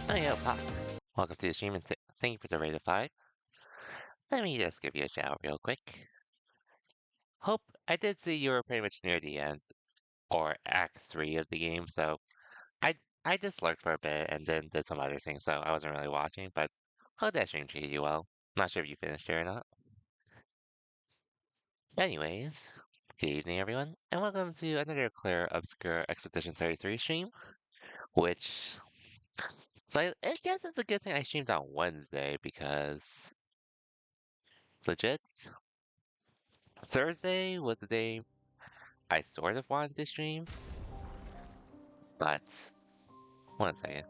Oh, yo, Pop. Welcome to the stream and thank you for the rate of 5. Let me just give you a shout real quick. Hope, I did see you were pretty much near the end, or Act 3 of the game, so I I just lurked for a bit and then did some other things, so I wasn't really watching, but hope that stream treated you well. Not sure if you finished it or not. Anyways, good evening everyone, and welcome to another Clair Obscur Expedition 33 stream, which... So I guess it's a good thing I streamed on Wednesday, because... Legit, Thursday was the day I sort of wanted to stream, but one second.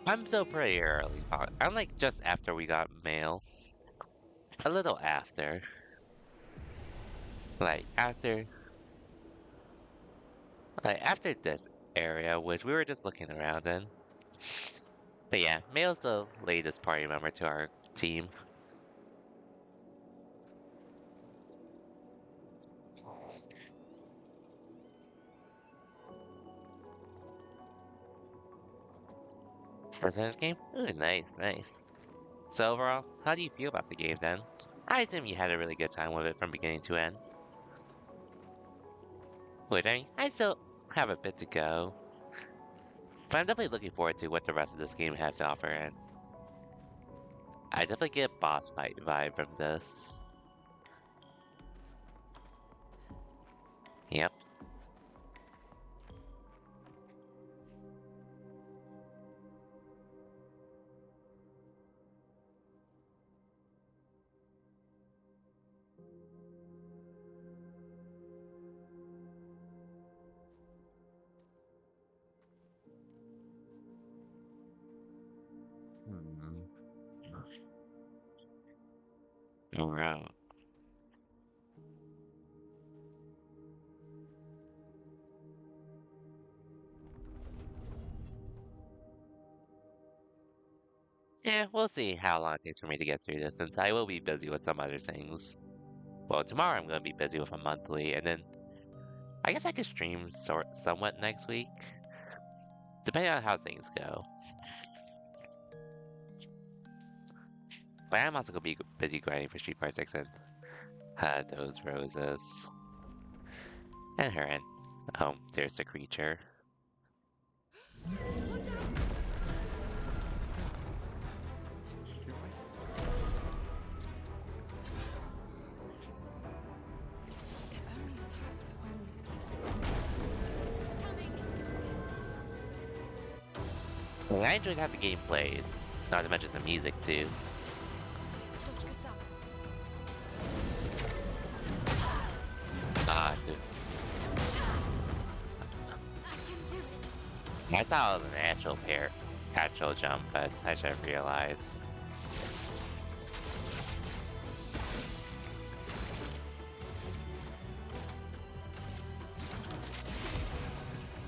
I'm still pretty early. I'm like just after we got mail. A little after. Like after after this area, which we were just looking around in. But yeah, mail's the latest party member to our team. President game? Ooh, nice, nice. So overall, how do you feel about the game then? I assume you had a really good time with it from beginning to end. Which, I mean, I still have a bit to go. But I'm definitely looking forward to what the rest of this game has to offer, and I definitely get a boss fight vibe from this. Yep. Hmm. Alright. Yeah, we'll see how long it takes for me to get through this, since I will be busy with some other things. Well, tomorrow I'm going to be busy with a monthly, and then I guess I could stream somewhat next week, depending on how things go. But I'm also going to be busy grinding for Street Fighter 6 and those roses. And her, and oh, there's the creature. I enjoyed how the game plays, not to mention the music too. Dude. I saw it was an actual jump, but I should have realized.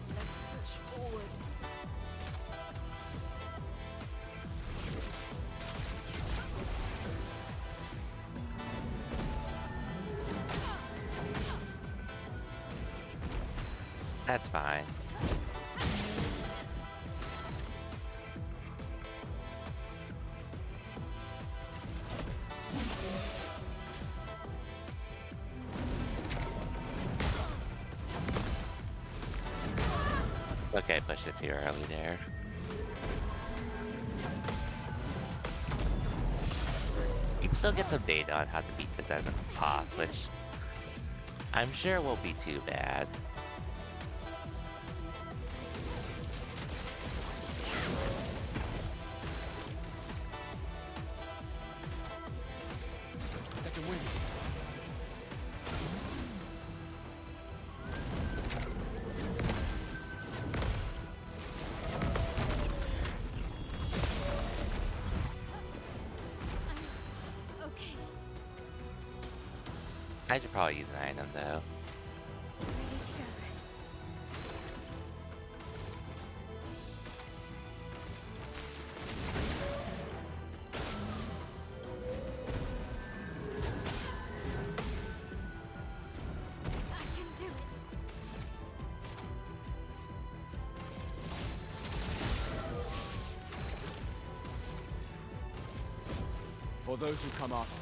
Let's push forward. That's fine. Okay, pushed it too early there. You can still get some data on how to beat this as a boss, which I'm sure won't be too bad. Second wind. Okay, I should probably use an item though. ready to go. I can For those who come after.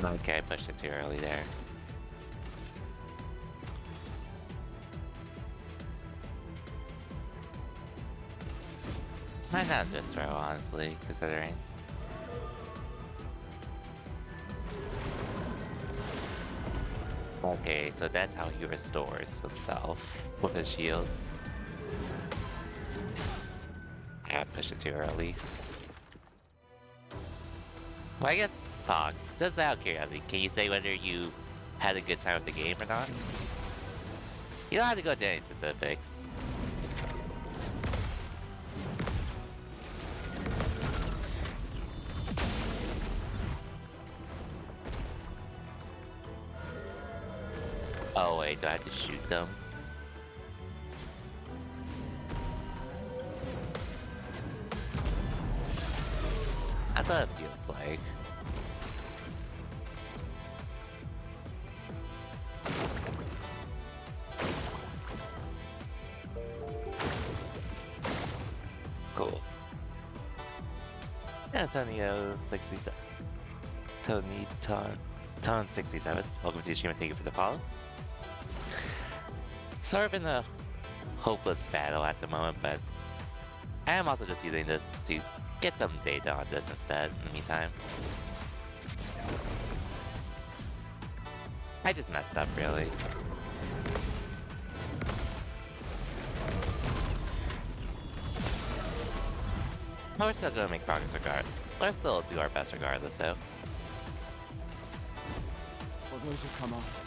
Okay, I pushed it too early there. Might not just throw, honestly, considering. Okay, so that's how he restores himself with his shield. I pushed it too early. Well, I guess, Fog, just out of curiosity, can you say whether you had a good time with the game or not? You don't have to go into any specifics. Oh wait, do I have to shoot them? I thought it feels like. Cool. Antonio 67. Tony Ton 67. Welcome to the stream and thank you for the follow. Sort of in a hopeless battle at the moment, but I am also just using this to get some data on this instead in the meantime. I just messed up, really. But we're still gonna make progress regardless. Let's still do our best regardless, though. For those who come after.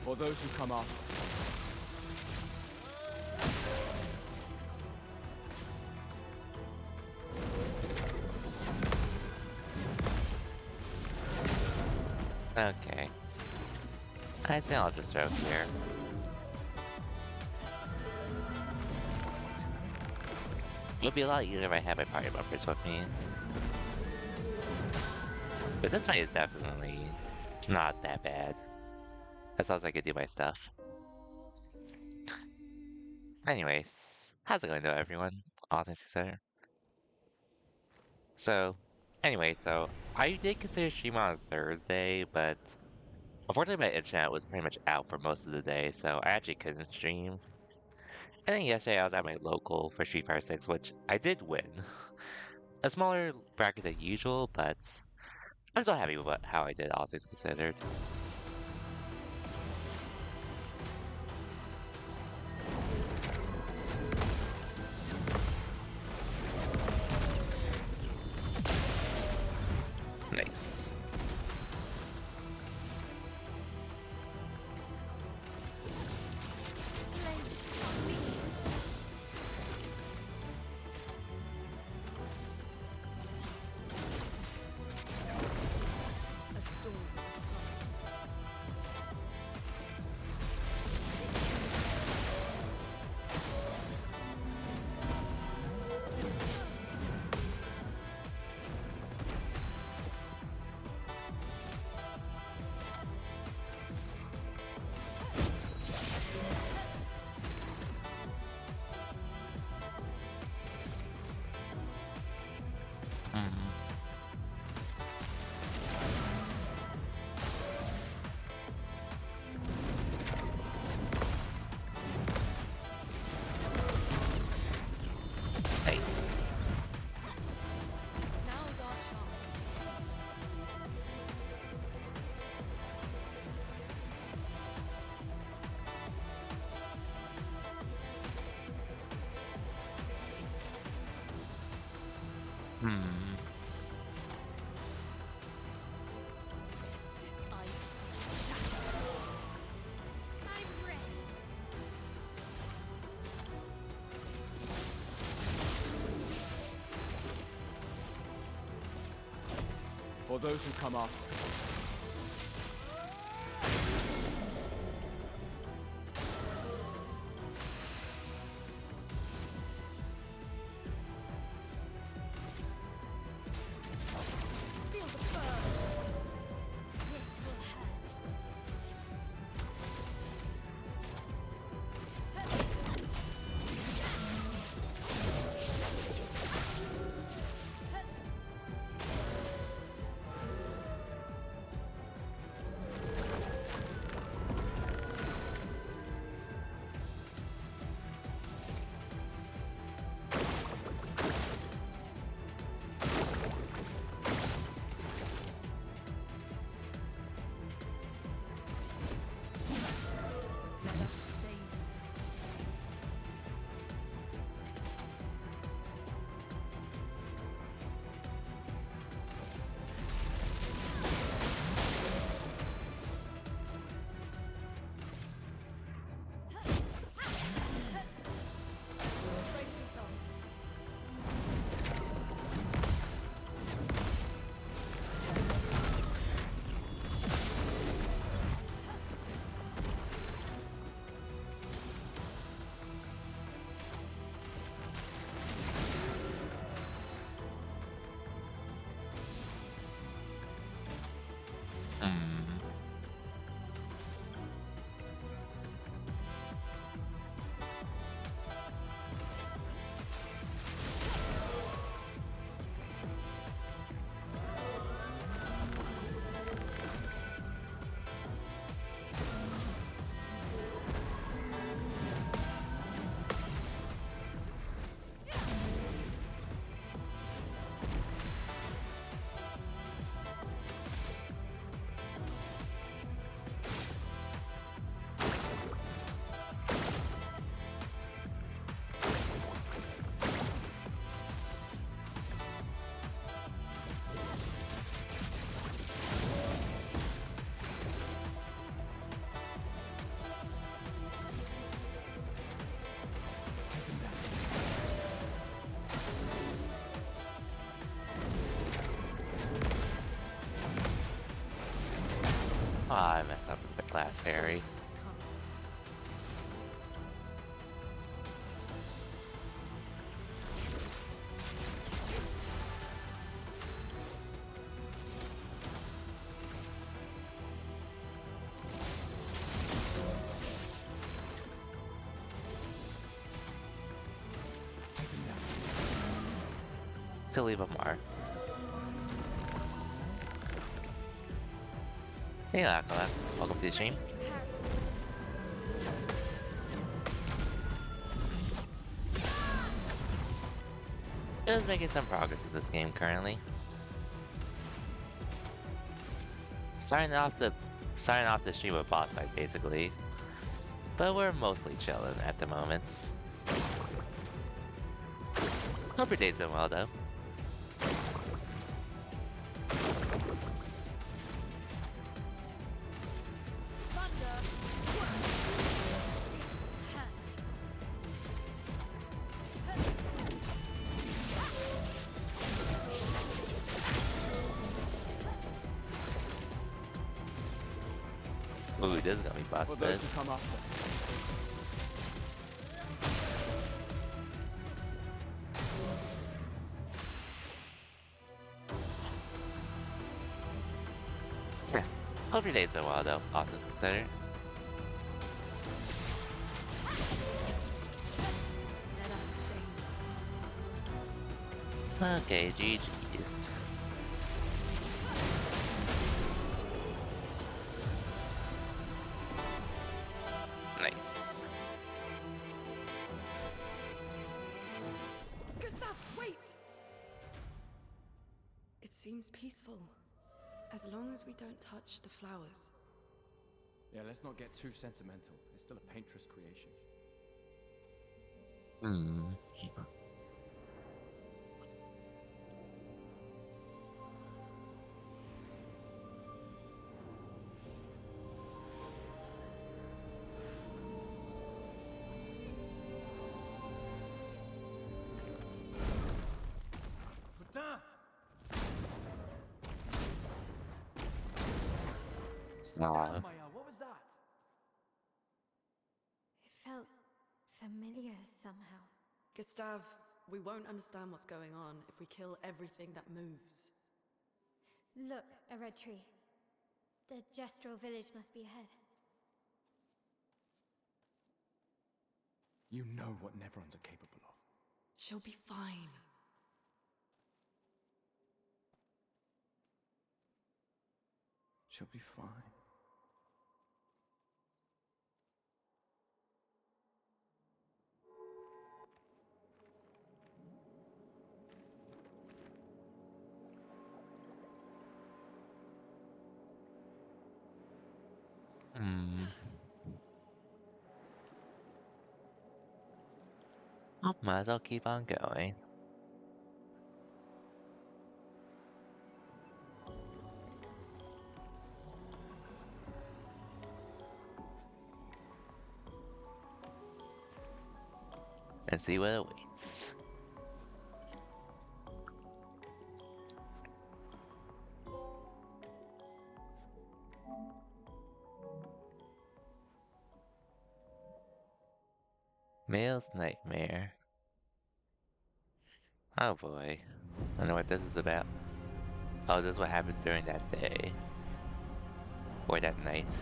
For those who come after. Okay. I think I'll just throw here. It'll be a lot easier if I have my party bumpers with me. But this fight is definitely not that bad. As long as I can do my stuff. Anyways, how's it going though, everyone? All things considered. So, so I did consider streaming on Thursday, but unfortunately my internet was pretty much out for most of the day, so I actually couldn't stream. And then yesterday I was at my local for Street Fighter 6, which I did win. A smaller bracket than usual, but I'm so happy with how I did, all things considered. Nice. Hmm. Nice. Now's our chance. Hmm. Ice. Shatter. I'm ready. For those who come after. Feel the burn. This will hurt. Let us stay. Brace yourselves. Hmm. Ah, I messed up with the last parry. Is coming. Still leave a mark. Hey, Acolytes. Welcome to the stream. Ready to parry. Just making some progress in this game currently. Starting off the stream with boss fight basically, but we're mostly chilling at the moment. Hope your day's been well though. Thunder. This will hurt. Ooh, this is gonna be For busted. those who come after. Hope your day's been well though, all things considered. Let us stay. Okay, GG. Nice. Nice. Gustav, wait! It seems peaceful. As long as we don't touch the flowers. Yeah, let's not get too sentimental. It's still a painter's creation. Hmm. Putain! Aw. Damn, Maya, what was that? It felt familiar somehow. Gustav, we won't understand what's going on if we kill everything that moves. Look, a red tree. The gestural village must be ahead. You know what Nevrons are capable of. She'll be fine. She'll be fine. Hmm. Oh, might as well keep on going. And see what awaits. Male's Nightmare. Oh boy. I know what this is about. Oh, this is what happened during that day. Or that night.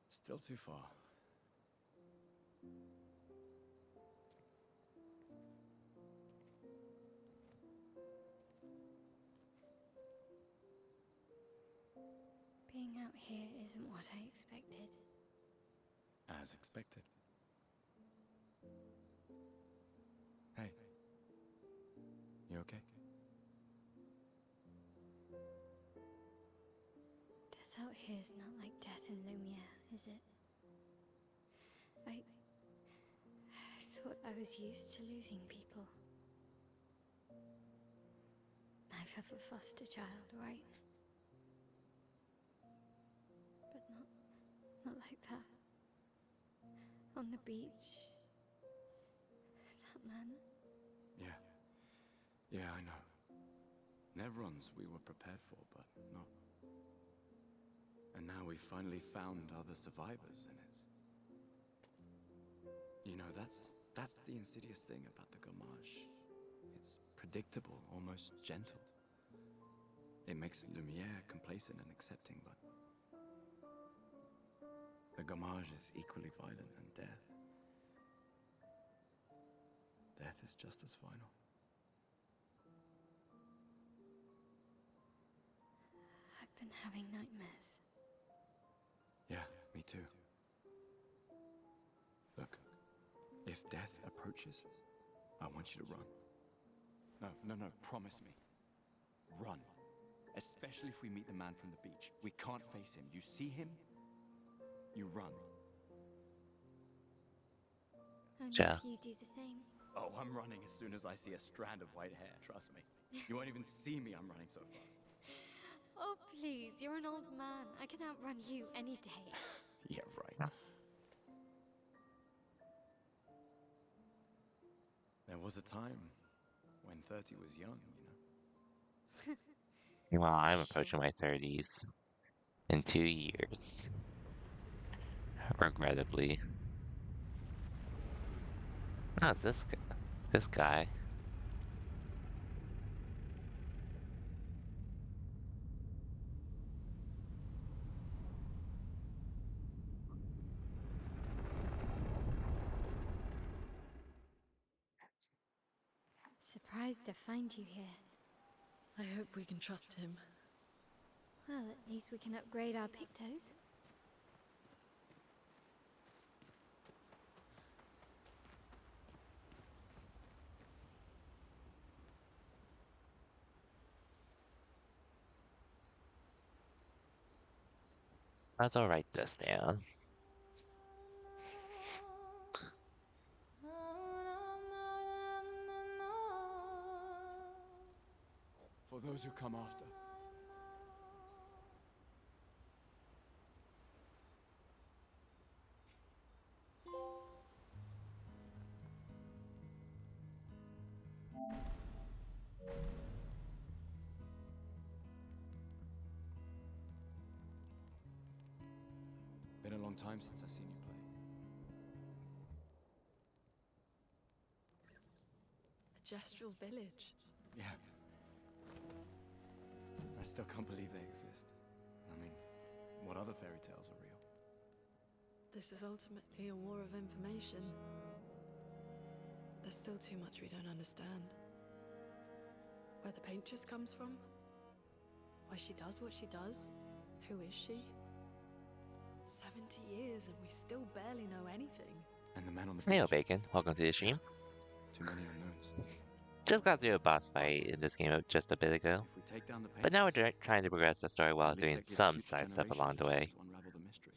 Still too far. Being out here isn't what I expected. As expected. Hey. You okay? Death out here's not like death in Lumiere, is it? I thought I was used to losing people. I've have a foster child, right? But not like that. On the beach. That man. Yeah. Yeah, I know. Nevrons we were prepared for, but not. And now we've finally found other survivors, and it's... You know, that's the insidious thing about the Gommage. It's predictable, almost gentle. It makes Lumiere complacent and accepting, but... The Gommage is equally violent, and death... Death is just as final. I've been having nightmares. Yeah, me too. Look, if death approaches, I want you to run. No, promise me. Run. Especially if we meet the man from the beach. We can't face him. You see him, you run. Only Yeah. if you do the same. Oh, I'm running as soon as I see a strand of white hair, trust me. You won't even see me, I'm running so fast. Oh, please, you're an old man. I can outrun you any day. Yeah, right. There was a time when 30 was young, you know? Meanwhile, I'm approaching my 30s in 2 years, regrettably. Oh, it's this guy. This guy. Surprised to find you here. I hope we can trust him. Well, at least we can upgrade our Pictos. Let's all write this down. For those who come after. Been a long time since I've seen you play. A gestural village. Yeah. I still can't believe they exist. I mean, what other fairy tales are real? This is ultimately a war of information. There's still too much we don't understand. Where the paintress comes from? Why she does what she does? Who is she? 70 years and we still barely know anything. And the man on the Hey, beach. Bacon. Welcome to the stream. Too many unknowns. Just got through a boss fight in this game just a bit ago. If we take down the But now we're paintress, trying to progress the story while at least doing that gives some future side stuff generations along a the chance way. to unravel the mystery.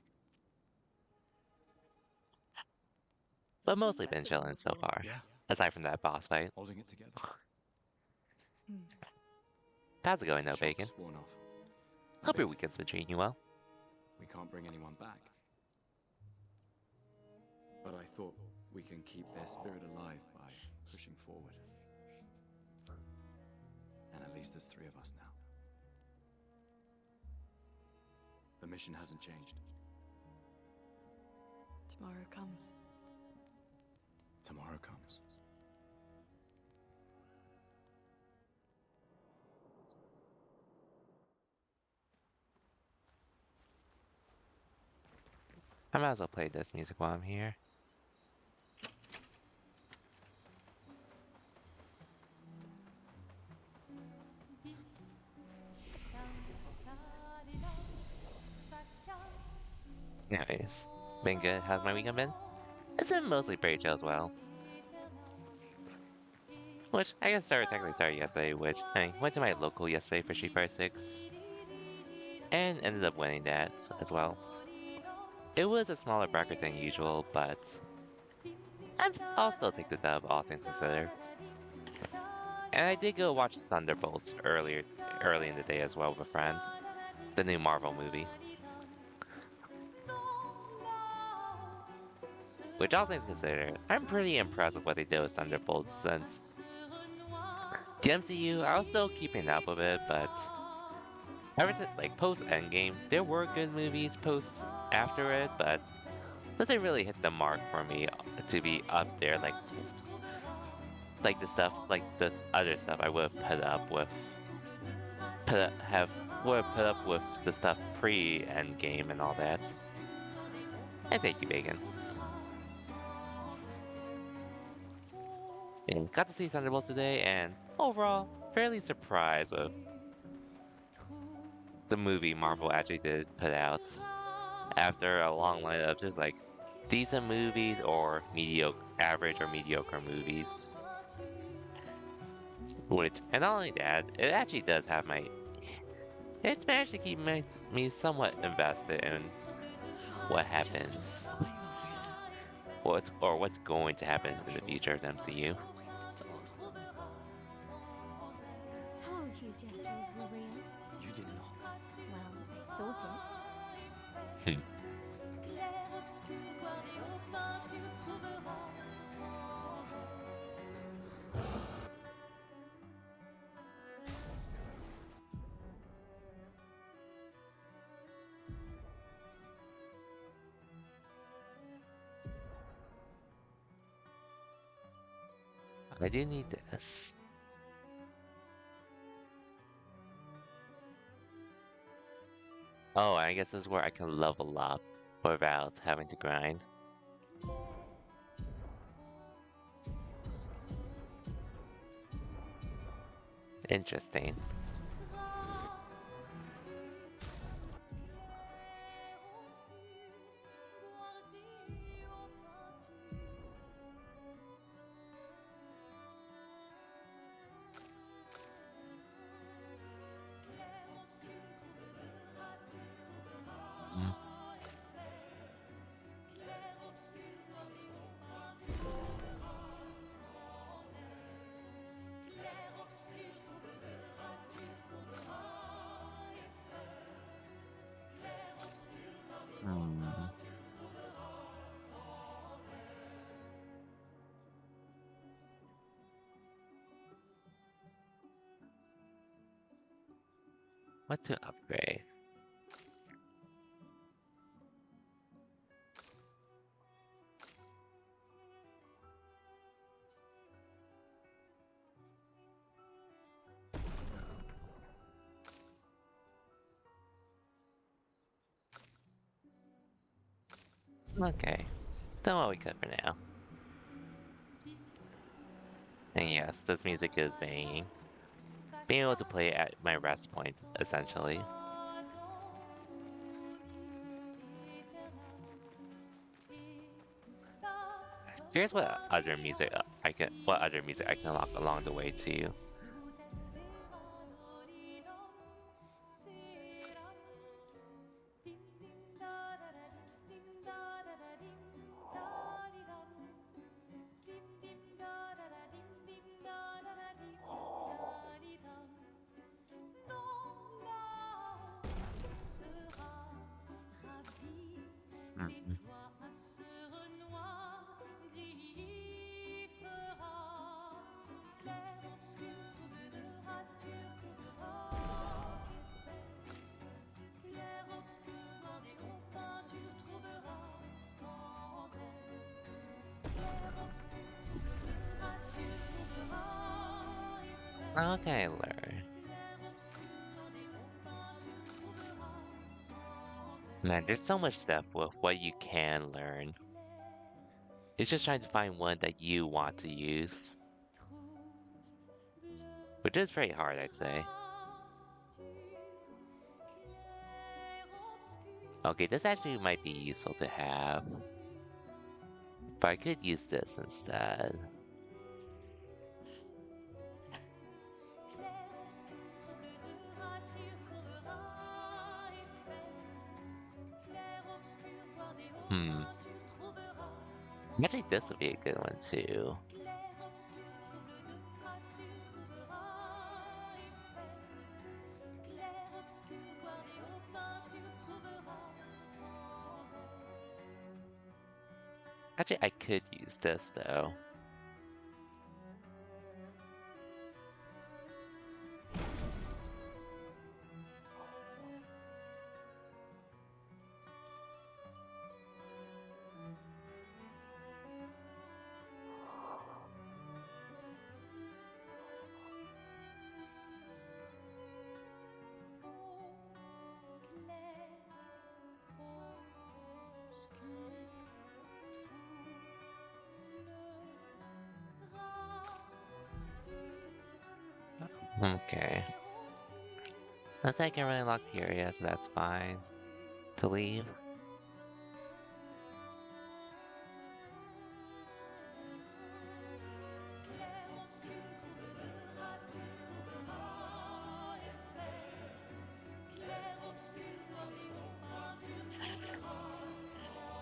But Seem mostly been better than chilling so before. far. Yeah, Aside from that boss fight. holding it together. How's it going though, Shock's Bacon? worn off. A Hope your bit. weekend's been treating you well. We can't bring anyone back. But I thought we can keep their spirit alive by pushing forward. And at least there's 3 of us now. The mission hasn't changed. Tomorrow comes. Tomorrow comes. I might as well play this music while I'm here. Anyways, been good. How's my weekend been? It's been mostly pretty chill as well. Which, I guess technically started yesterday, which, I went to my local yesterday for Street Fighter 6. And ended up winning that as well. It was a smaller bracket than usual, but I'll still take the dub, all things considered. And I did go watch Thunderbolts early in the day as well with a friend. The new Marvel movie. Which all things considered, I'm pretty impressed with what they did with Thunderbolts since the MCU, I was still keeping up with it, but ever since, like, post-Endgame, there were good movies after it, but nothing really hit the mark for me to be up there, like the stuff, like this other stuff I would have put up with, the stuff pre-Endgame and all that. And thank you, Bacon. And got to see Thunderbolts today, and overall, fairly surprised with the movie Marvel actually did put out after a long line of just like decent movies or average or mediocre movies. And not only that, it actually does have it's managed to keep me somewhat invested in what happens, what's going to happen in the future of the MCU. Told you Jestrals were real. You did not. Well, I thought it. Hmm. Clair, obscur, guardé aux peintures, trouvera sans elle. I do need this. Oh, I guess this is where I can level up without having to grind. Interesting. Mm. Hmm. What to upgrade? Okay, done what we could for now. And yes, this music is banging. Being able to play it at my rest point, essentially. Here's what other music I can unlock along the way too. Et Mhm. toi à ce renoir gris fera clair, obscur, trouble de rature, trouvera effet. Clair, obscur, bordé aux peintures, trouvera sans elle. Clair, obscur, trouble de rature, trouvera effet. Okay, learn. Clair, obscur, bordé aux peintures, trouvera sans Man, elle. there's so much depth with what you can learn. It's just trying to find one that you want to use. Which is very hard, I'd say. Okay, this actually might be useful to have. But I could use this instead. Hmm. Actually, this would be a good one too. Actually, I could use this though. Okay. I don't think I really unlocked the area, so that's fine. To leave.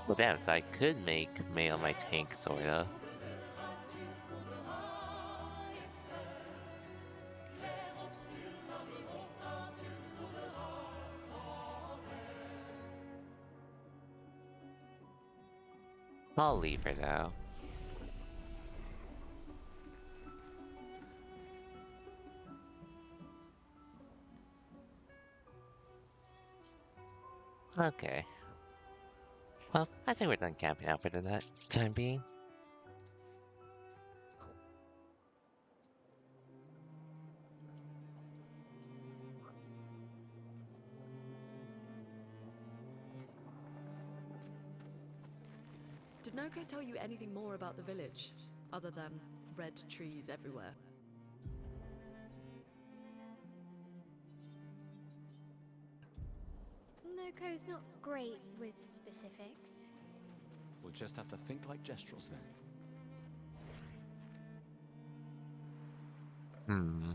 Well, damn, so I could make Mail my tank, sorta. I'll leave her though. Okay. Well, I think we're done camping out for the time being. Did Noko tell you anything more about the village, other than red trees everywhere? Noko's not great with specifics. We'll just have to think like Gestrels then. Hmm.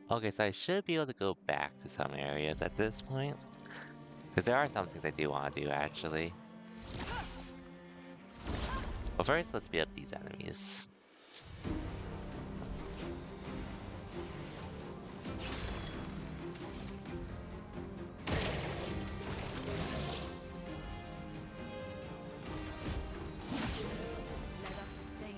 Okay, so I should be able to go back to some areas at this point. Because there are some things I do want to do, actually. But first, let's beat up these enemies. Let us stay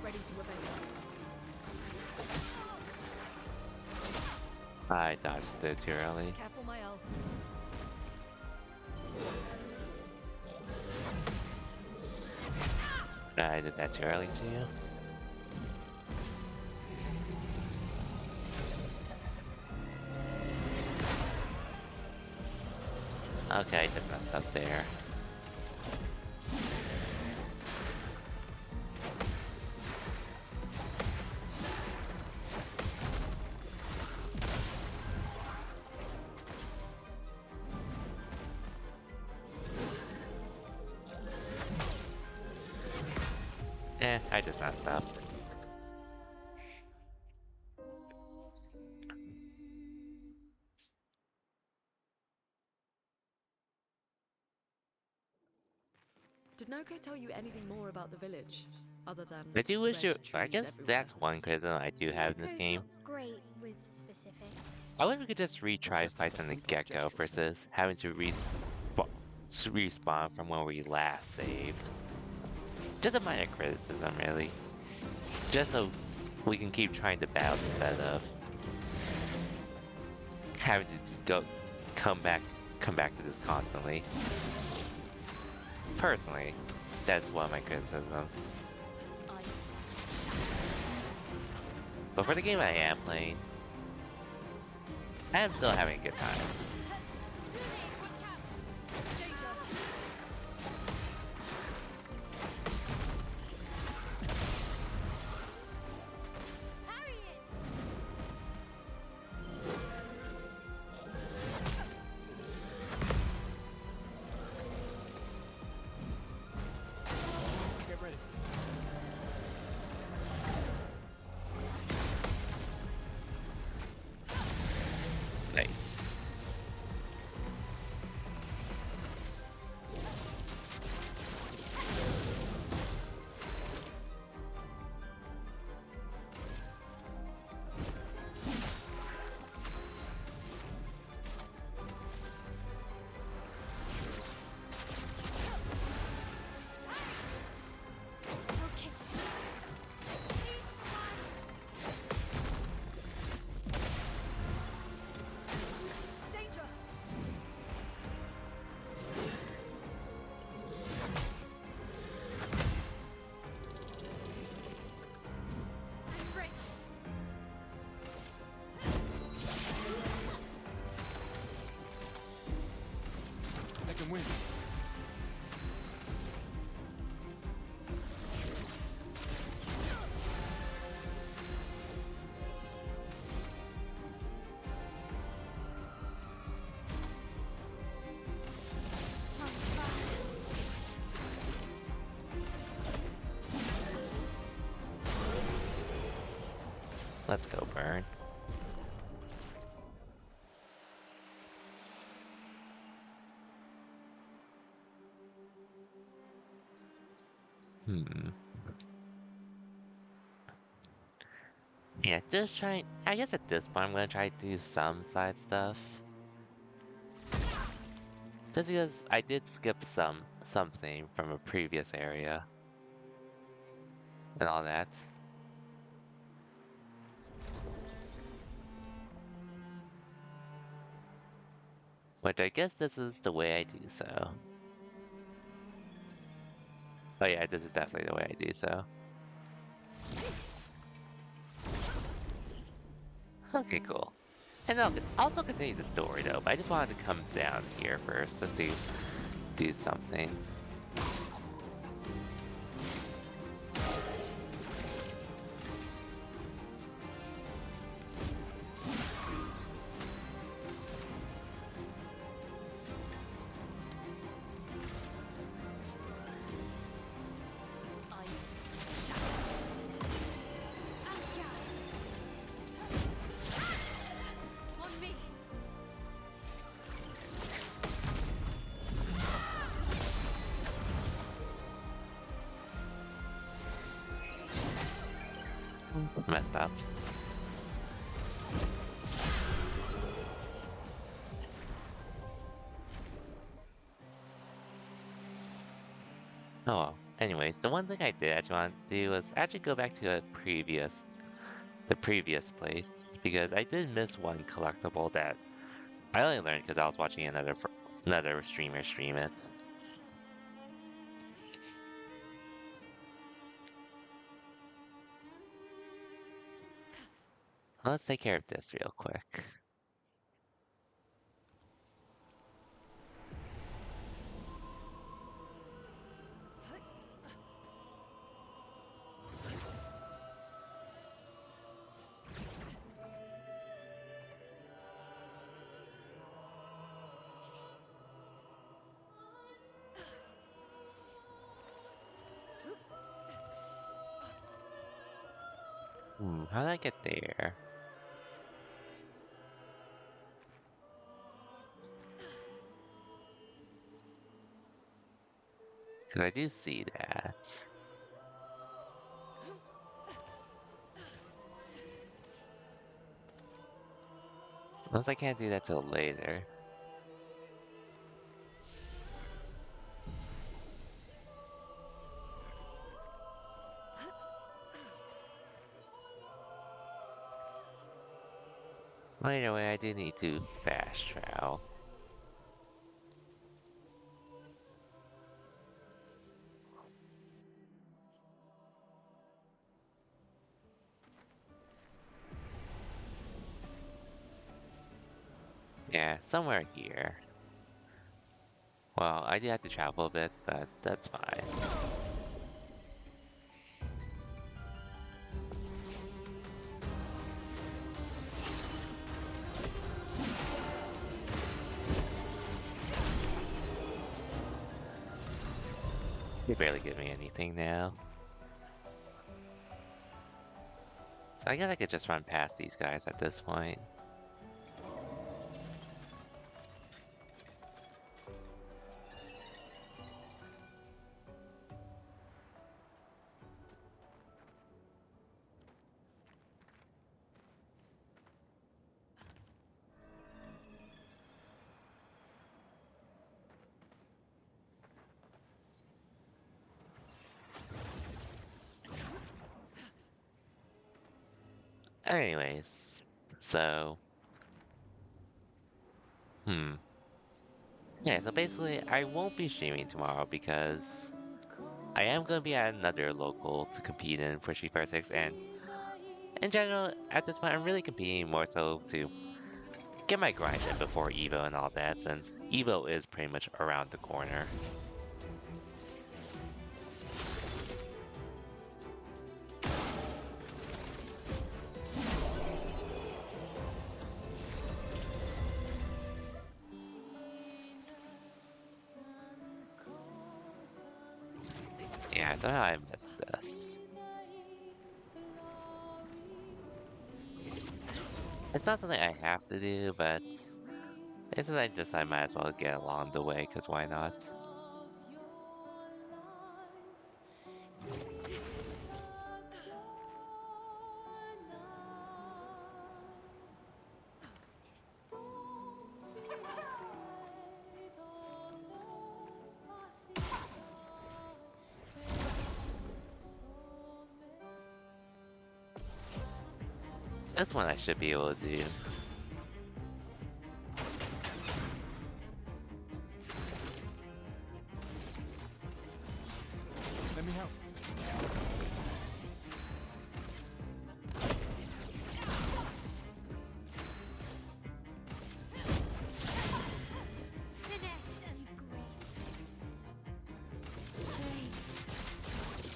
ready to evade. I dodged it too early. Careful, my L. I did that too early too. Okay, I just messed up there. I just messed up. Did Noko tell you anything more about the village, other than I do wish red you. I trees guess everywhere? that's one criticism I do have in this Noko's game. not great with specifics. I wish we could just retry Just have fights to from the think like get-go Gestrels then. versus having to respawn from where we last saved. Just a minor criticism, really. Just so we can keep trying to battle instead of having to come back to this constantly. Personally, that's one of my criticisms. Ice. But for the game I am playing, I am still having a good time. Danger. Parry it! Get ready. Nice. Okay. Danger. Break. Second wind. On fire. Let's go, Burn. Hmm. Yeah, just trying. I guess at this point, I'm gonna try to do some side stuff. Just because I did skip something from a previous area and all that. Which I guess this is the way I do so. Oh yeah, this is definitely the way I do so. Okay, cool. And I'll also continue the story though, but I just wanted to come down here first just to do something. Ice shatter. On me. Messed up. Oh well. Anyways, the one thing I did actually want to do was actually go back to the previous place because I did miss one collectible that I only learned because I was watching another streamer stream it. Let's take care of this real quick. How did I get there? Because I do see that. Unless I can't do that till later. Well, either way, I do need to fast travel. Yeah, somewhere here. Well, I do have to travel a bit, but that's fine. They barely give me anything now. So I guess I could just run past these guys at this point. Anyways, so, hmm. Yeah, so basically, I won't be streaming tomorrow because I am going to be at another local to compete in for Street Fighter 6, and in general, at this point, I'm really competing more so to get my grind in before Evo and all that, since Evo is pretty much around the corner. Yeah, I thought I missed this. It's not something I have to do, but it's I just I might as well get along the way, because why not? This one I should be able to do. Let me help. Finesse and grace. Blades.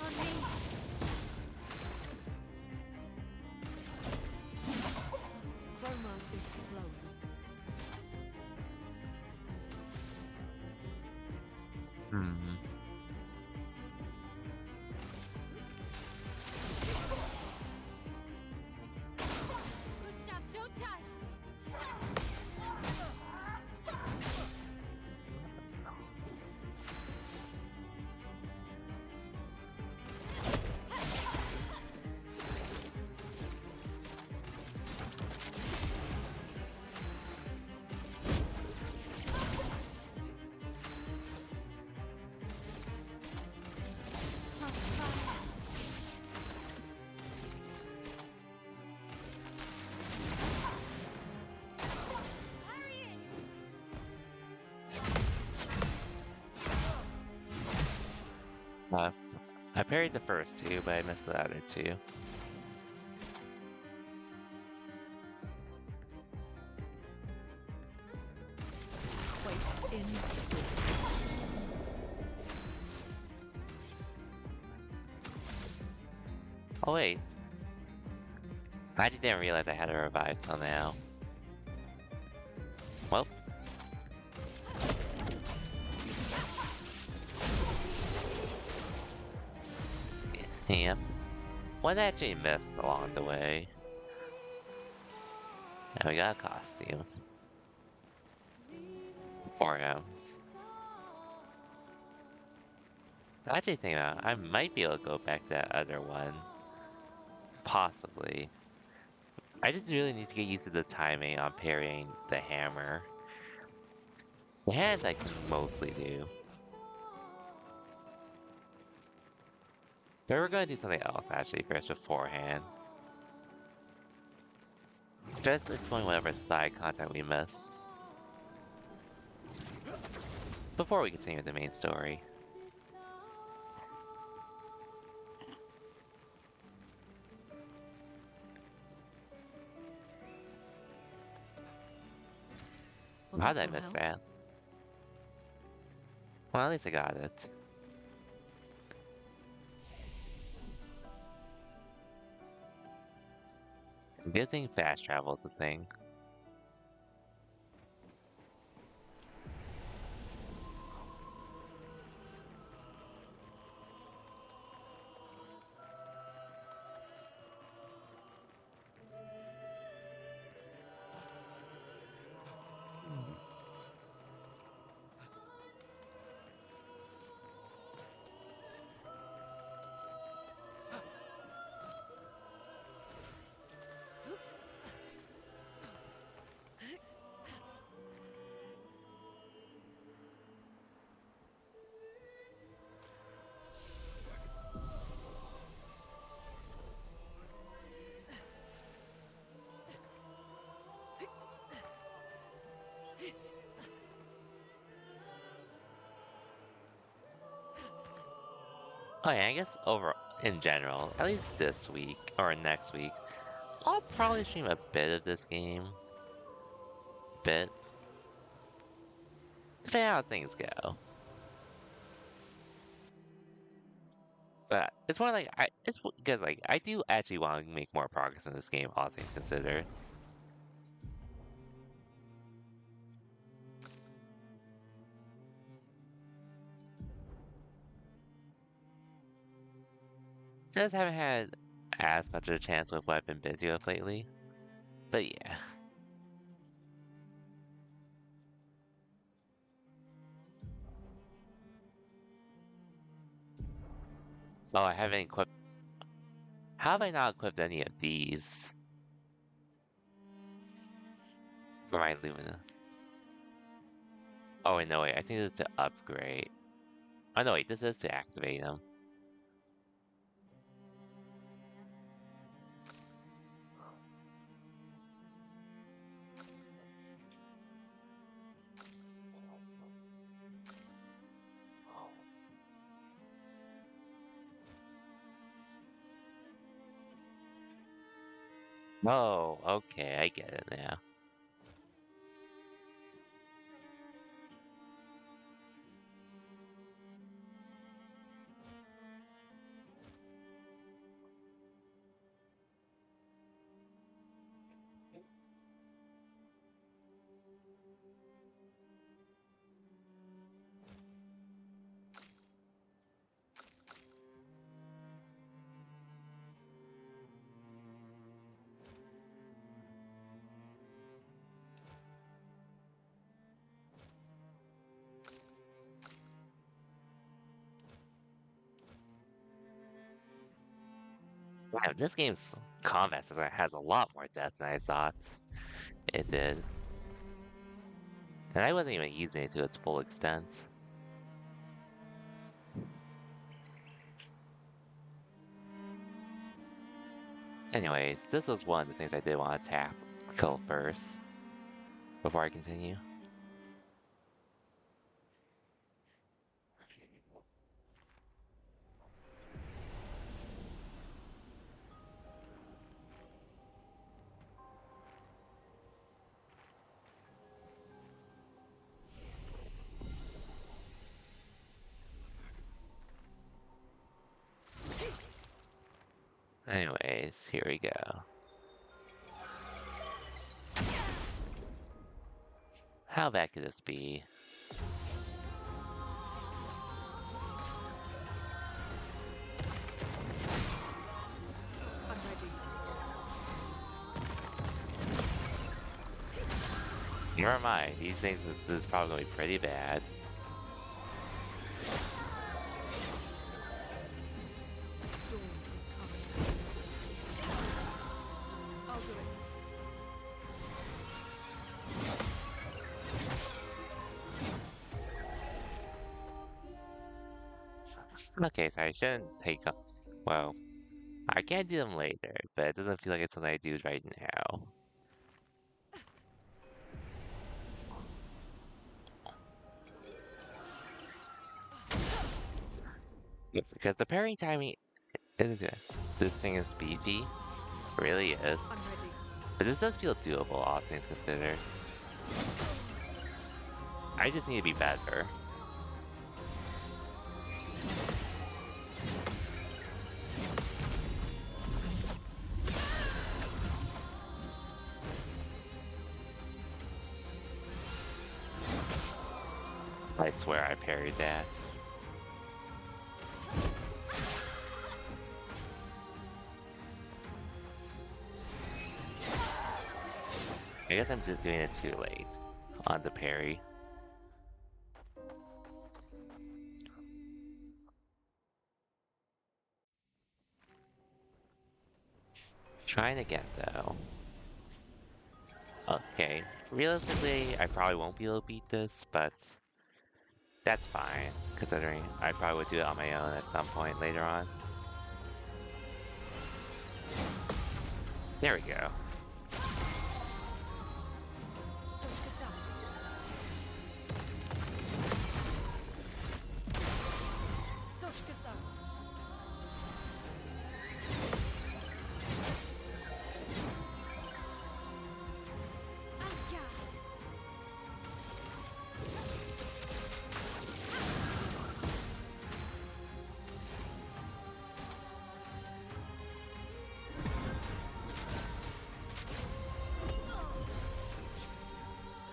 On me. Chroma is flowing. Hmm. Gustav, don't die. Parry it. I parried the first two, but I missed the other two. Quake in. Oh wait. I didn't realize I had a revive till now. Well. Yeah. One actually missed along the way. And we got a costume. For him. I actually think about I might be able to go back to that other one. Possibly. I just really need to get used to the timing on parrying the hammer. The hands I can mostly do. But we're gonna do something else actually first beforehand. Just explain whatever side content we miss. Before we continue with the main story. Well, How did I will miss help. that? Well, at least I got it. Good thing fast travel is a thing. Oh yeah, I guess in general, at least this week or next week, I'll probably stream a bit of this game. Bit. Depending on how things go. But it's more like it's because like I do actually want to make more progress in this game, all things considered. Just haven't had as much of a chance with what I've been busy with lately. But yeah. Oh, I haven't equipped. How have I not equipped any of these for my Lumina? Oh, wait, no, wait. I think this is to upgrade. Oh, no, wait. This is to activate them. Oh, okay, I get it now. Wow, this game's combat system has a lot more depth than I thought it did. And I wasn't even using it to its full extent. Anyways, this was one of the things I did want to tackle first before I continue. Anyways, here we go. How bad could this be? I'm ready. Never mind, these things, this is probably going to be pretty bad. The storm is coming. I'll do it. Okay, so I shouldn't take up. Well, I can do them later, but it doesn't feel like it's something I do right now. Yes, because the parrying timing isn't good. This thing is beefy. It really is. I'm ready. But this does feel doable, all things considered. I just need to be better. I swear I parried that. I guess I'm just doing it too late on the parry. Trying again, though. Okay, realistically, I probably won't be able to beat this, but that's fine, considering I probably would do it on my own at some point later on. There we go.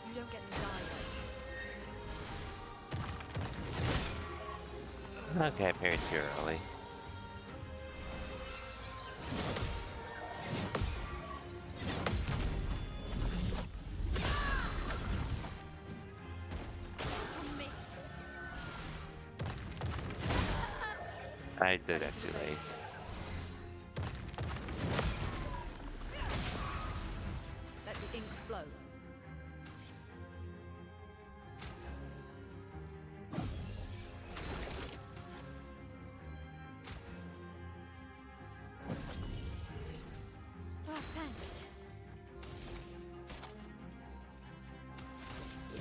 You don't get to die yet. Okay, I parried too early. I did that too late. Let the ink flow. Oh, thanks.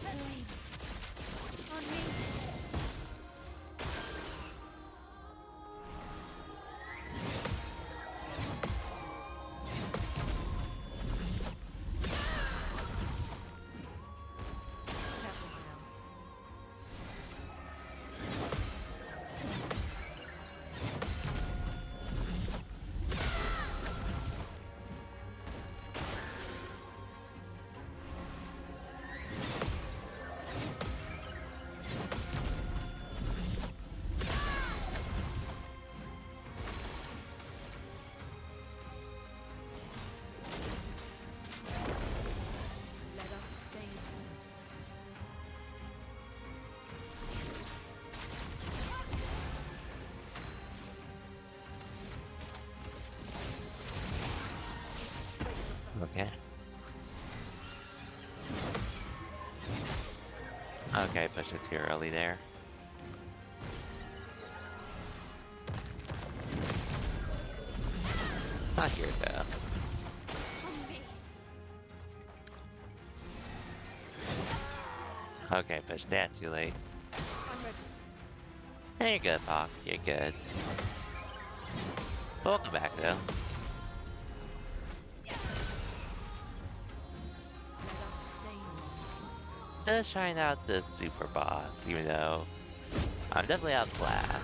Flames. On me. Okay. Okay, push it too early there. Not here though. Okay, push that too late. Hey, you're good, Hawk. You're good. Welcome back though. Just trying out the super boss, even though I'm definitely outclassed.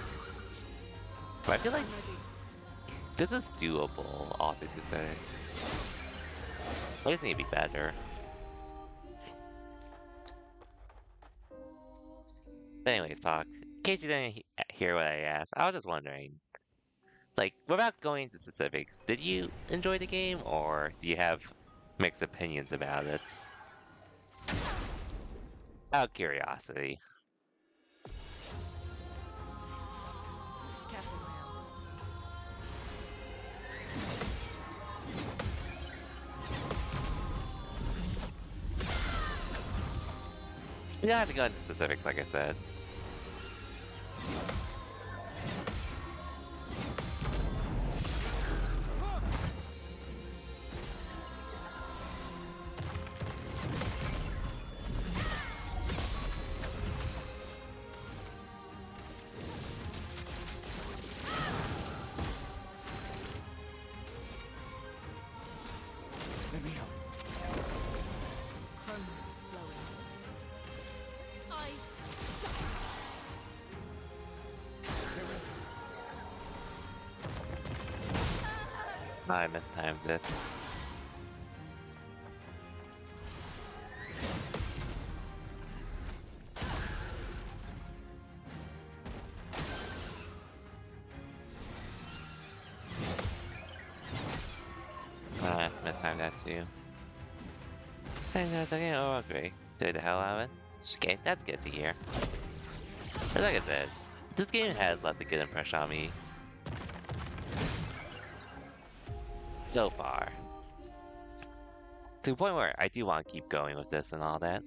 But I feel like this is doable, all things considered. I just need to be better. But anyways, Pac, in case you didn't hear what I asked, I was just wondering, like, without going into specifics, did you enjoy the game, or do you have mixed opinions about it? Out of curiosity. Careful, Mael. You don't have to go into specifics, like I said. Let me help. Chrome is flowing. Eyes shut. I mistimed it. Mistimed that too. I know it's okay. Oh, okay. Do the hell out of it. Okay, that's good to hear. But like I said, this game has left a good impression on me so far. To the point where I do want to keep going with this and all that.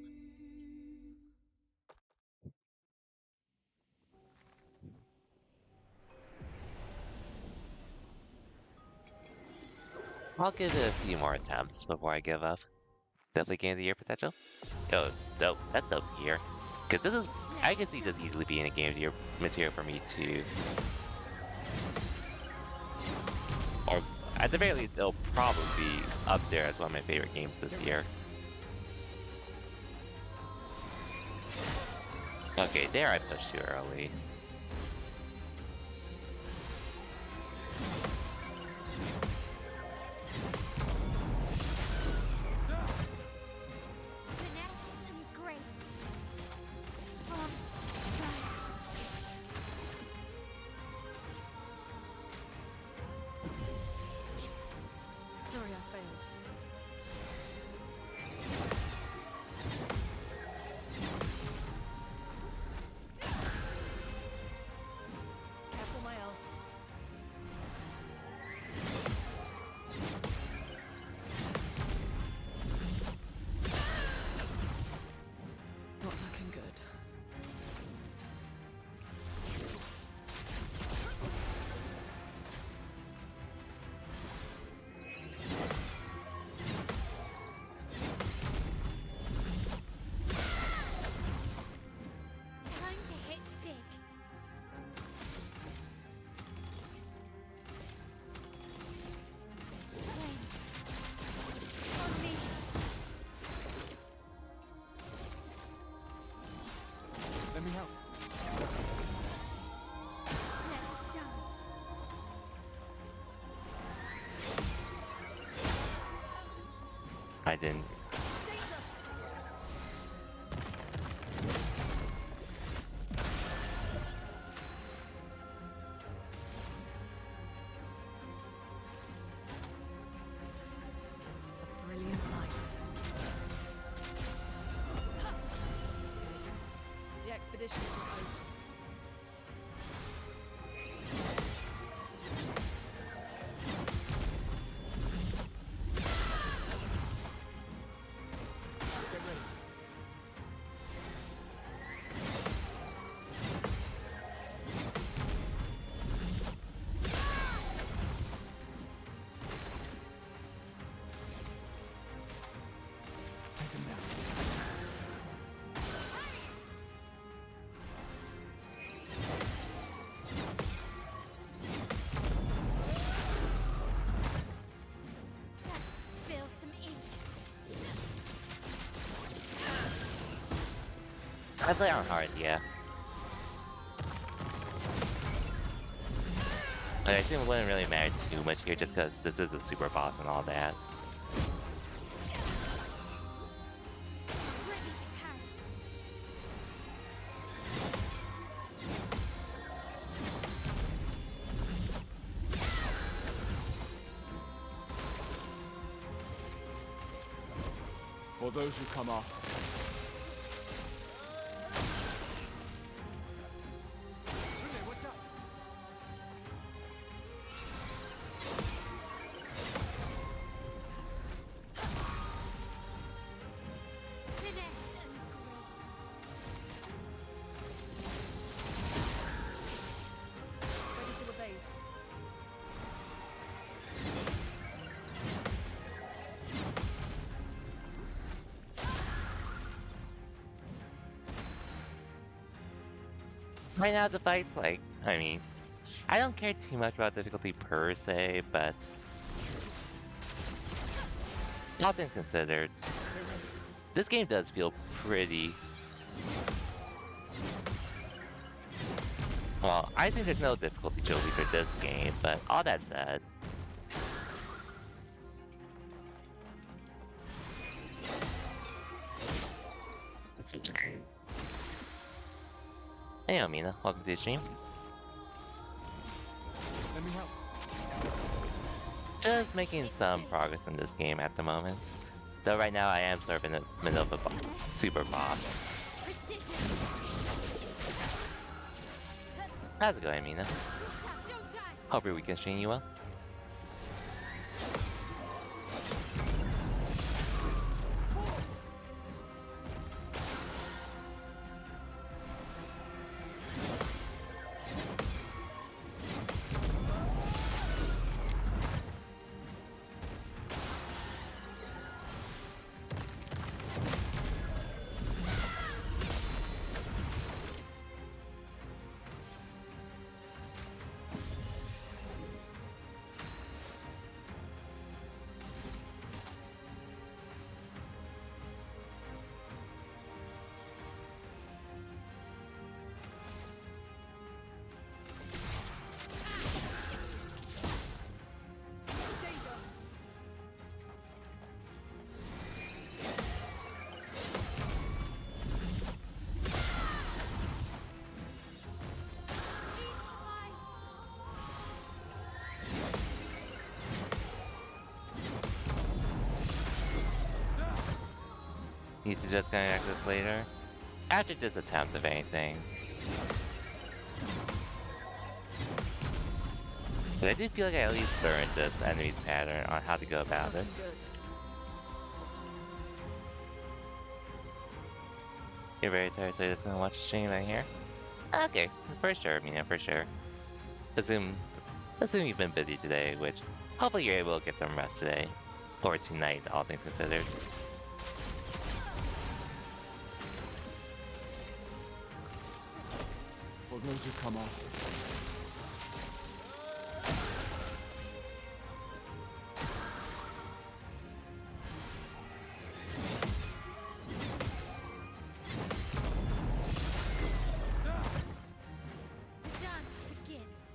I'll give it a few more attempts before I give up. Definitely game of the year potential. Oh, dope. That's dope to hear. Because this is, I can see this easily being a game of the year material for me too. Or at the very least, it'll probably be up there as one of my favorite games this year. Okay, there I pushed too early. Finesse and grace. Sorry, I failed. Careful, Mael. Not looking good. Time to hit big. Flames. On me. Let me help. Let's dance. I didn't. A brilliant light. The expedition's not over. I play on hard, yeah. But I assume it wouldn't really matter too much here just because this is a super boss and all that. Ready to parry. For those who come after. Finesse and grace. Ready to evade. Right now the fight's like, I mean, I don't care too much about difficulty per se, but all things considered, this game does feel pretty... Well, I think there's no difficulty trophy for this game, but all that said, hey Amina, welcome to the stream. Let me help. Just making some progress in this game at the moment. Though right now I am sort of in the middle of a super boss. Precision. How's it going, Amina? Don't die. Hope your weekend's treating you well. Danger. You suggest going back to this later? After this attempt, if anything. But I do feel like I at least learned this enemy's pattern on how to go about it. Looking good. You're very tired, so you're just gonna watch the stream right here? Okay, for sure, Mina, for sure. Assume you've been busy today, which hopefully you're able to get some rest today. Or tonight, all things considered. For those who come after. The dance begins.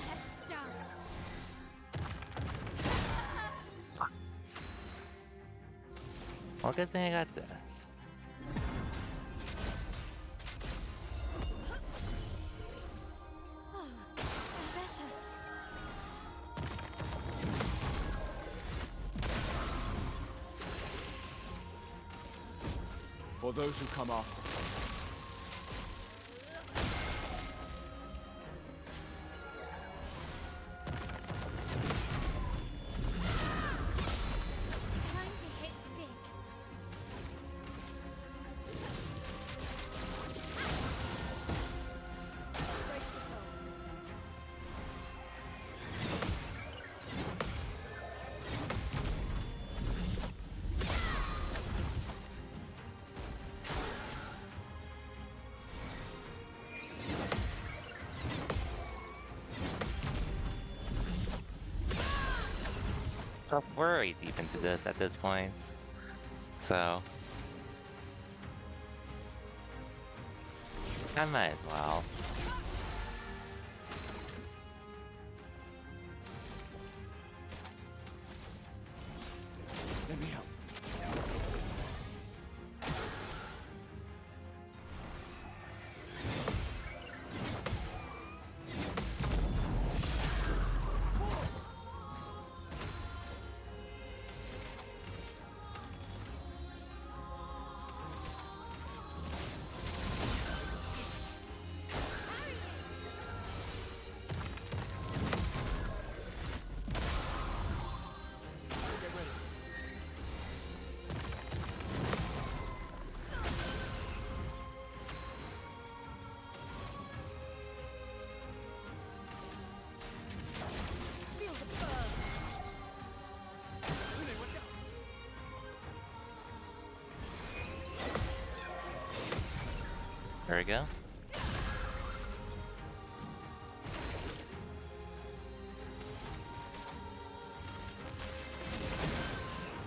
Let's dance. Well, good thing I got this. Oh, I'm better. For those who come after. Time to hit big. Brace yourselves. we're already deep into this at this point, so I might as well. Let me help. Feel the burn. Renee, watch out! There we go.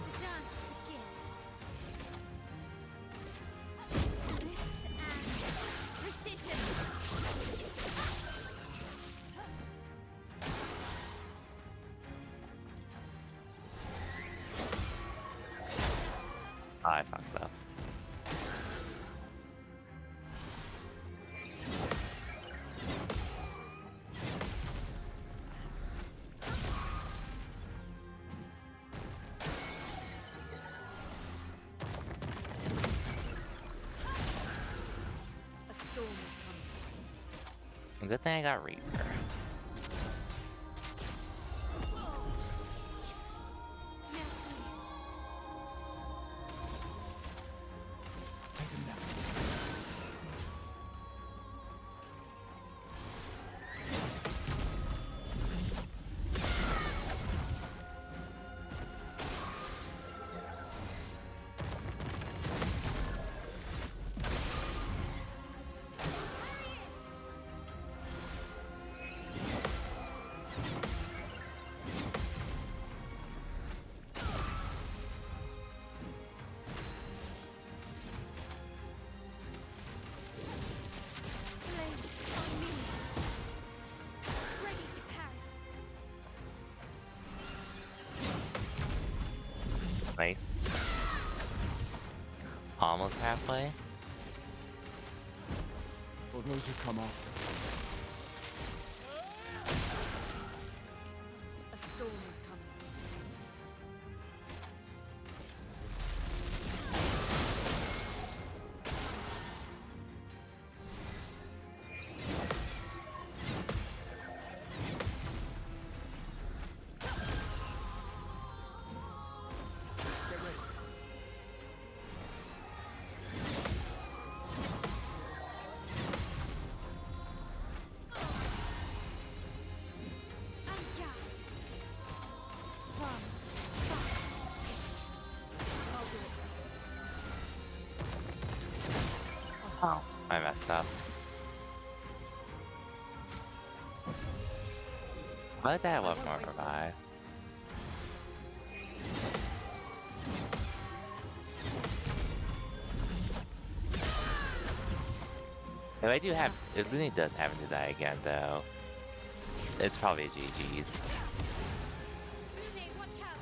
The dance begins. Bliss and precision. I fucked up. A storm is coming. Good thing I got Reaper. Merci. Take him down. Blades on me. Ready to parry. Nice. Almost halfway. For those who come after. A storm is coming. Get ready. Anja. Run. I'll do it. Oh, I messed up. Why did I have one more revive? If I do have, if Looney does happen to die again though, it's probably a GG's. Renee, watch out.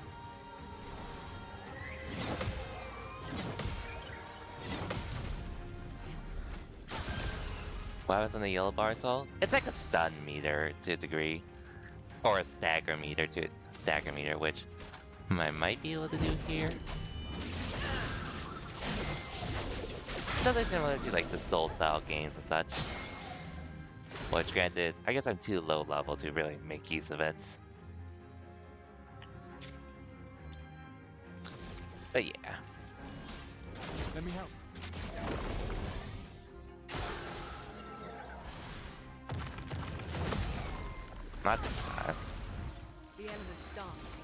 What happens on the yellow bar as well? It's like a stun meter to a degree. Or a stagger meter which I might be able to do here. Something similar to like the soul style games and such. Which granted, I guess I'm too low level to really make use of it. But yeah. Let me help. Not this time. The elements dance.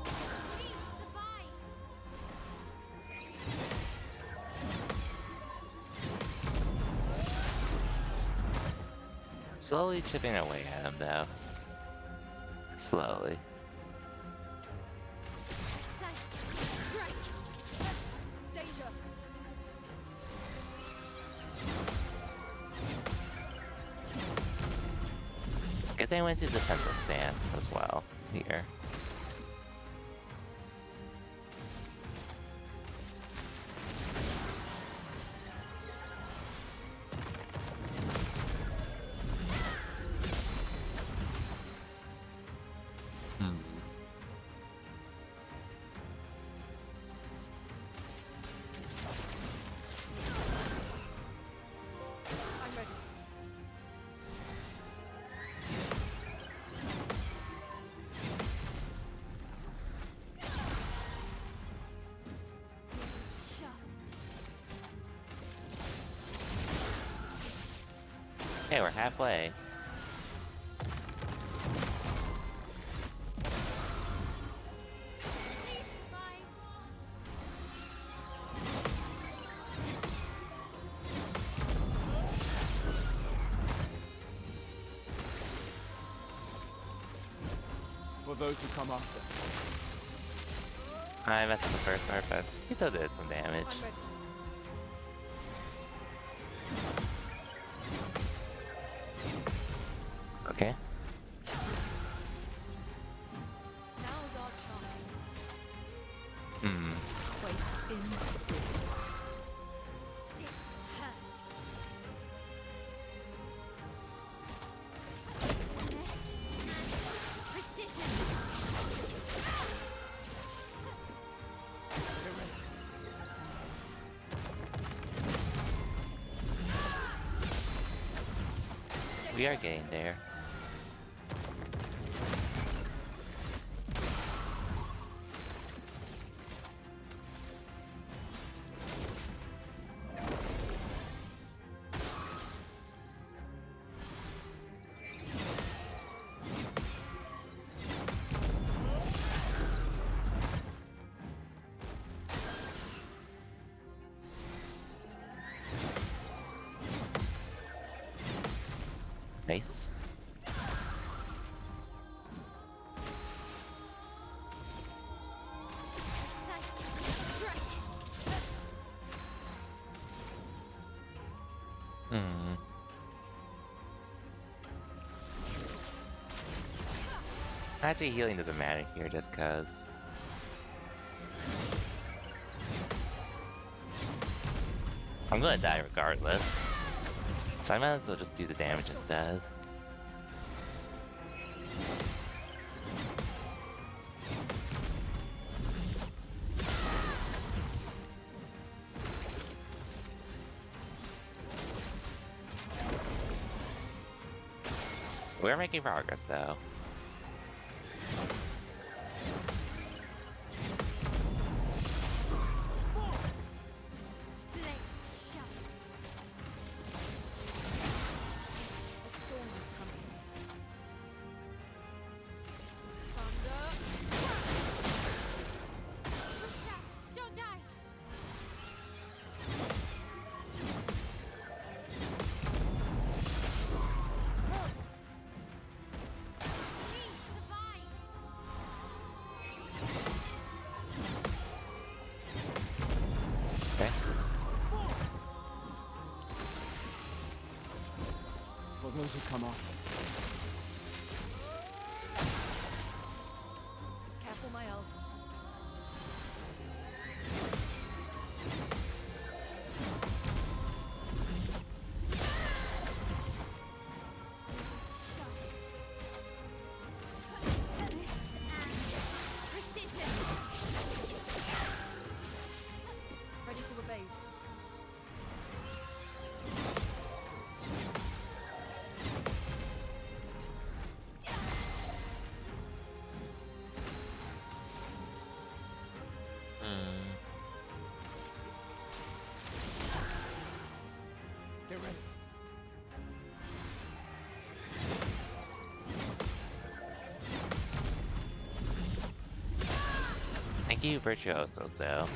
Please survive. Slowly chipping away at him, though. Slowly. Danger! Good thing I went to defensive stance as well here. Hmm. I'm ready. Okay, we're halfway. For those who come after. I messed up the first part, but he still did some damage. I'm ready. Okay. Now's our chance. Hmm. Wait, this will hurt. Precision! We are getting there. Nice. Hmm. Actually, healing doesn't matter here just cause. I'm gonna die regardless. So I might as well just do the damage instead. We're making progress though. A storm is coming. Thunder. Don't die! Please survive! Okay. For those who come after. Careful, my elf. Precision! Ready to evade. Hmm. Get ready. Thank you, Virtuosos, though,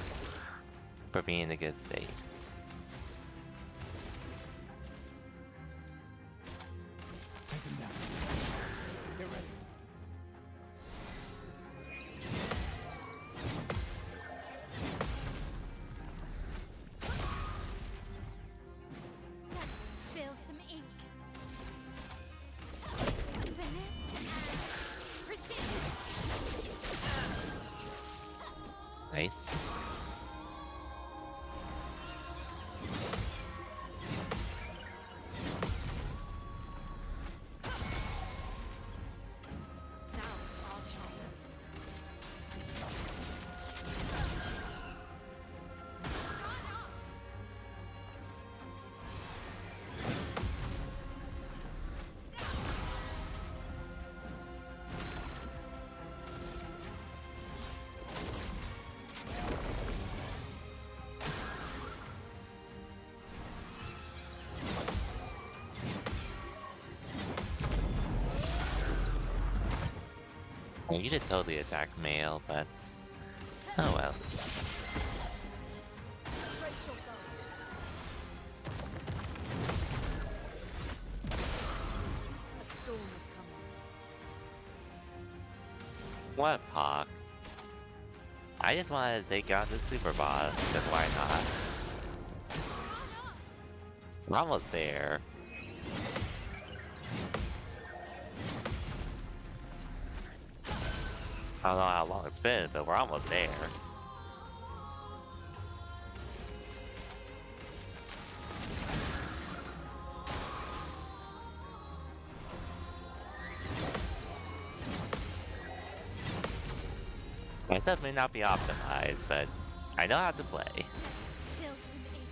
for being in a good state. Nice. Now's our chance. Well, you did totally attack male, but oh well. Brace yourselves. A storm has come on. What Pock? I just wanted to take out the super boss, because why not? We're almost there. I don't know how long it's been, but we're almost there. My stuff may not be optimized, but I know how to play. Spill some ink.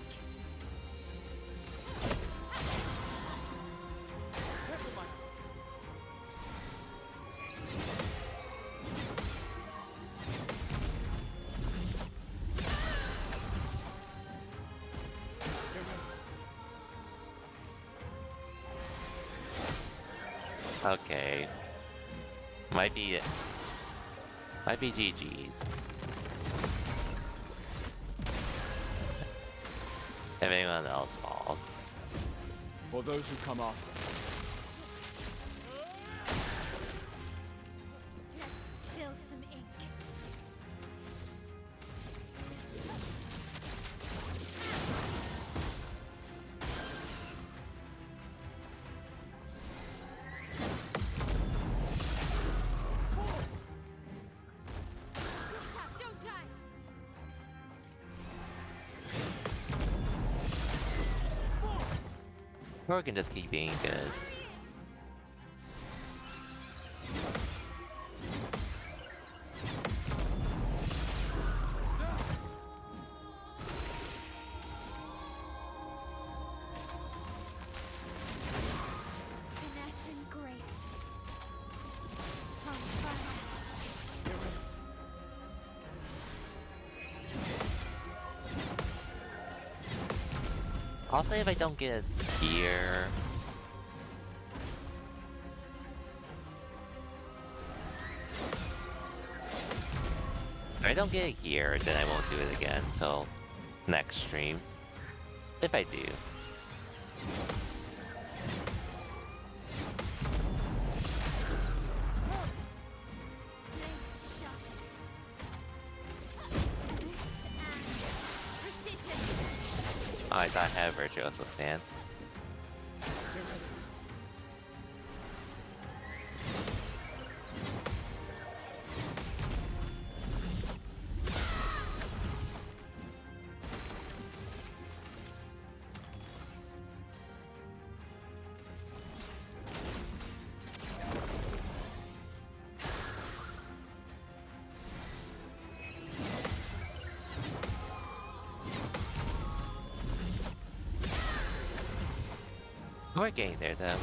Okay. Might be GG's. If anyone else falls. For those who come after. Let's spill some ink. Don't die. Or we can just keep being good. Finesse and grace. On fire. Also, if I don't get here. If I don't get it here, then I won't do it again until next stream. If I do. Blades sharp. Blitz and precision. Oh, I thought I had Virtuoso Stance. We're getting there though. Don't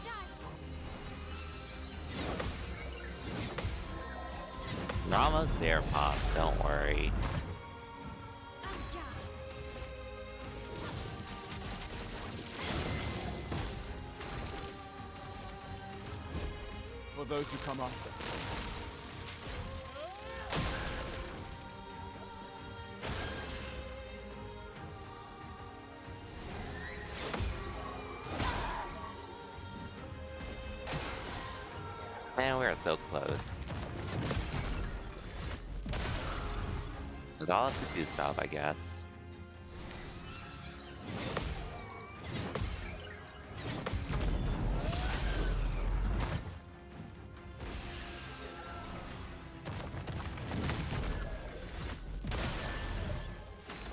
die. We're almost there, Pop. Don't worry. For those who come after. Man, we're so close. It's all up to do stuff, I guess.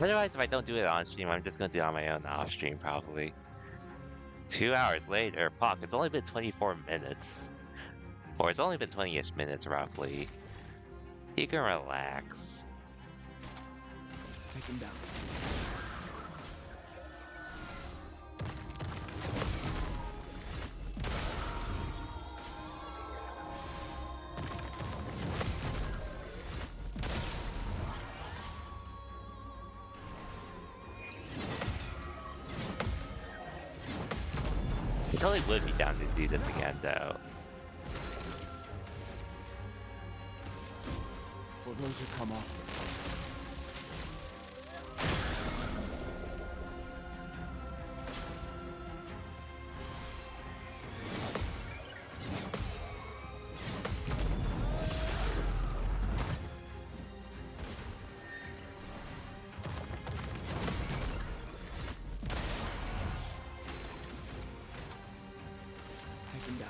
Otherwise, if I don't do it on stream, I'm just gonna do it on my own off stream, probably. 2 hours later, Pock, it's only been 24 minutes. Or it's only been 20-ish minutes, roughly. You can relax. Take him down. I totally would be down to do this again, though. For those who come after. Take him down.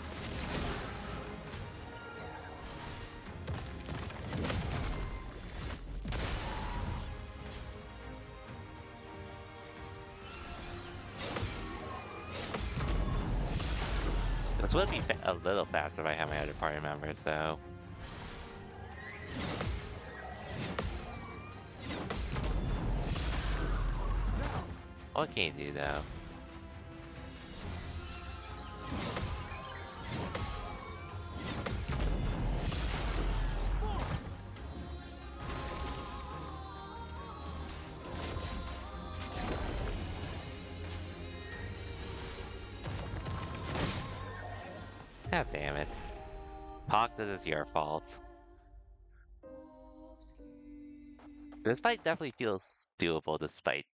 This would be a little faster if I had my other party members, though. What can you do, though? God damn it. Pock, this is your fault. This fight definitely feels doable despite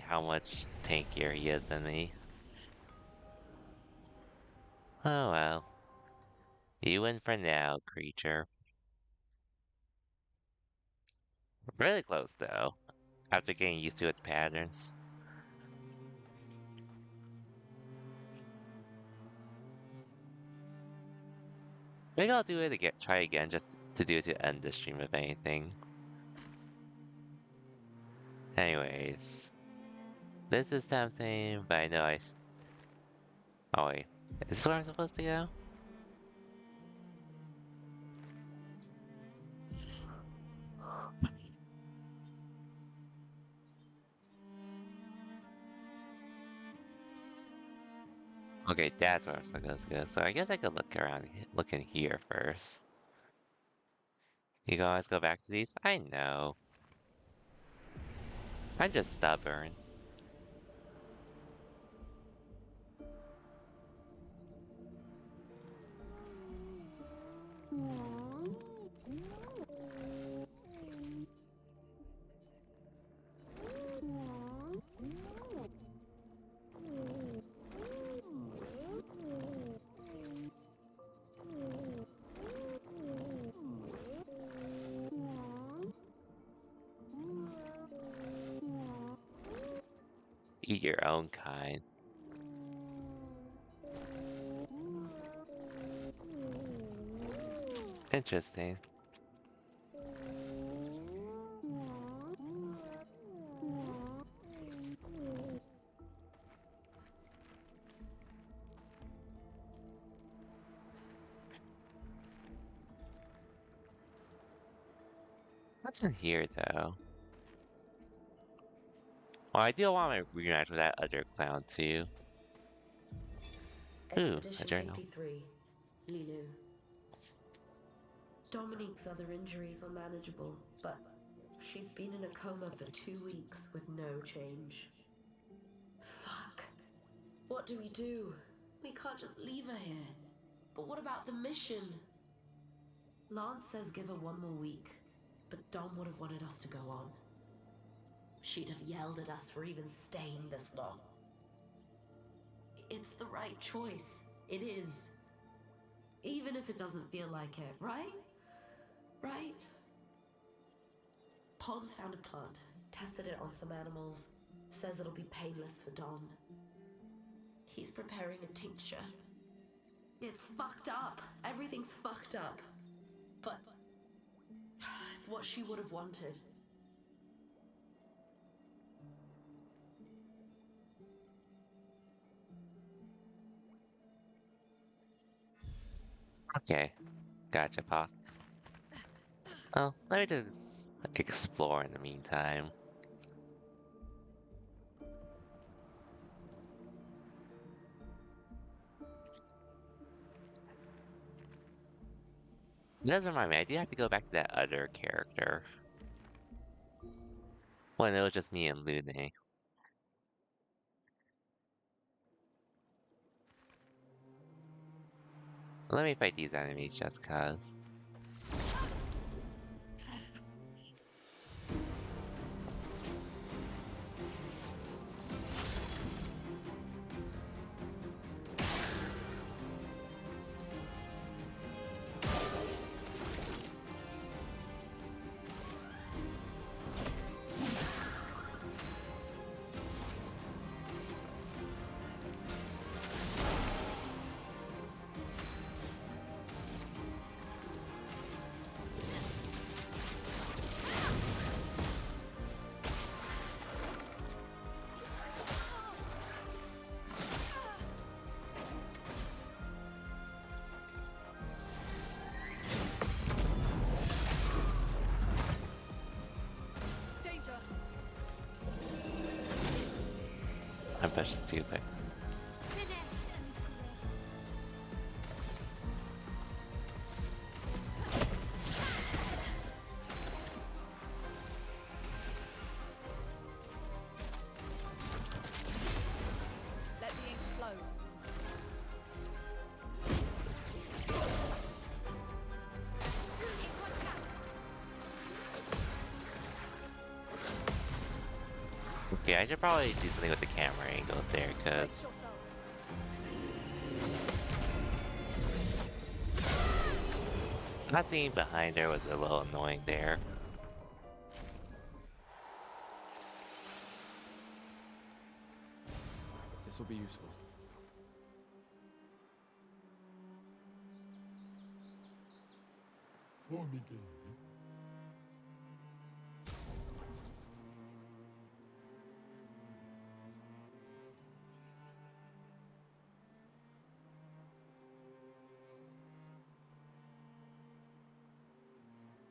how much tankier he is than me. Oh well. You win for now, creature. Really close though, after getting used to its patterns. Maybe I'll do it again, try again just to do it to end the stream if anything. Anyways. This is something, but I know oh wait. Is this where I'm supposed to go? Okay, that's where I'm supposed to go. So I guess I could look in here first. You can always go back to these? I know. I'm just stubborn. Eat your own kind. Interesting. What's in here, though? Well, I do want my rematch with that other clown, too. Ooh, a Expedition journal. 53, Lilu. Dominique's other injuries are manageable, but she's been in a coma for 2 weeks with no change. Fuck. What do we do? We can't just leave her here. But what about the mission? Lance says give her 1 more week, but Dom would have wanted us to go on. She'd have yelled at us for even staying this long. It's the right choice. It is. Even if it doesn't feel like it, right? Right? Pons found a plant, tested it on some animals, says it'll be painless for Dom. He's preparing a tincture. It's fucked up. Everything's fucked up. But it's It's what she would have wanted. Okay, gotcha, Pop. Well, let me just explore in the meantime. It does remind me, I do have to go back to that other character. When it was just me and Lune. Let me fight these enemies just cause. Danger! I'm pushing too quick. Finesse and grace. Let the ink flow. Runic, watch out! Okay, I should probably do something with the camera angles there, cause Brace yourselves. not seeing behind her was a little annoying there. This will be useful.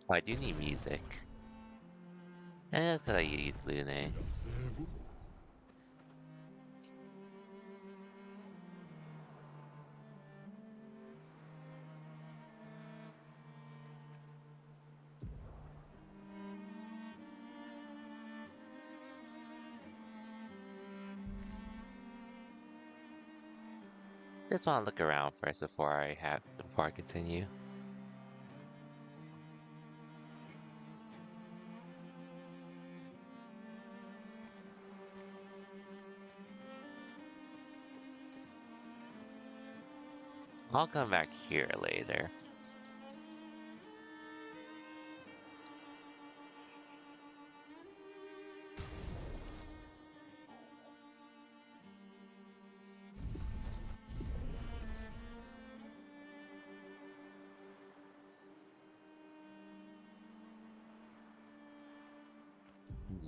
Oh, I do need music. And that's because I use Lune. Just want to look around first before I continue. I'll come back here later. Hmm.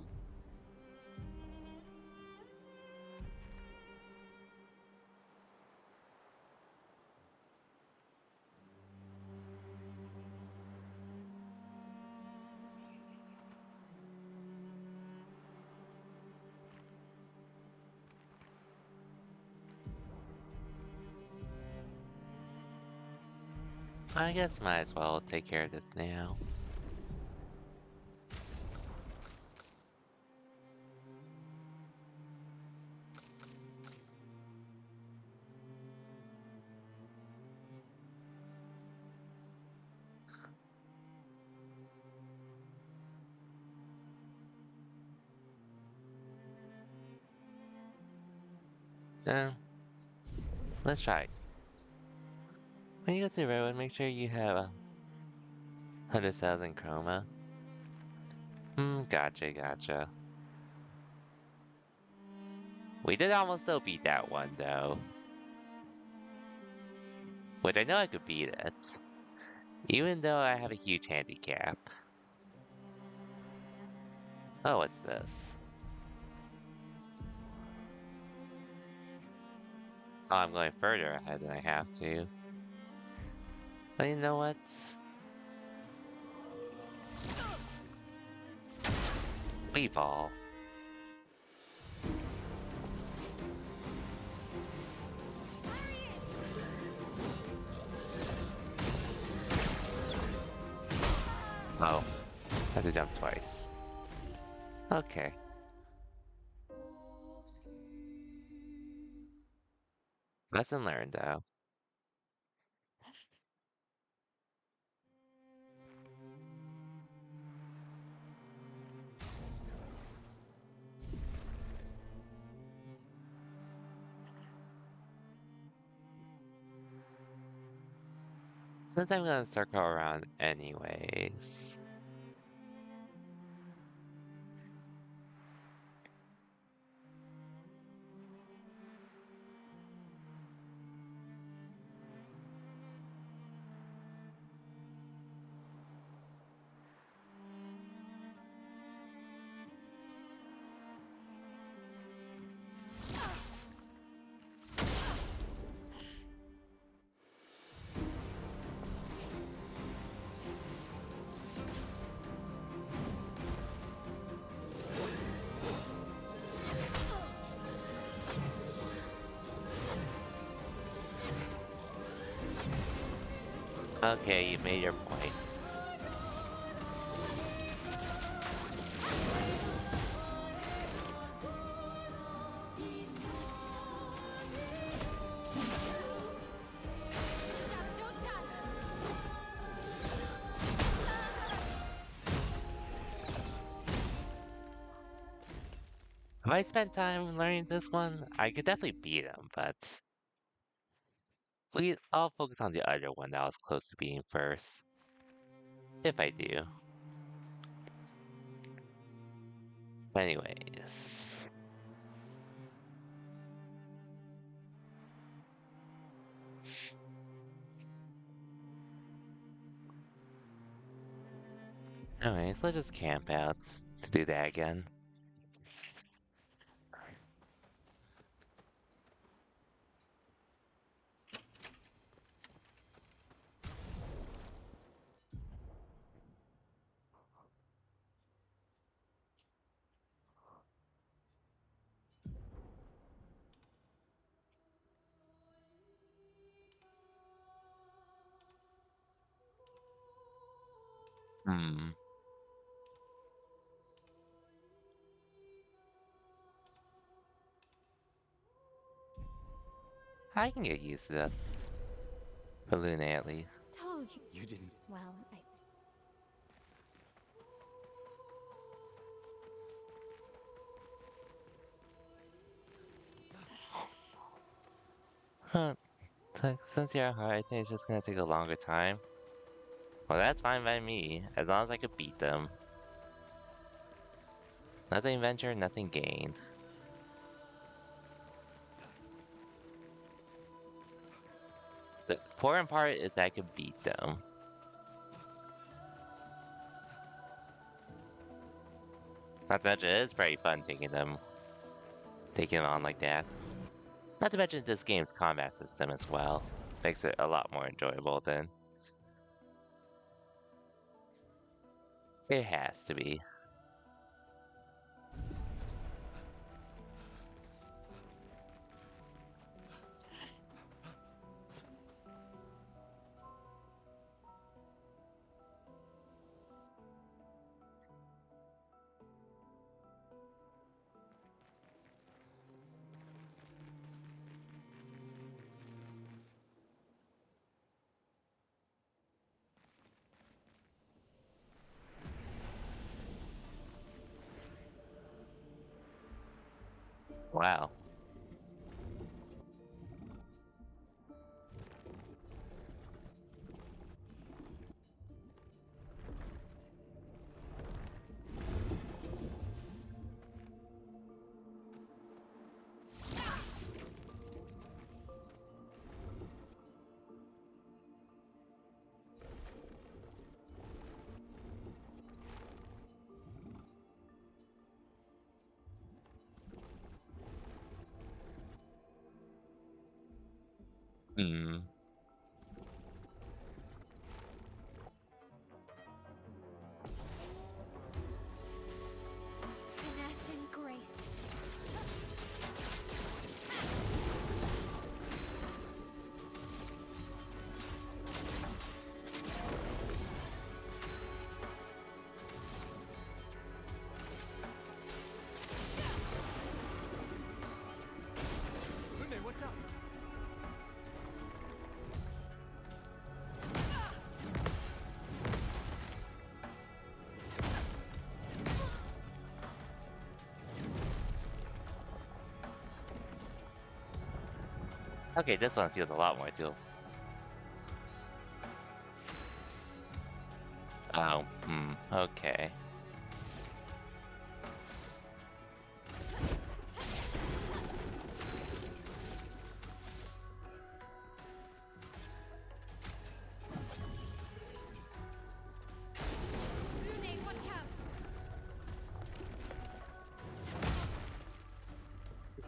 I guess might as well take care of this now. So, let's try. When you go to the railroad, make sure you have 100,000 chroma. Gotcha, gotcha. We did almost still beat that one, though. Which I know I could beat it. Even though I have a huge handicap. Oh, what's this? Oh, I'm going further ahead than I have to. But you know what? We fall. Oh, I had to jump twice. Okay. Lesson learned, though. Since I'm gonna circle around anyways. Okay, you made your point. If I spent time learning this one, I could definitely beat him, but I'll focus on the other one that was close to being first. If I do. Anyways. Anyways, let's just camp out to do that again. Hmm. I can get used to this. Balloon at least. Told you. You didn't. Well, Huh. Since you're hard, I think it's just gonna take a longer time. Well, that's fine by me, as long as I could beat them. Nothing ventured, nothing gained. The important part is that I could beat them. Not to mention, it is pretty fun taking them on like that. Not to mention this game's combat system as well. Makes it a lot more enjoyable than it has to be. Wow. Hmm. Finesse and grace. Rune, what's up? Okay, this one feels a lot more doable. Oh, okay. Rune, watch out!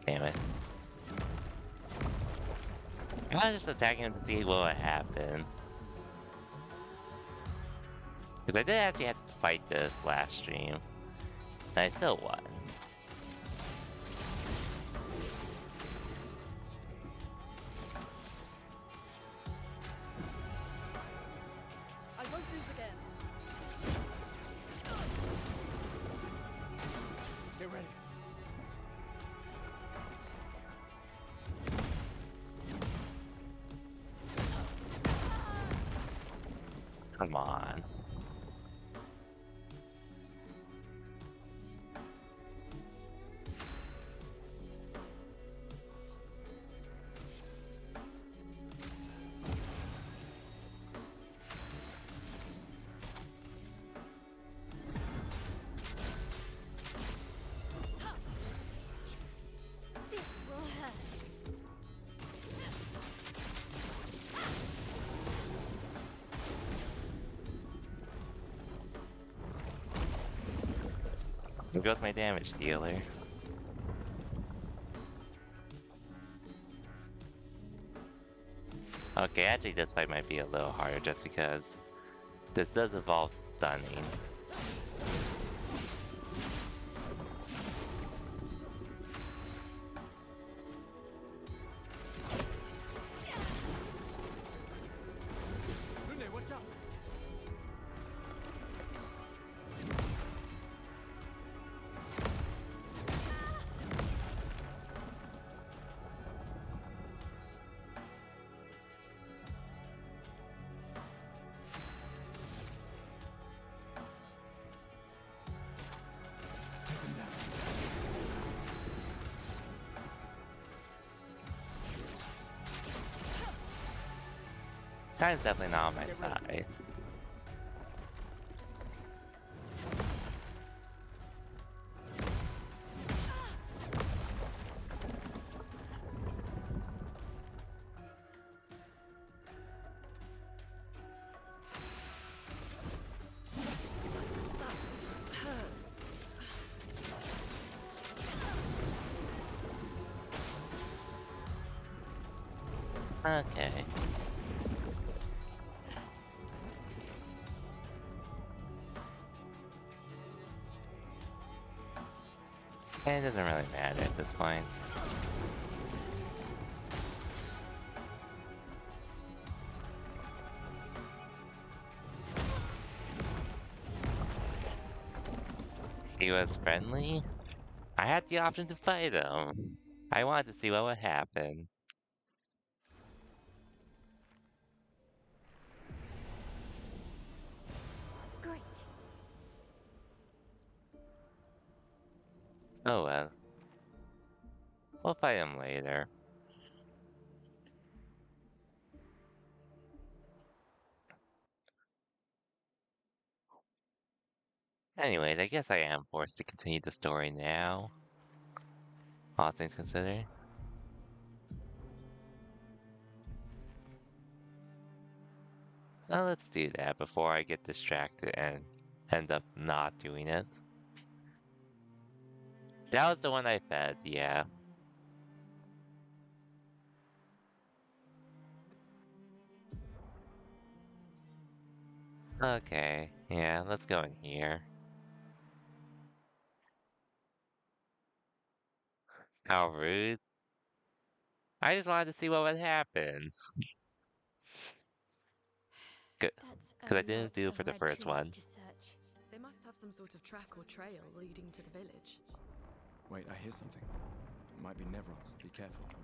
Damn it. I was just attacking him to see what would happen. Because I did actually have to fight this last stream. And I still won. I won't lose again. Get ready. Come on. This will hurt. Here goes my damage dealer. Okay, actually this fight might be a little harder just because this does involve stunning. Rune, watch out! Take him down. Sign's definitely not on my side. Hurts. Okay. It doesn't really matter at this point. He was friendly? I had the option to fight him. I wanted to see what would happen. Great. Oh well. We'll fight him later. Anyways, I guess I am forced to continue the story now. All things considered. Now let's do that before I get distracted and end up not doing it. That was the one I fed, yeah. Okay, yeah, let's go in here. How rude. I just wanted to see what would happen. That's Because a I didn't lot do it of for the red first trees one. to search. They must have some sort of track or trail leading to the village. Wait, I hear something. It might be Nevrons. Be careful, okay?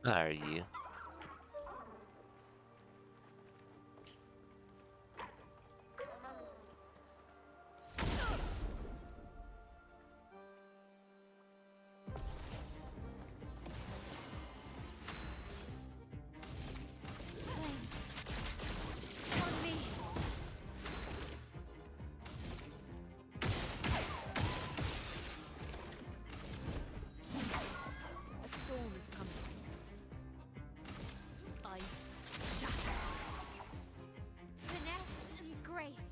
Are you? Flames! On me! A storm is coming. Ice, shatter. Finesse and grace.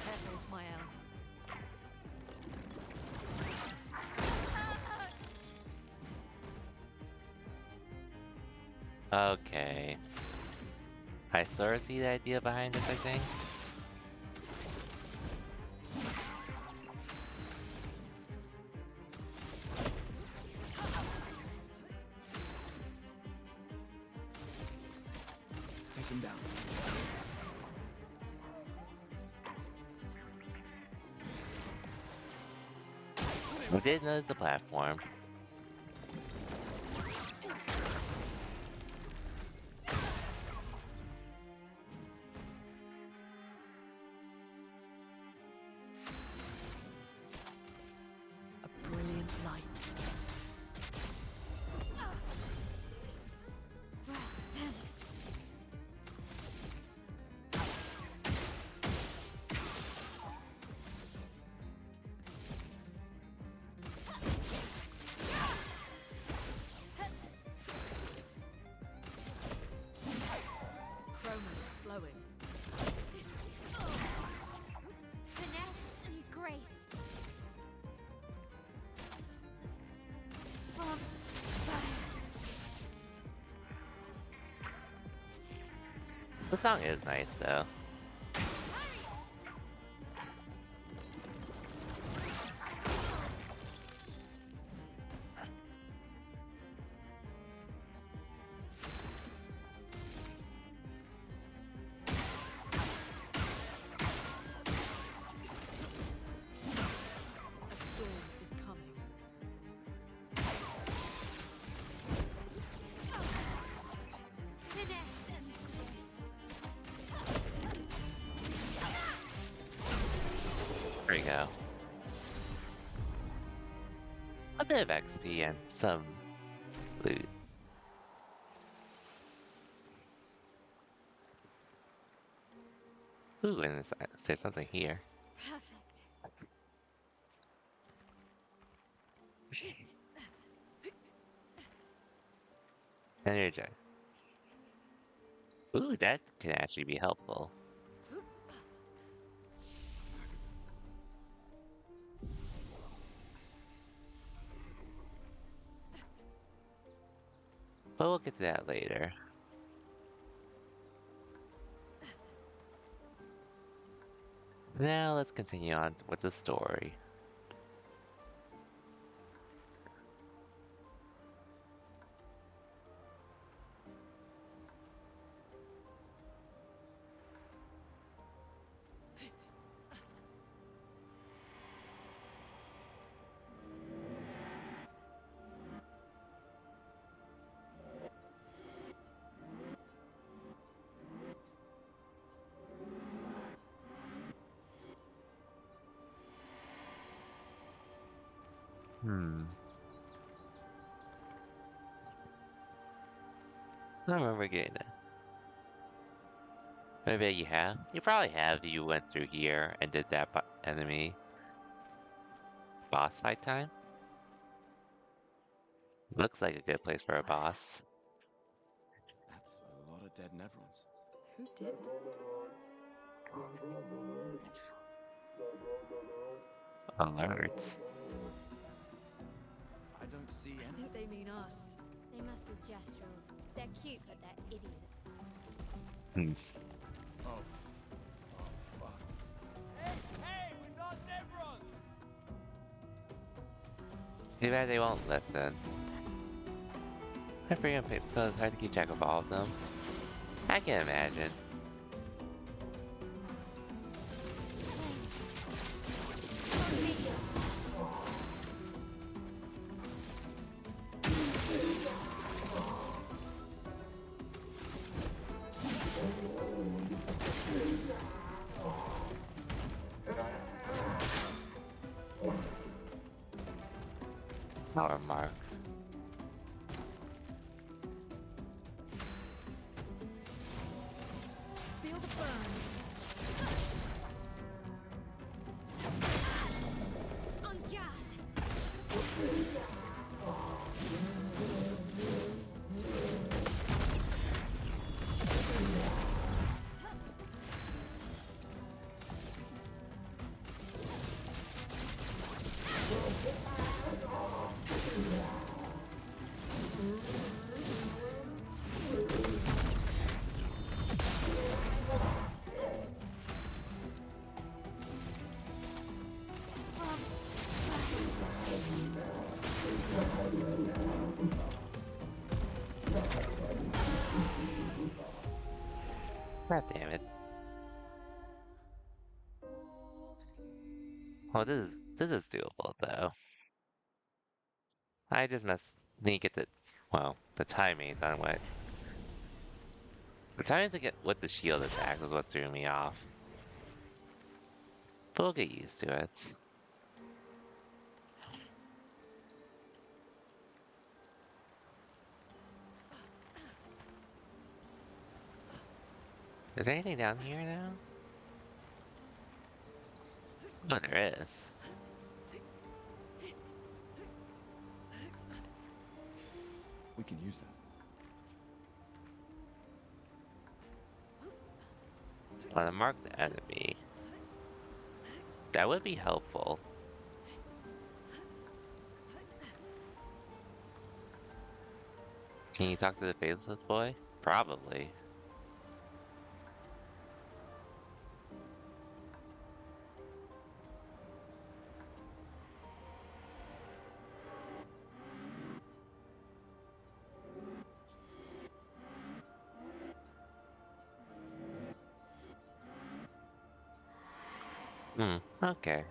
Careful, Mael. Okay. I sort of see the idea behind this, I think. Take him down. I did notice the platform. A brilliant light. Wow, thanks. Chroma is flowing. Finesse and grace. On fire. The song is nice, though. A storm is coming. Finesse and grace. There you go. A bit of XP and some loot. Ooh, and there's something here. Perfect. Energy. Ooh, that can actually be helpful. But we'll get to that later. Now let's continue on with the story. I don't remember getting it. Maybe you have. You probably have if you went through here and did that enemy. Boss fight time? Looks like a good place for a boss. That's a lot of dead Nevrons. Who did? Alert. I don't see I any. think they mean us. They must be Jestrels. They're cute, but they're idiots. Hmm. Oh. Oh, fuck. Hey, we're not Nevrons! Too bad they won't listen. I forget because it's hard to keep track of all of them. I can imagine. Power mark. Feel the burn. On guard! God damn it. Well, this is doable though. I just need to get the timings on what. The timing to get with the shield attack was what threw me off. But we'll get used to it. Is there anything down here now? Oh, there is. We can use that. Want to mark the enemy. That would be helpful. Can you talk to the faceless boy? Probably. Okay.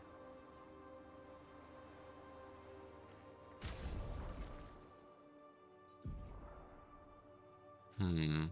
Hmm.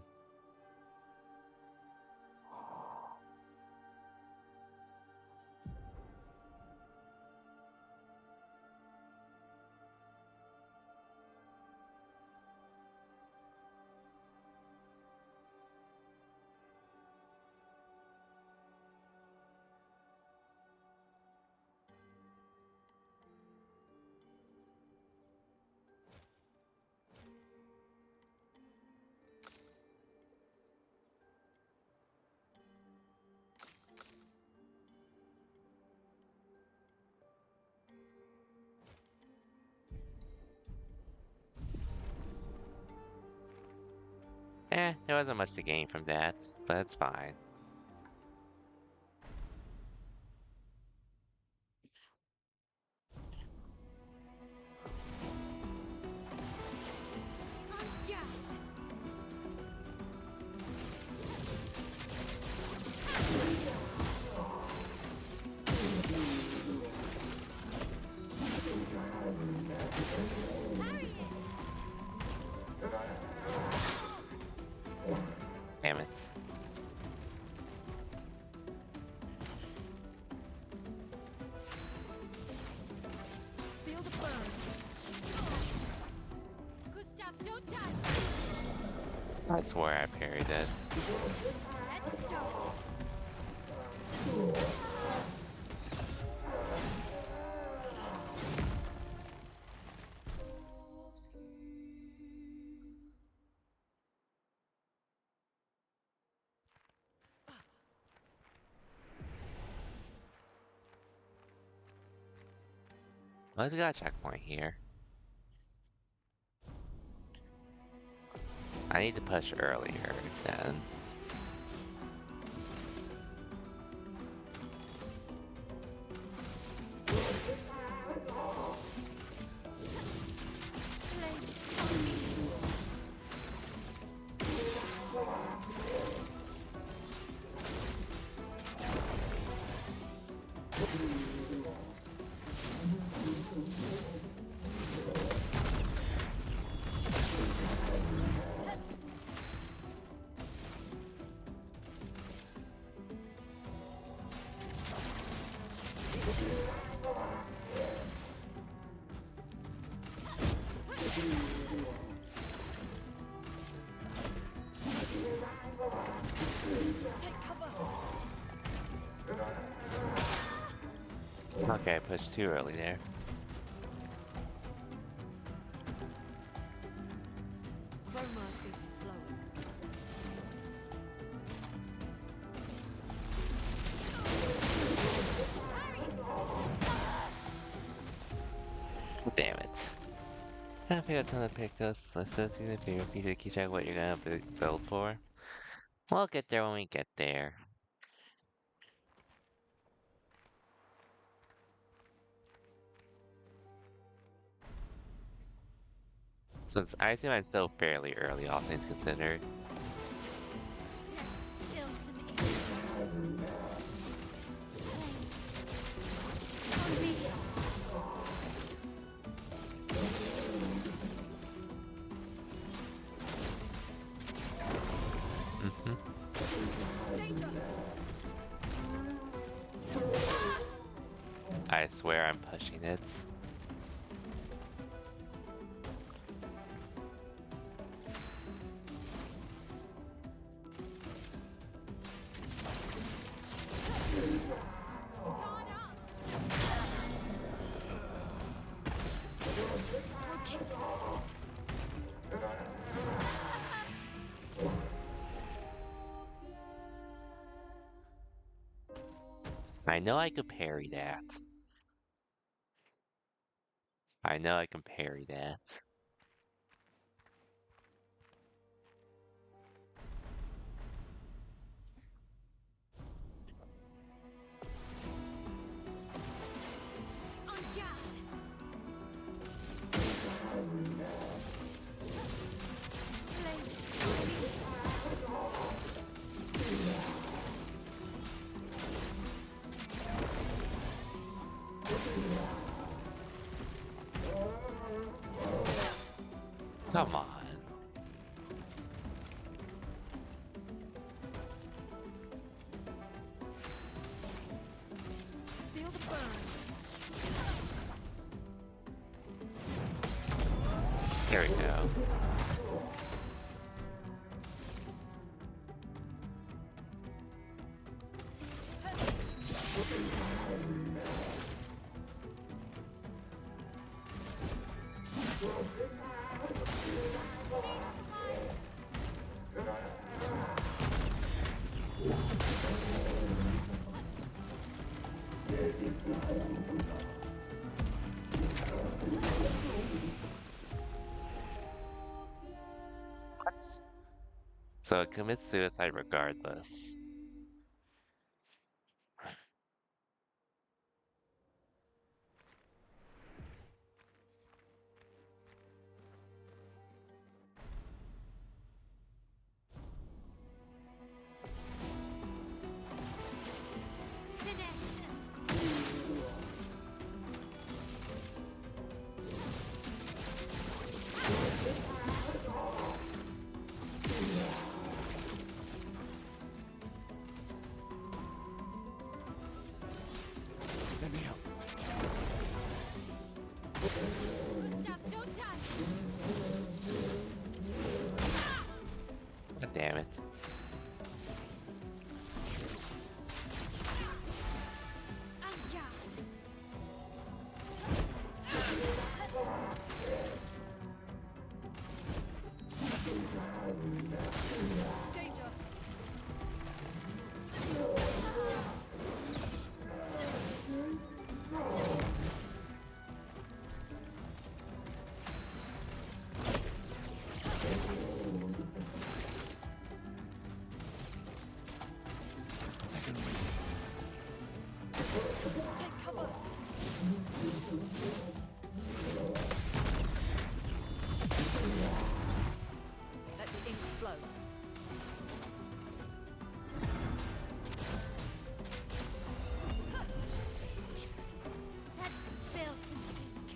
There wasn't much to gain from that, but it's fine. On guard! Parry it! Damn it. Gustav, don't die! I swear I parried it. Let's start! Let's got a checkpoint here. I need to push earlier then. Okay, I pushed too early there. Chroma is flowing. Damn it. I don't think a ton to pick this, so it's just even if you repeat to keep track of what you're gonna build for. We'll get there when we get there. Since I assume I'm still fairly early, all things considered. Let's spill some ink. Thanks. Mm-hmm. I swear I'm pushing it. I know I could parry that. I know I can parry that. On guard! Come on. Feel the burn. There we go. What? So it commits suicide regardless. Let me help. Gustav, don't touch! God damn it. Aya! Danger! Second wave. Take cover! Let the ink flow. Let's spill some ink.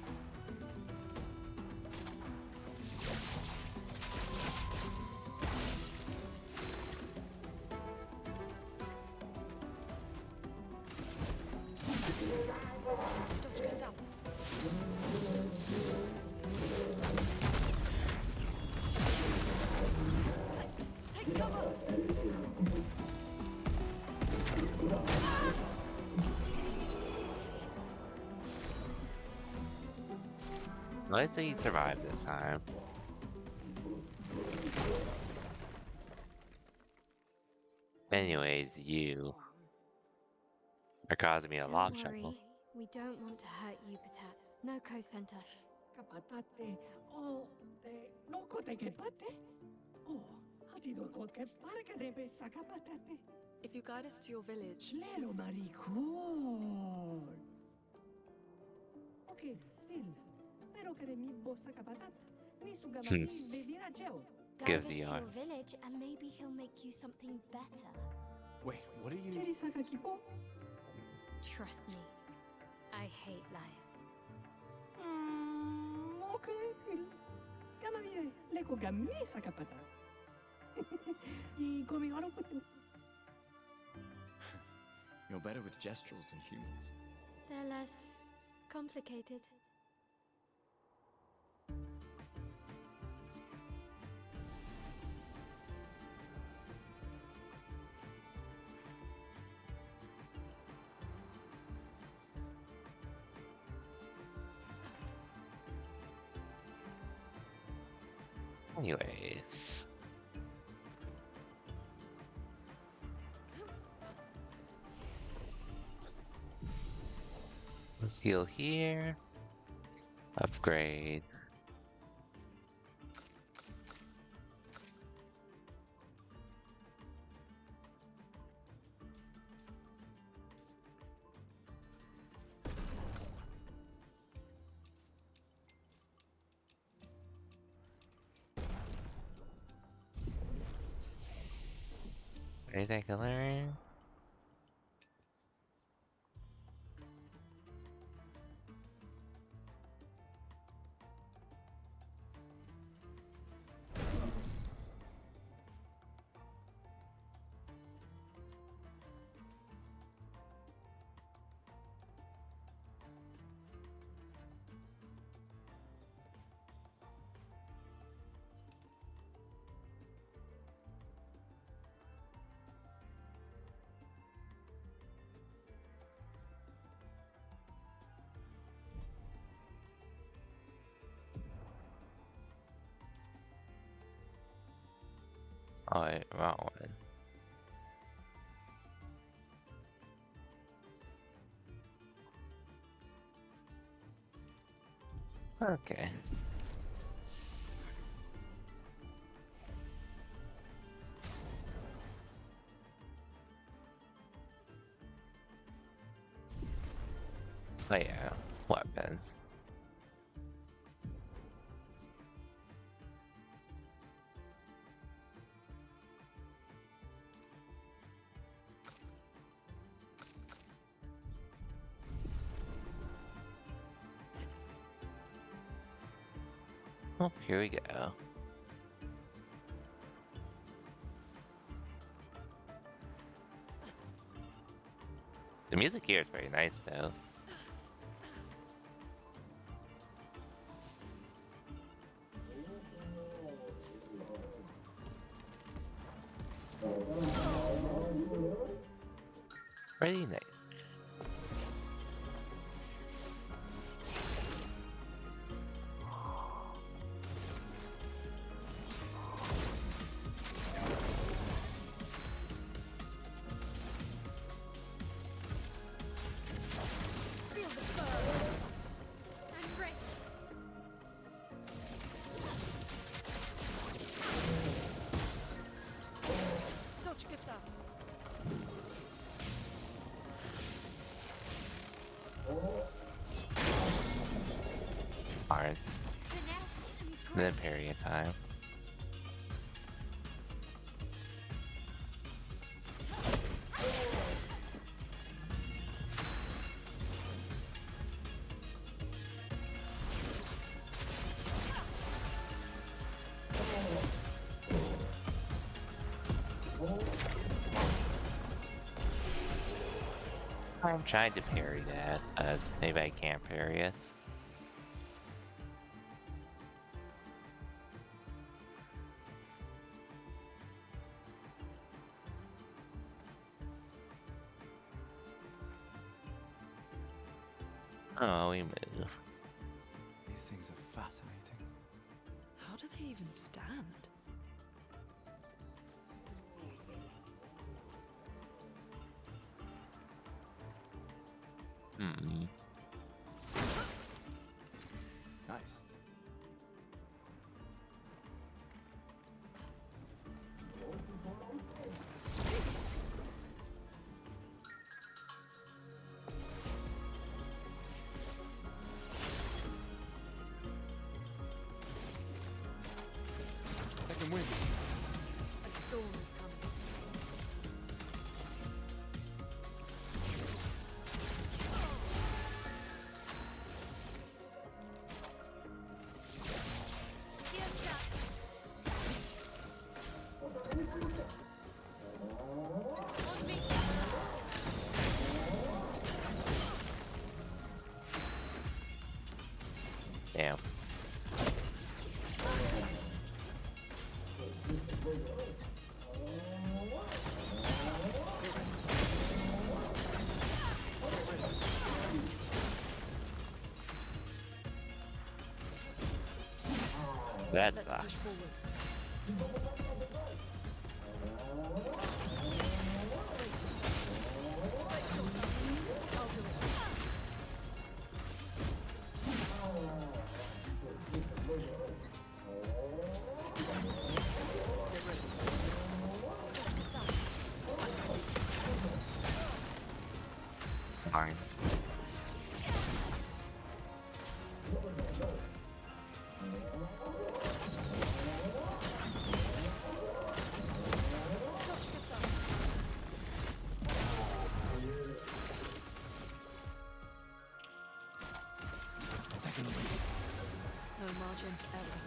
Dodge south. Take cover! Let's say he survived this time. Anyways, you are causing me a lot of Don't trouble. worry. We don't want to hurt you, Patat. Noko sent us. Kapatate, oh, noko te kepate? Oh, hatido ko ke parkadebe sa kapatate. If you guide us to your village, Lero maricon. Okay, deal. Pero kare mi bossa kapatat. Ni sugamati vedira geo. Guide Give us to the your village, and maybe he'll make you something better. Wait, what are you? Cheri saka kipo? Trust me, I hate liars. Okay, deal. Kama vive, leko gammi sa kapata. I komi haro putu. You're better with gestural than humans. They're less complicated. Anyways. Let's heal here. Upgrade. Anything I can learn? Oh, wait, wrong one. Okay. Oh yeah, weapons. Oh, here we go. The music here is very nice, though. Pretty nice. Feel the burn. I'm ready. Точка ставь. Alright. Finesse and Then grace. period time. I'm trying to parry that, maybe I can't parry it. Oh, we move. These things are fascinating. How do they even stand? Hmm. Nice. Second wind. A storm is coming. Shields up. On me. Damn. That Let's sucks. push forward. Brace yourself. Brace yourself. I'll do it. Fine. Second wind. No margin for error.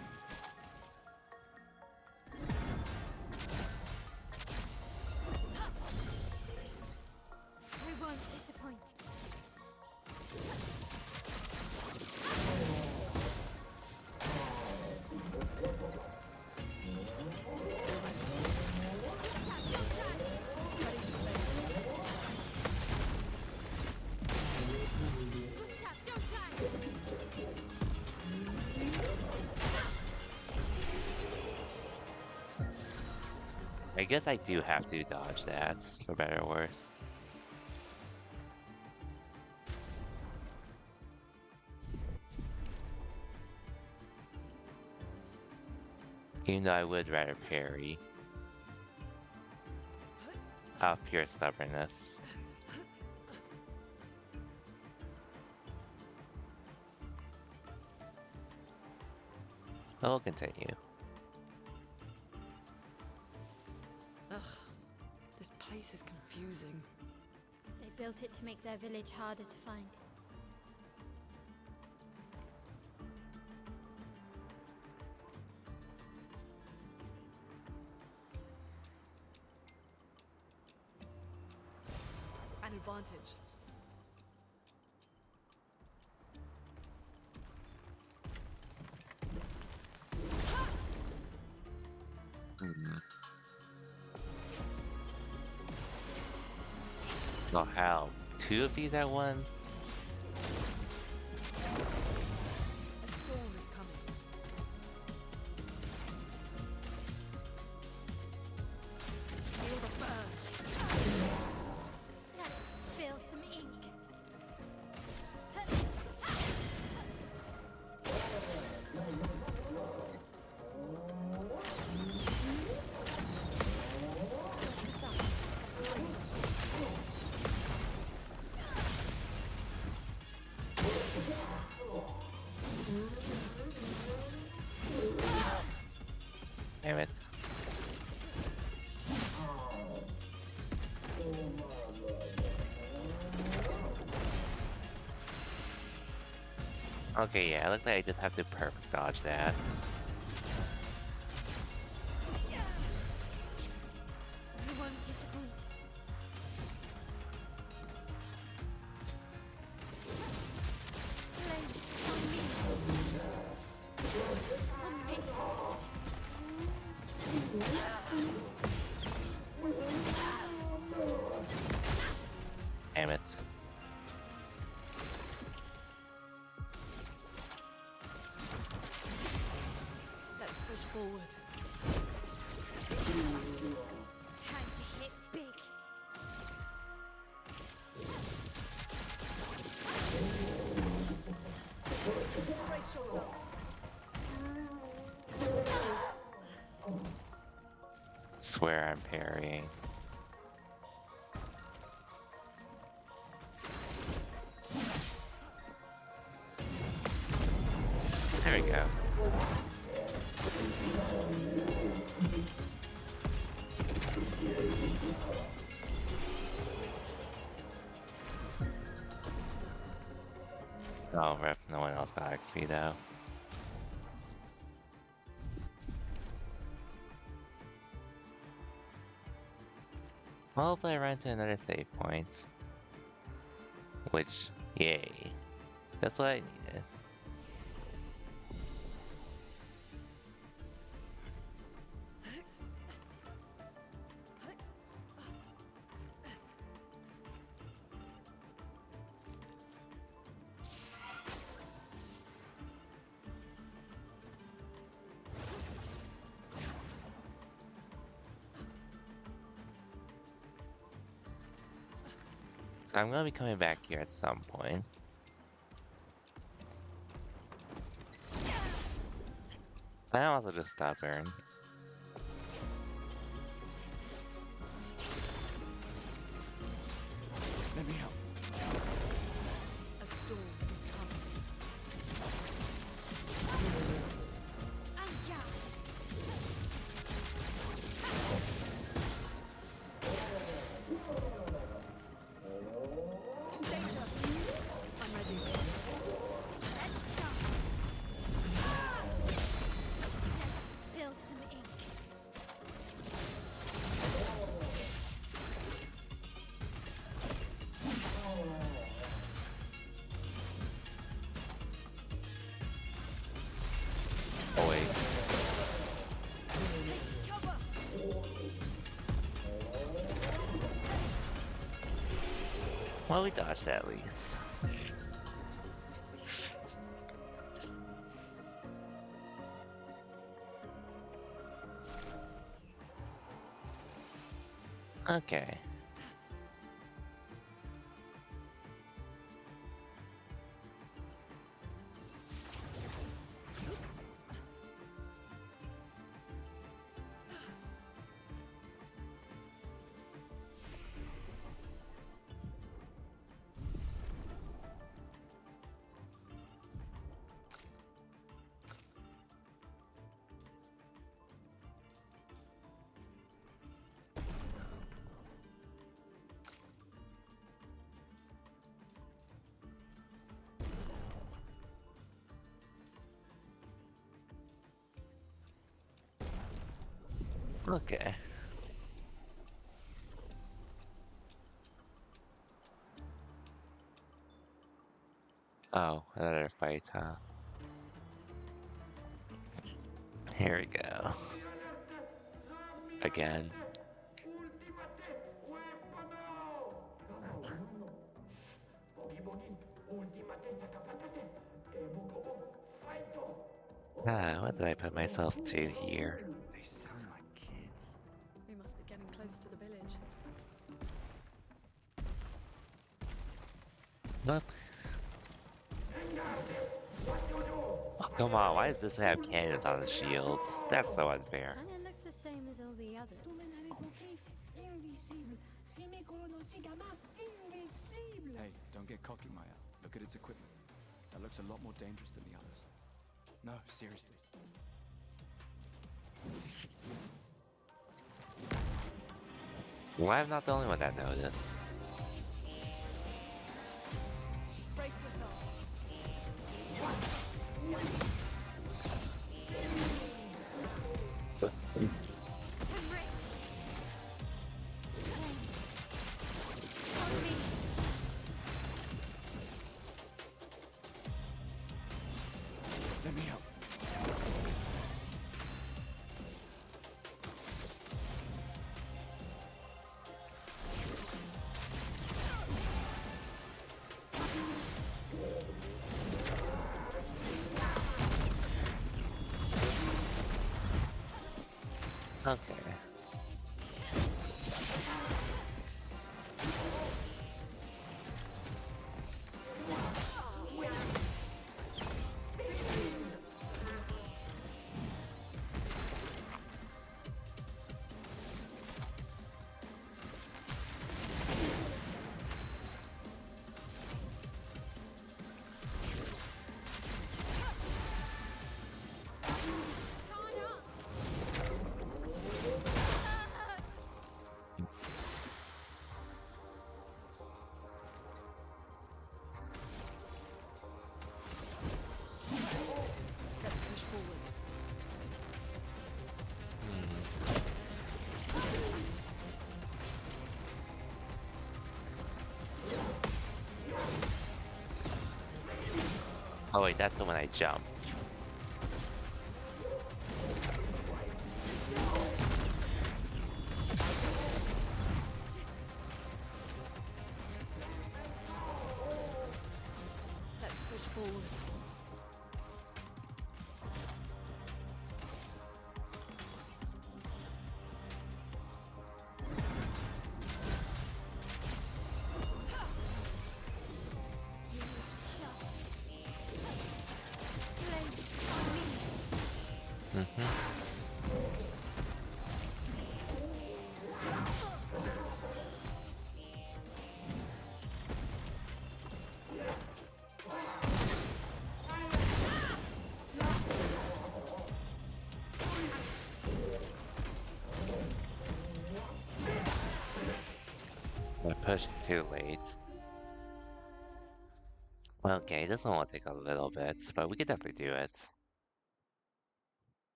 I won't disappoint. Ready to play. Gustav, don't die! I guess I do have to dodge that, for better or worse. Even though I would rather parry. Out of pure stubbornness. But we'll continue. Ugh. This place is confusing. They built it to make their village harder to find. An advantage. Hmm. So how? Two of these at once? A storm is coming. Feel the burn. Let's spill some ink. Damn it. Okay, yeah, it looks like I just have to perfect dodge that. You won't disappoint. Flames on me. On me. Damn it. Let's push forward. Time to hit big. Brace yourselves. Swear I'm parrying. There we go. Oh, rip, no one else got XP though. Well, hopefully I run to another save point. Which, yay. That's what I needed. I'm gonna be coming back here at some point. I'm also just stubborn. Let me help. A storm is coming. Aya. Danger. I'm ready. Let's dance. Let's spill some ink. Oh wait. Cover. Well, we dodged that at least. Okay. Okay. Oh, another fight, huh? Here we go. Again. Ah, what did I put myself to here? They sound like kids. We must be getting close to the village. Look. Oh, come on, why does this have cannons on the shields? That's so unfair. Kinda looks the same as all the others. Hey, don't get cocky, Maya. Look at its equipment. That looks a lot more dangerous than the others. No, seriously. Well, I'm not the only one that noticed. Brace yourselves. Let me help. Okay. Let's push forward. Oh wait, that's the one I jumped. Let's push forward. I pushed too late. Okay, this one will take a little bit, but we could definitely do it.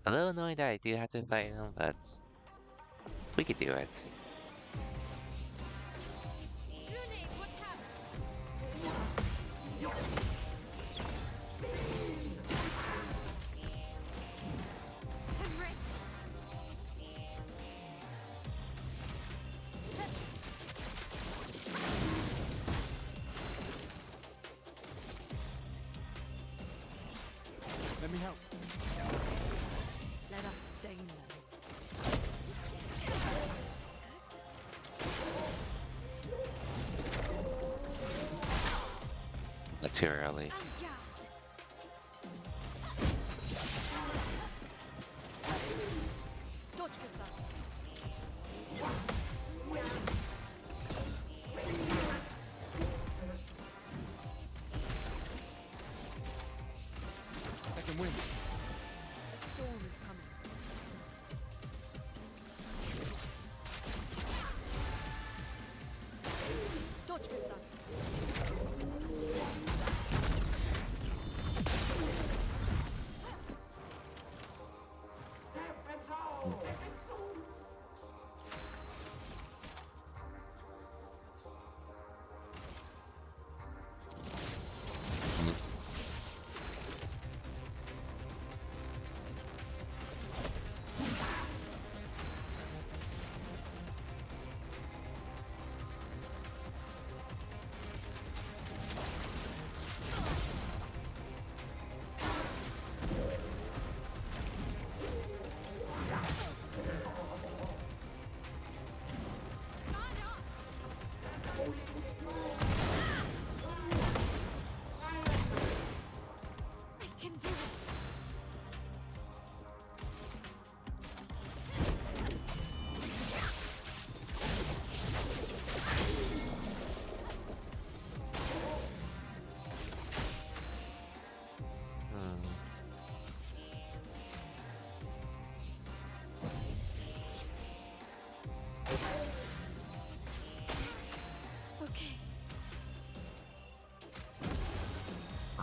A little annoying that I do have to fight him, but we could do it. Let me help. Let us stain them. Not too early. Dodge Gustav. Second wind. A storm is coming. Dodge Gustav.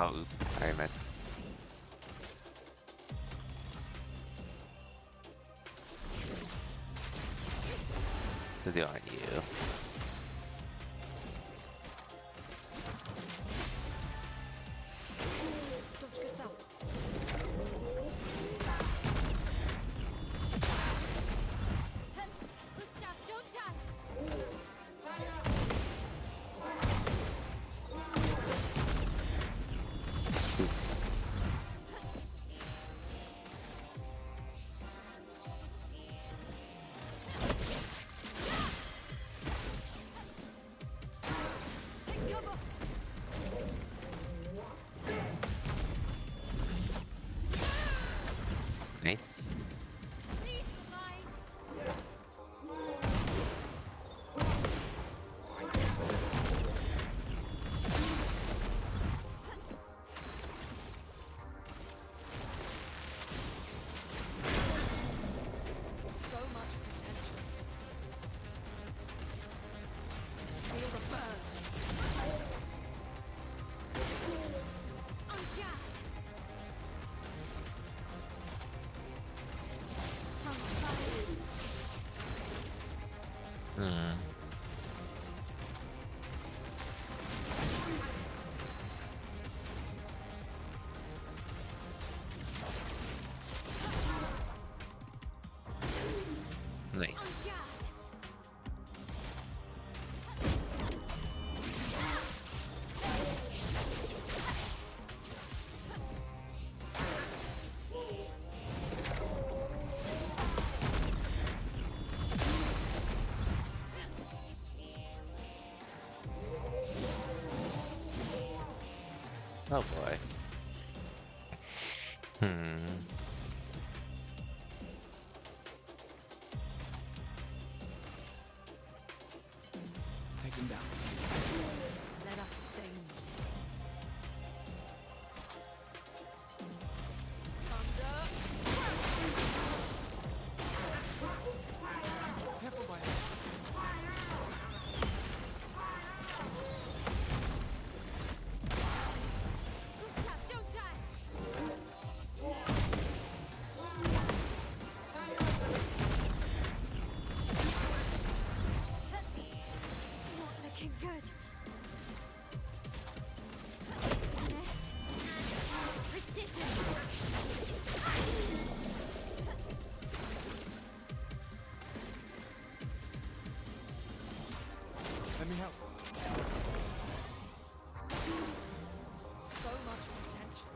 Oh, oops. I meant to do on you. Dodge yourself. Gustav, don't die! Oops. Take cover! Nice. Please survive! So much potential. Feel the burn. On guard. On fire. Hmm. On Nice. guard. Oh boy. Hmm. Take him down. Let us stain you. Thunder. Careful, boy. Gustav, don't die! Not looking good. Finesse. Precision. Let me help. So much potential.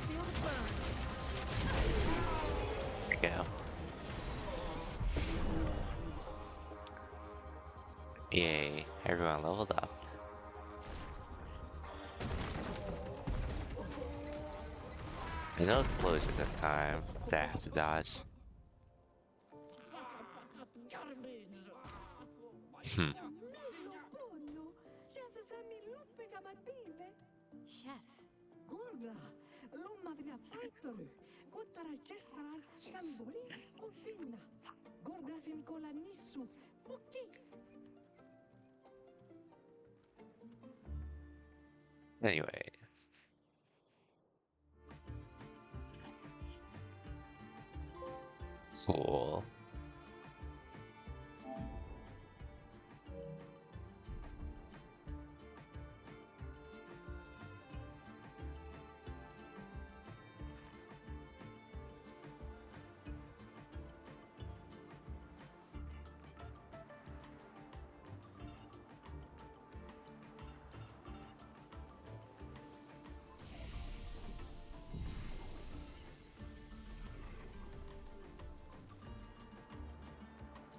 Feel the burn. There we go. Yay, everyone leveled up. No explosion this time that I have to dodge. Hmm. Chef. Gurgla, lumma vina fajtoru, kottara ċestara kamburi u finna. Gurgla fim kola nissu, pukki. Anyway. Cool.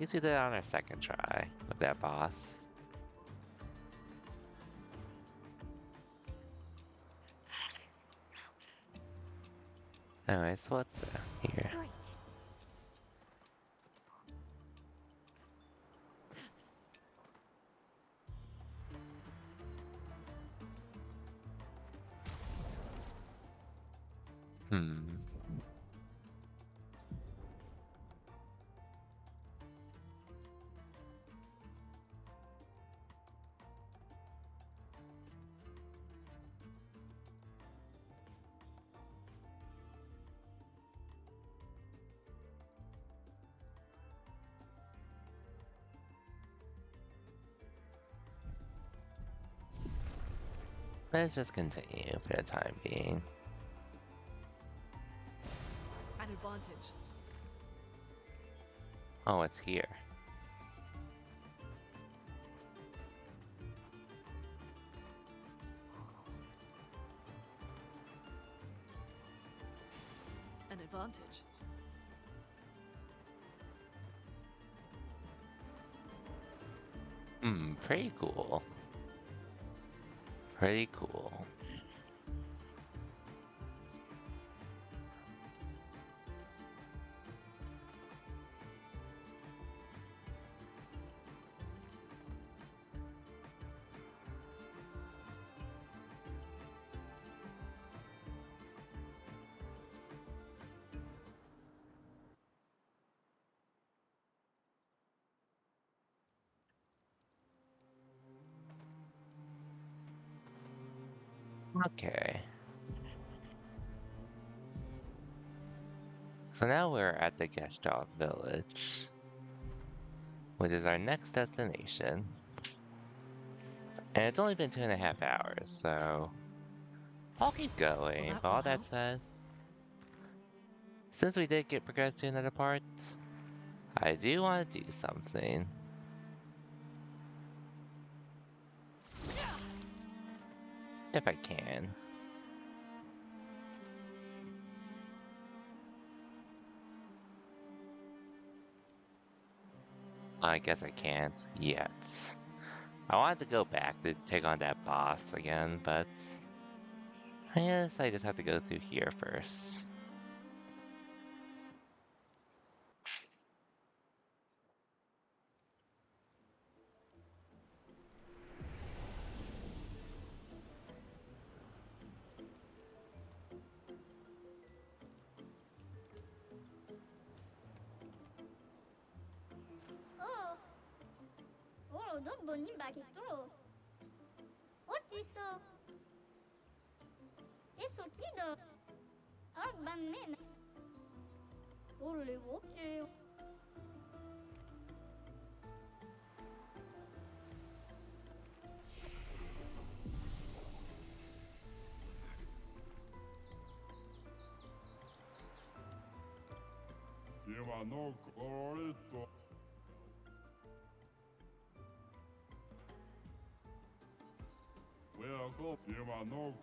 Let's do that on our second try with that boss. Anyways, what's here? Great. Hmm. Let's just continue for the time being. An advantage. Oh, it's here. An advantage. Pretty cool. Pretty cool. Okay. So now we're at the Gestalt Village, which is our next destination. And it's only been 2.5 hours, so I'll keep going. that But will all that help. said, since we did get progressed to another part, I do want to do something. If I can. I guess I can't yet. I wanted to go back to take on that boss again, but I guess I just have to go through here first. 넌 뭐니 마겠도록 어디서 에소티도 얼마나 원래 없지 Ивано Корито. Welcome, Ивано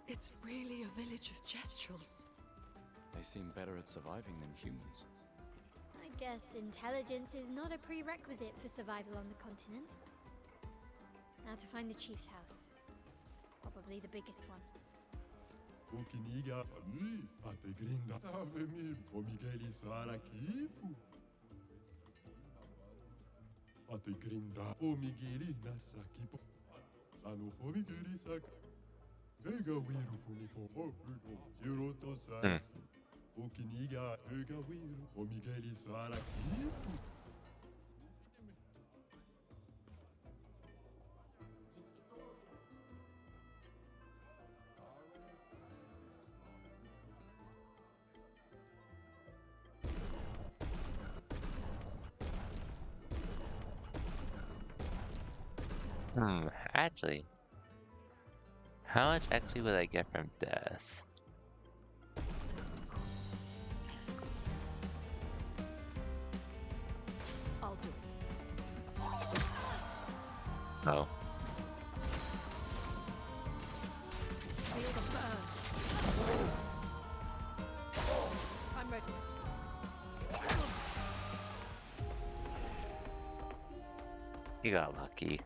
It's really a village of Gestrels. They seem better at surviving than humans. I guess intelligence is not a prerequisite for survival on the continent. Now to find the chief's house. Probably the biggest one. Ukiniga ali, ategrinda avemi pomigeli sarakipu. Ategrinda pomigeli nasakipo. Anu pomigeli sak. Vega wiru kumipo oputo yuroto sa. Ukiniga vega wiru pomigeli sarakipu. Actually, how much XP would I get from this? I'll do it. Oh. Feel the burn. I'm ready. You got lucky.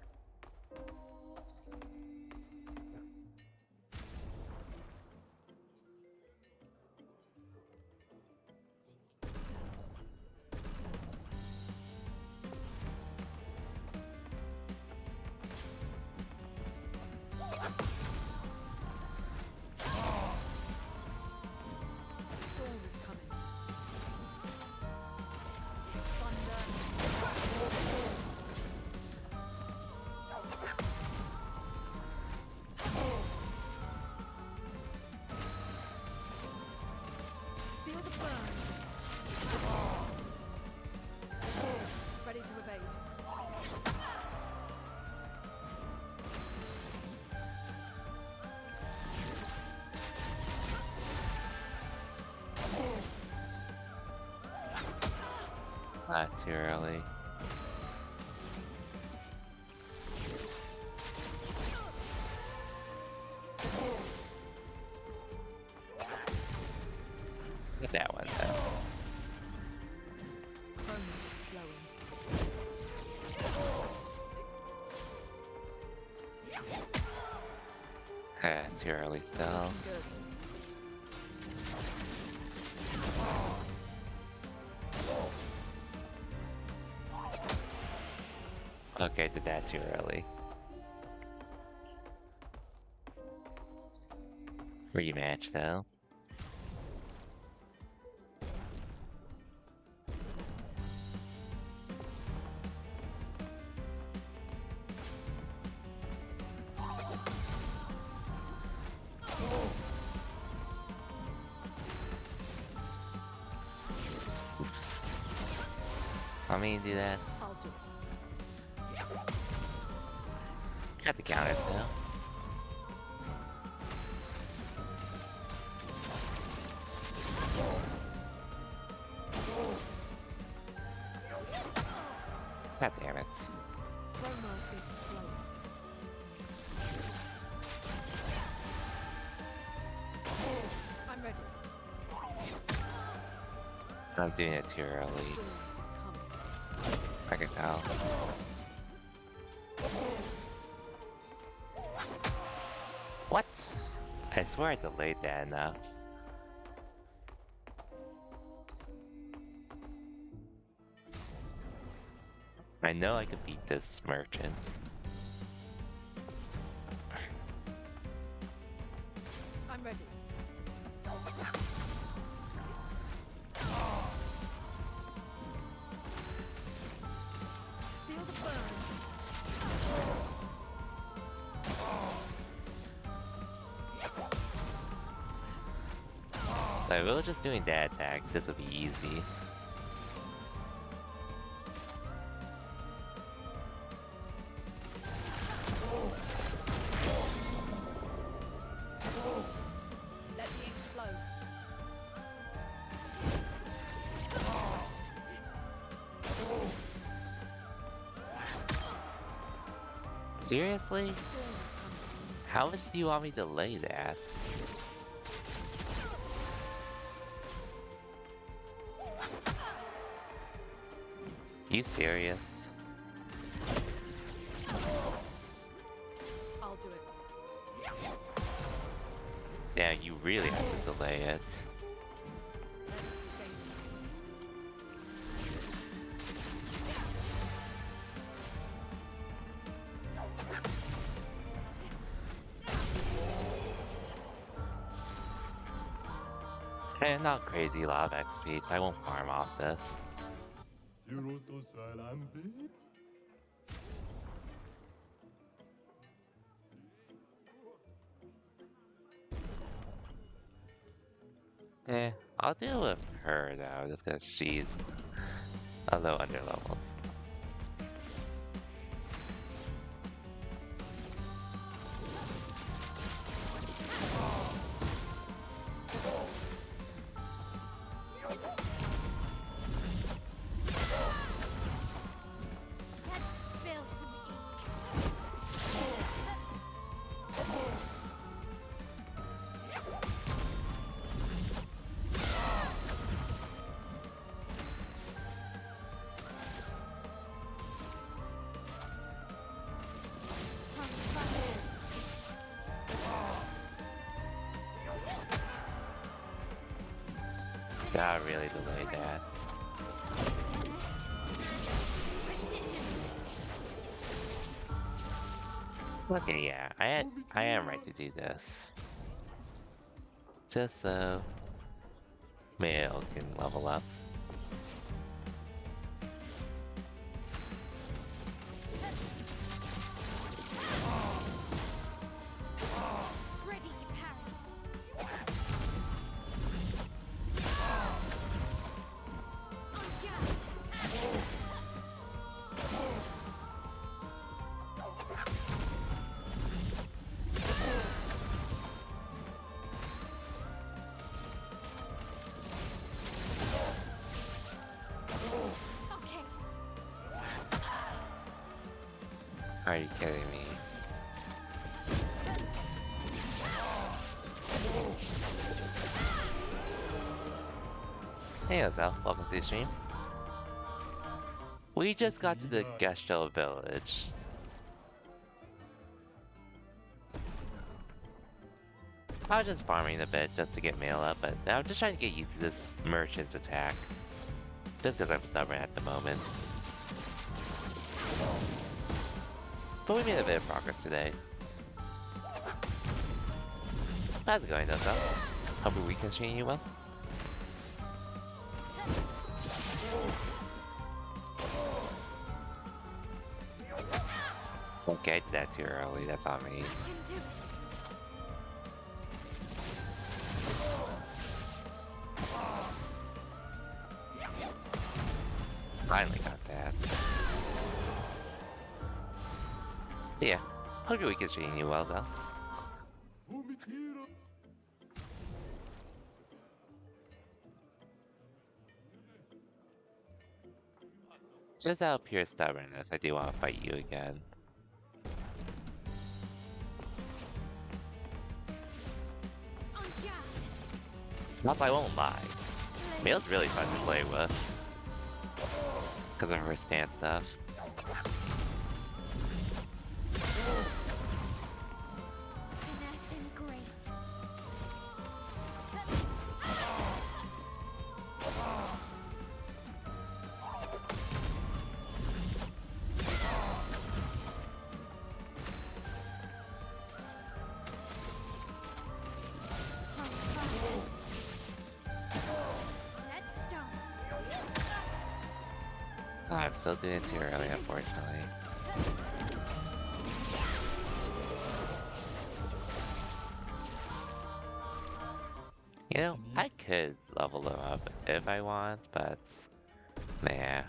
Not too early. Get that one though. Too early still. Okay, did that too early. Rematch though. Oops. Let me do that. I'll do it. Got the counter though. God damn it. Promo is flowing. I'm ready. I'm doing it too early. Storm is coming. I can tell. What? I swear I delayed that enough. I know I could beat this merchant. I'm ready. Feel the burn. Like, we were just doing that attack. This would be easy. Let the ink flow. Seriously? Storm is coming. How much do you want me to delay that? You serious? I'll do it. Yeah, you really have to delay it. Let us stay. And not crazy lot of XP, so I won't farm off this. Siroto salambe. I'll deal with her though, just because she's a little underleveled. Let's spill some ink. Gotta really delay that. Precision. Okay, yeah, I am right to do this. Just so Mail can level up. Ready to parry. On guard. Are you kidding me? Hey Ozell, welcome to the stream. We just got to the Gestel village. I was just farming a bit just to get mail up, but now I'm just trying to get used to this merchant's attack. Just because I'm stubborn at the moment. But we made a bit of progress today. How's it going, Ozell? Hope your weekend's treating you well? Okay, I did that too early, that's on me. Finally got that. But yeah, hope your week is treating you well, though. Just out of pure stubbornness, I do want to fight you again. Also, I won't lie. Mayle's really fun to play with. Because of her stance stuff. Finesse and grace. Let's dance. Oh, I'm still doing it too early, unfortunately. You know, I could level them up if I want, but nah.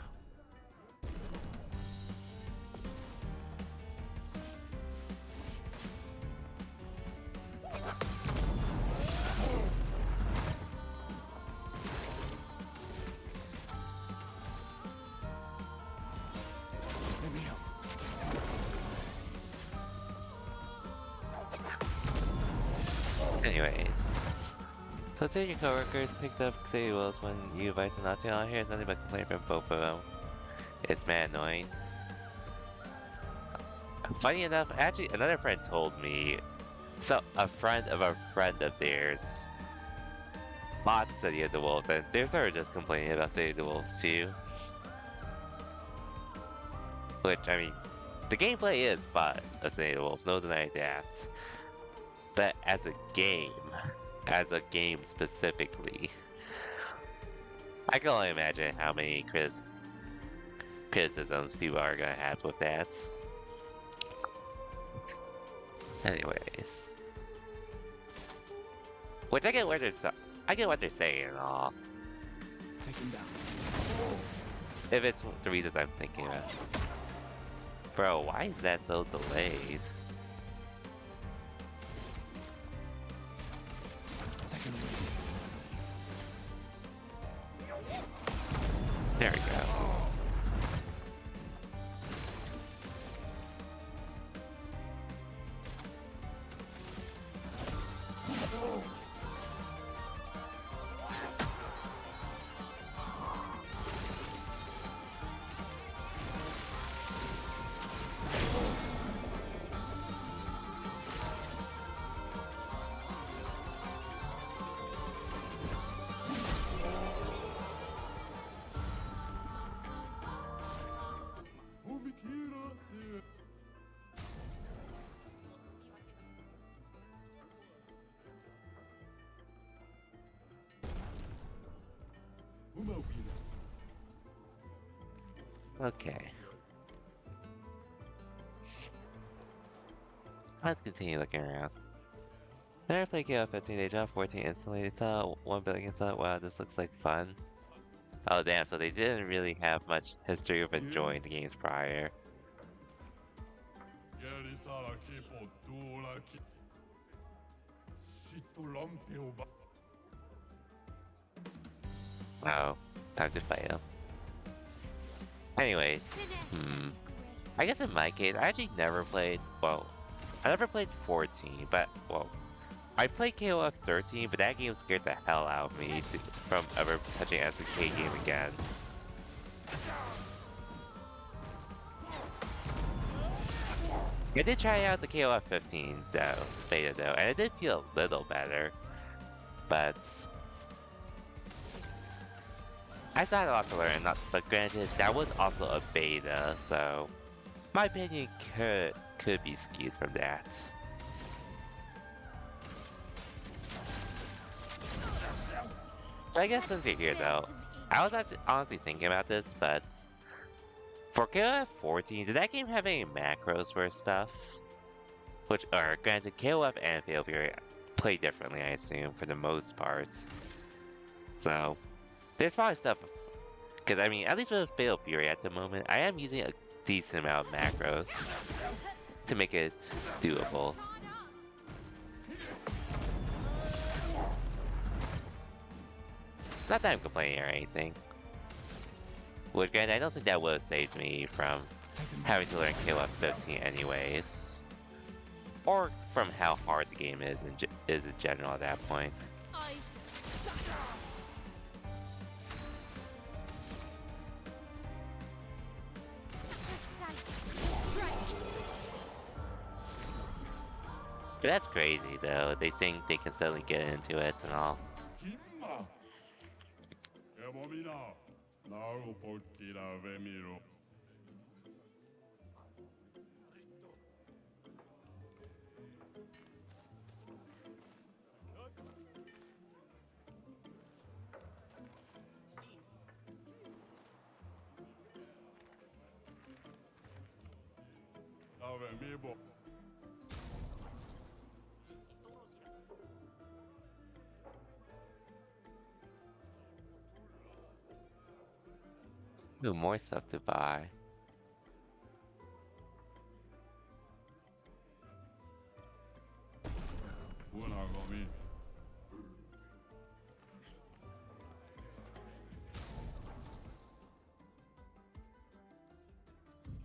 Let me help. Anyways. So today your coworkers picked up Sadie Wills when you invited them not to. All I hear is nothing but complaint from both of them. It's mad annoying. Funny enough, actually another friend told me, so a friend of theirs bought City of the Wolves, and they started just complaining about City of the Wolves too. Which, I mean, the gameplay is fun of City of the Wolves, no denying that. But as a game specifically, I can only imagine how many criticisms people are gonna have with that. Anyways, which I get what they're saying and all. Take him down. If it's the reasons I'm thinking of. Bro, why is that so delayed? Second. There we go. Okay. Let's continue looking around. Never played KO 15, they dropped 14 instantly. They saw 1 billion, thought, wow, this looks like fun. Oh damn, so they didn't really have much history of enjoying the games prior. Oh, time to fight him. Anyways, Finesse and grace. I guess in my case, I actually never played, well, I never played 14, but, well, I played KOF 13, but that game scared the hell out of me from ever touching an SNK game again. I did try out the KOF 15 though, beta though, and it did feel a little better, but I still had a lot to learn. But granted, that was also a beta, so my opinion could be skewed from that. So I guess since you're here though, I was actually honestly thinking about this, but for KOF 14, did that game have any macros for stuff? Which are granted, KOF and Fatal Fury play differently, I assume, for the most part. So there's probably stuff, because I mean, at least with Fatal Fury at the moment, I am using a decent amount of macros to make it doable. Not that I'm complaining or anything. Which, granted, I don't think that would have saved me from having to learn KOF 15 anyways. Or from how hard the game is in general at that point. But that's crazy though, they think they can suddenly get into it and all. Ooh, more stuff to buy.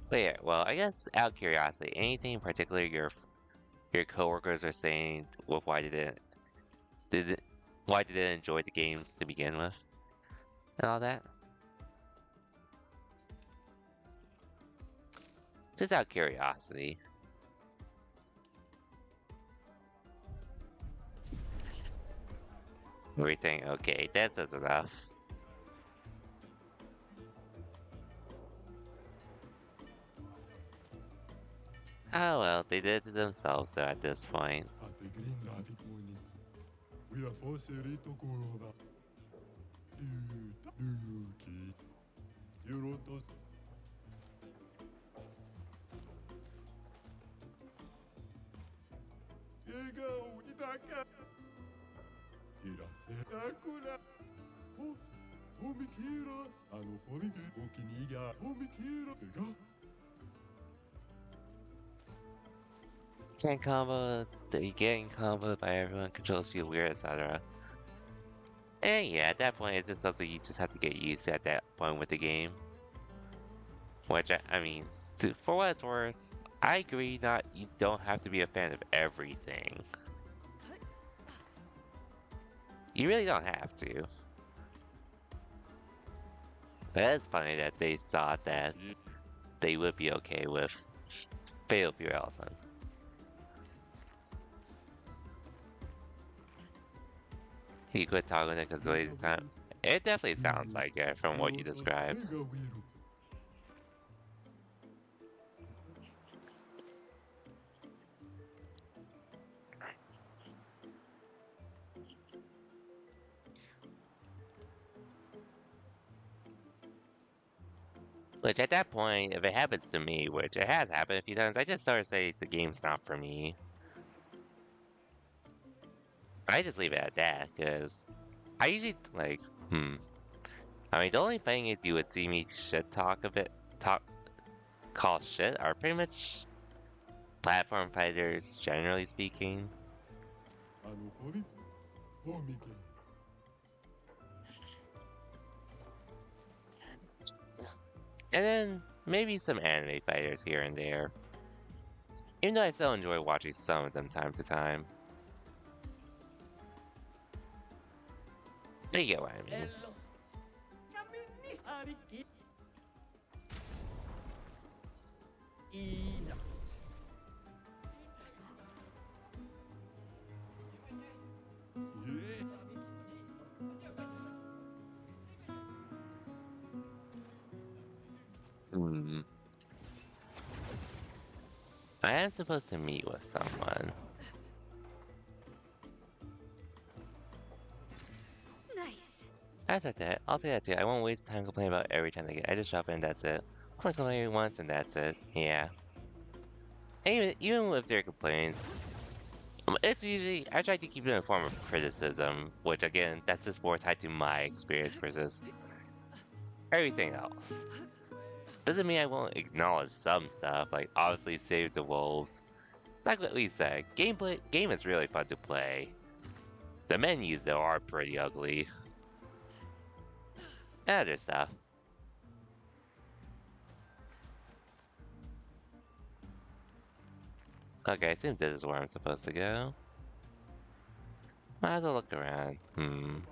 But yeah, well, I guess out of curiosity, anything in particular your coworkers are saying with why why did they enjoy the games to begin with, and all that? Just out of curiosity. Everything okay? That says enough. Oh well, they did it to themselves though at this point. Can't combo, the getting comboed by everyone, controls feel weird, etc. And yeah, at that point, it's just something you just have to get used to at that point with the game. Which, I mean, for what it's worth, I agree you don't have to be a fan of everything. You really don't have to. But it's funny that they thought that they would be okay with Fatal Fury also. He quit talking to because it definitely sounds like it from what you described. Which at that point, if it happens to me, which it has happened a few times, I just start to say the game's not for me. I just leave it at that, because I usually, like, I mean, the only thing is you would see me call shit are pretty much platform fighters, generally speaking. And then maybe some anime fighters here and there. Even though I still enjoy watching some of them time to time. You get what I mean. Hmm. I am supposed to meet with someone. Nice. That's okay. I'll say that too. I won't waste time complaining about every time I get. I just shop in, that's it. I'll complain once and that's it. Yeah. And even with their complaints, it's usually I try to keep it in a form of criticism, which again, that's just more tied to my experience versus everything else. Doesn't mean I won't acknowledge some stuff, like obviously save the wolves. Like what we said, game is really fun to play. The menus though are pretty ugly. And other stuff. Okay, I assume this is where I'm supposed to go. Might as well look around. Ooh,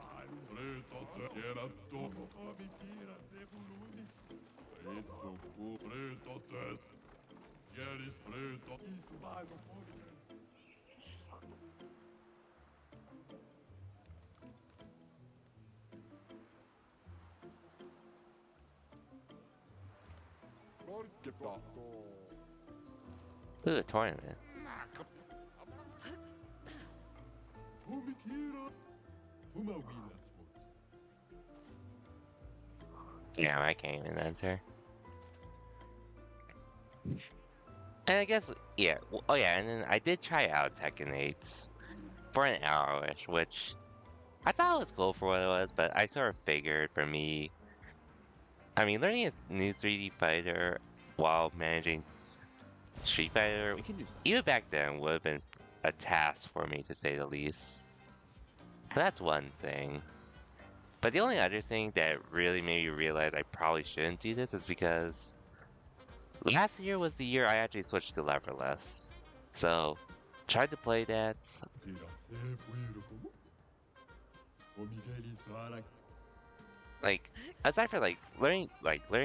a tournament. Yeah, I can't even enter. And I guess, yeah. Oh yeah, and then I did try out Tekken 8 for an hour-ish, which I thought it was cool for what it was, but I sort of figured for me, I mean, learning a new 3D fighter while managing Street Fighter, even back then, would have been a task for me to say the least. But that's one thing. But the only other thing that really made me realize I probably shouldn't do this is because last year was the year I actually switched to leverless. So, tried to play that. Like, aside from learning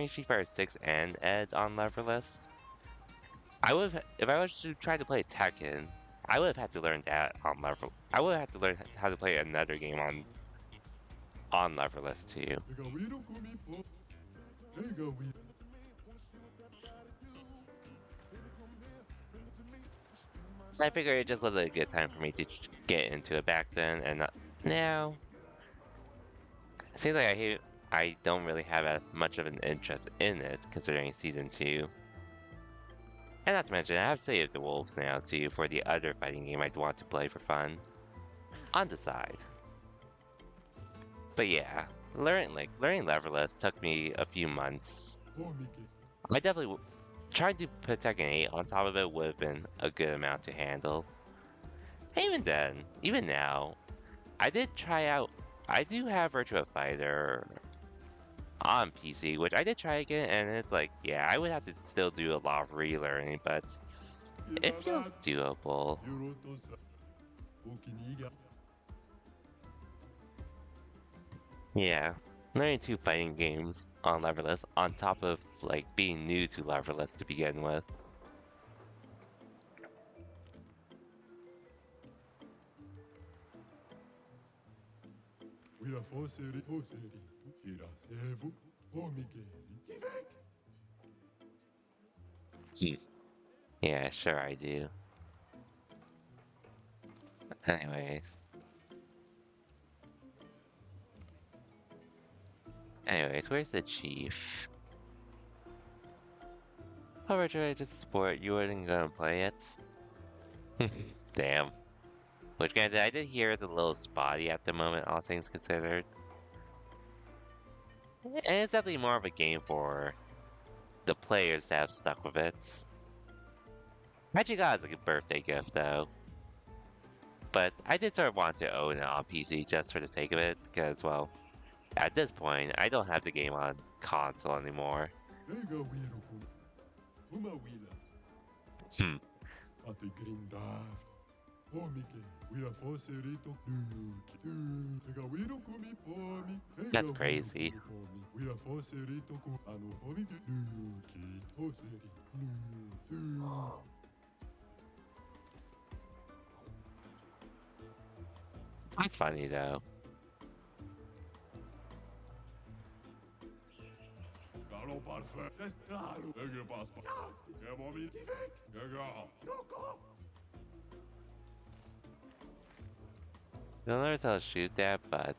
Street Fighter 6 and Edge on leverless, I would have, if I was to try to play Tekken, I would have had to learn that on level. I would have had to learn how to play another game on leverless too. So I figured it just wasn't a good time for me to get into it back then, and now it seems like I don't really have as much of an interest in it, considering Season 2. And not to mention, I have saved the Wolves now too for the other fighting game I'd want to play for fun. On the side. But yeah, learning leverless took me a few months. I definitely trying to put Tekken 8 on top of it would have been a good amount to handle. And even then, even now, I did try out. I do have Virtua Fighter on PC, which I did try again, and it's like, yeah, I would have to still do a lot of relearning, but it feels doable. Yeah, learning two fighting games on leverless on top of like being new to leverless to begin with. Yeah, sure I do. Anyways. Where's the chief? Oh, Richard, I just support you weren't gonna play it. Damn. Which, granted, I did hear it's a little spotty at the moment, all things considered. And it's definitely more of a game for the players that have stuck with it. I actually got it as like a birthday gift, though. But I did sort of want to own it on PC just for the sake of it, because, well, at this point, I don't have the game on console anymore. Ega wirukum. Uma wila. Hmm. Ate grindar. Pomike. Wila foserito. Ega wirukumi pomi. That's crazy. Pomi. Wila foserito ku. Anu pomike. Foseri. That's funny though. Galo parfait. Testaro. Ege paspa. Ege momi. Ega. Noko. You'll never tell shoot that, but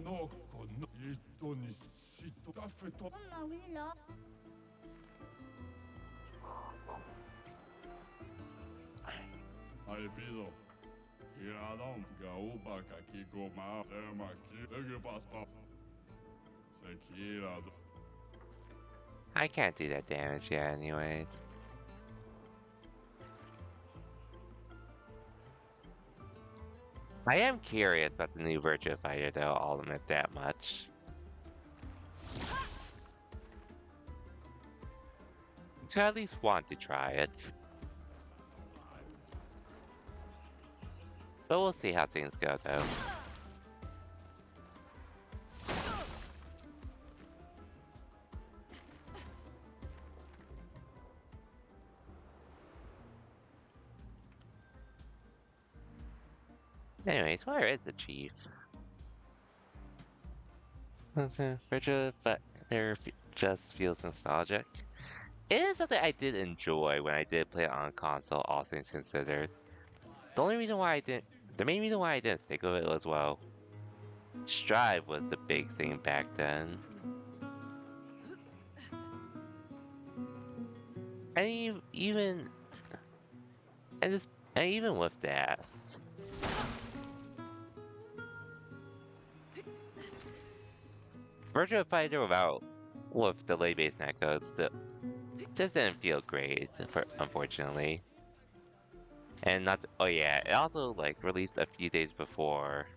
Noko no. Ito ni sito. Tafeto. Ai pido. Iradom. Gauba kakiko ma. Ema ki. Ege paspa. Sekirado. I can't do that damage yet anyways. I am curious about the new Virtua Fighter though, I'll admit that much. To at least want to try it. But we'll see how things go though. Anyways, where is the chief? Virtua Fighter just feels nostalgic. It is something I did enjoy when I did play it on console, all things considered. The main reason why I didn't stick with it was, well, Strive was the big thing back then. And even with that, Virtua Fighter with delay-based netcodes just didn't feel great, unfortunately. And oh yeah, it also like released a few days before.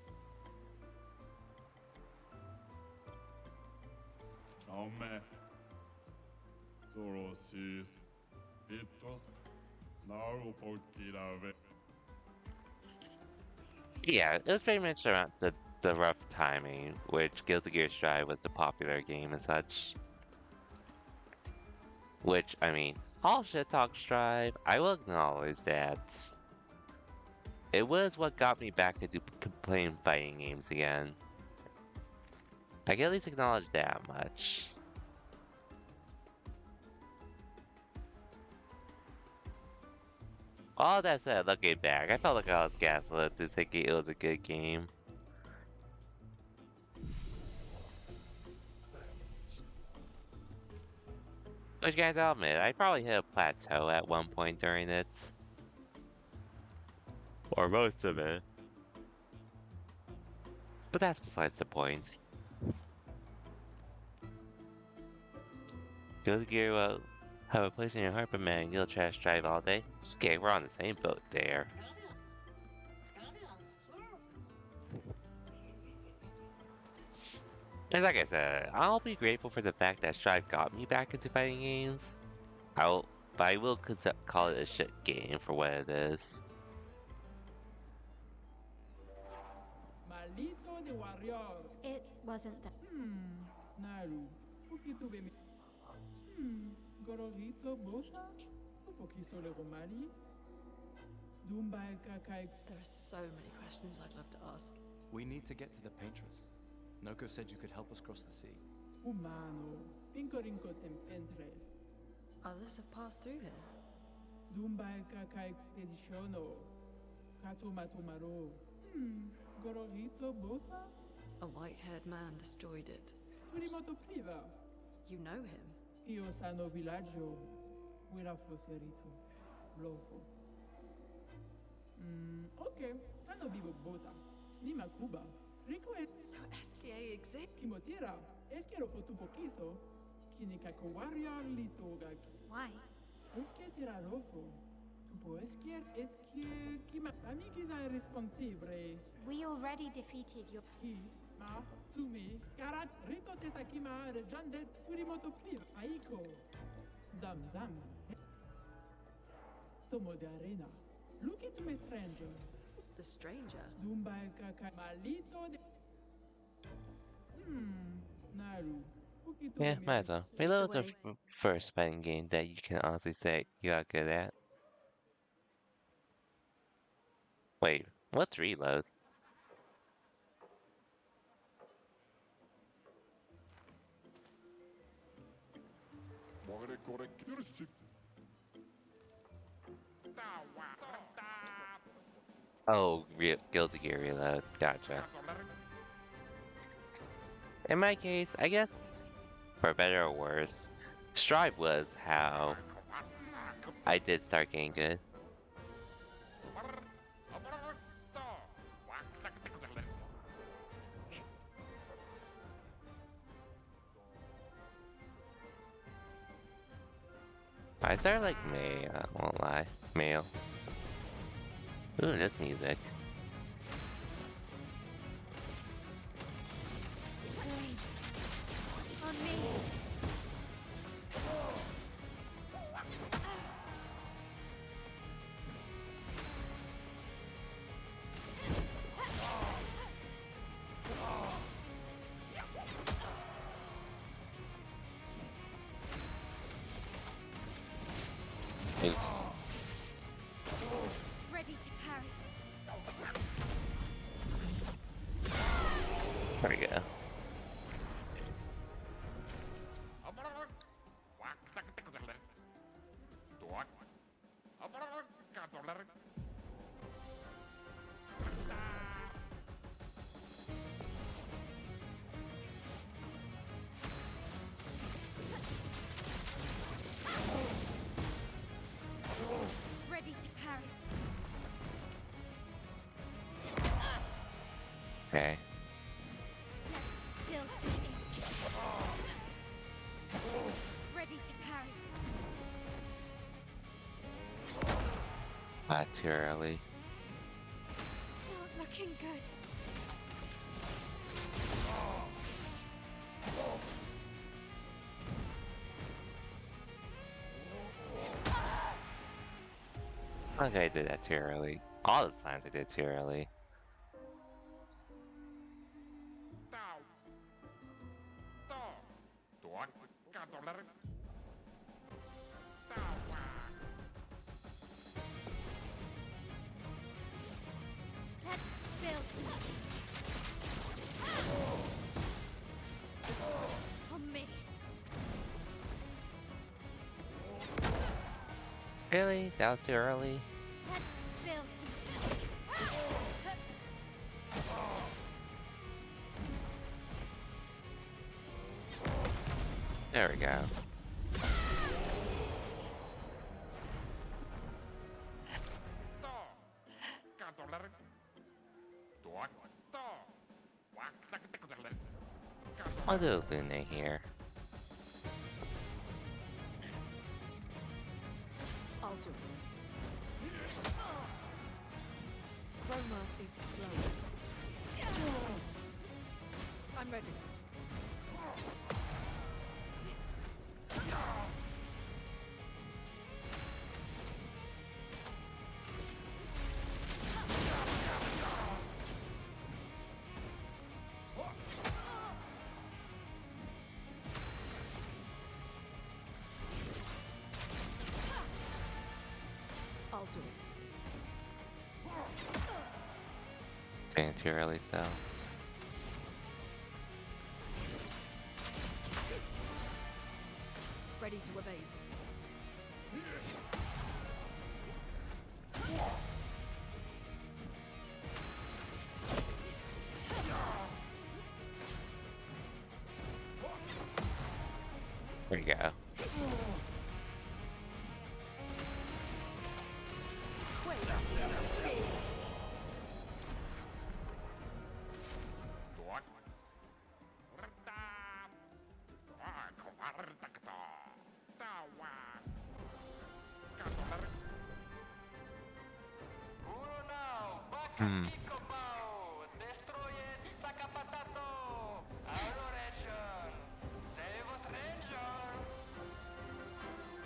Ame. Dorosis. Pitos. Naru pokirave. Yeah, it was pretty much around the rough timing, which Guilty Gear Strive was the popular game and such. Which, I mean, all shit talk Strive, I will acknowledge that it was what got me back into playing fighting games again. I can at least acknowledge that much. All that said, looking back, I felt like I was gaslit to think it was a good game. Which, guys, I'll admit, I probably hit a plateau at one point during it. Or most of it. But that's besides the point. Guilty Gear will have a place in your heart, but man, you'll trash Strive all day. Okay, we're on the same boat there. And like I said, I'll be grateful for the fact that Strive got me back into fighting games. But I will call it a shit game for what it is. Maldito de warrior. It wasn't that. Naru. Poquito de mi. Gororito bota. Un poquito de romari. Dumba kakai. There are so many questions I'd love to ask. We need to get to the paintress. Noko said you could help us cross the sea. Humano. Pincorinco tempentres. Others have passed through here. Dumba kakai expeditiono. Kato matomaro. Gororito bota. A white-haired man destroyed it. Surimoto priva. You know him? Io sano villaggio. Wira foserito. Lofo. Okay. Sano vivo bota. Nima Cuba. Rico es. So SKA exists? Kimotira. Esquiero fotu poquiso. Kinikako warrior litogaki. Why? Esquier tirarofo. Tupo esquier esquier. Kima amiguisa irresponsible. We already defeated your. Ki. Ma, Sumi, Karat, Rito Tesakima, Jandet, Surimoto Plir, Aiko. Zam Zam. Tomo de Arena. Look at me, stranger. The stranger? Dumba Kaka Malito de. Naru. Yeah, might as well. Lead the Reload's the way. first fighting game that you can honestly say you got good at. Wait, what's Reload? Oh, Guilty Gear Reload. Gotcha. In my case, I guess, for better or worse, Strive was how I did start getting good. I started like May, I won't lie. Male. Ooh, this music. Flames. On me. Oops. Ready to parry. There we go. Ready to parry. Okay. Let's spill some ink. Ready to parry. Not too early. Not looking good. Okay, I did that too early. All the times I did too early. Let's spill some ink. On me. Really? That was too early? Let's spill some ink. There we go. I'll do Lune here. I'll do it. Chroma is flowing. I'm ready. I'll do it. Saying too early still. Ready to evade. There you go. Wait. Big. Hmm.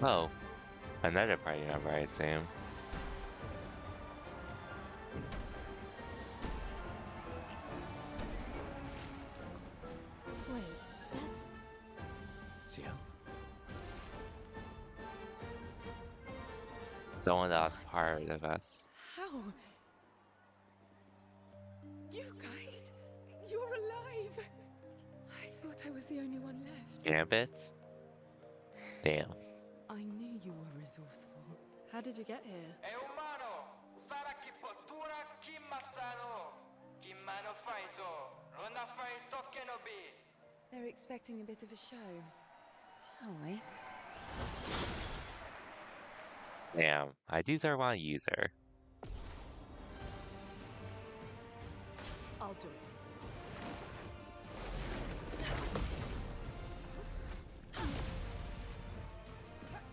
Oh, another party member, I assume. Wait, that's... Ciel? Someone that was part of us. How? You guys? You're alive! I thought I was the only one left. Gambit? Damn. I knew you were resourceful. How did you get here? È umano! Sarà chi pottura, chi massano! Chi mano faito! Non ha faito che no be! They're expecting a bit of a show. Shall we? Damn, I deserve one user. I'll do it.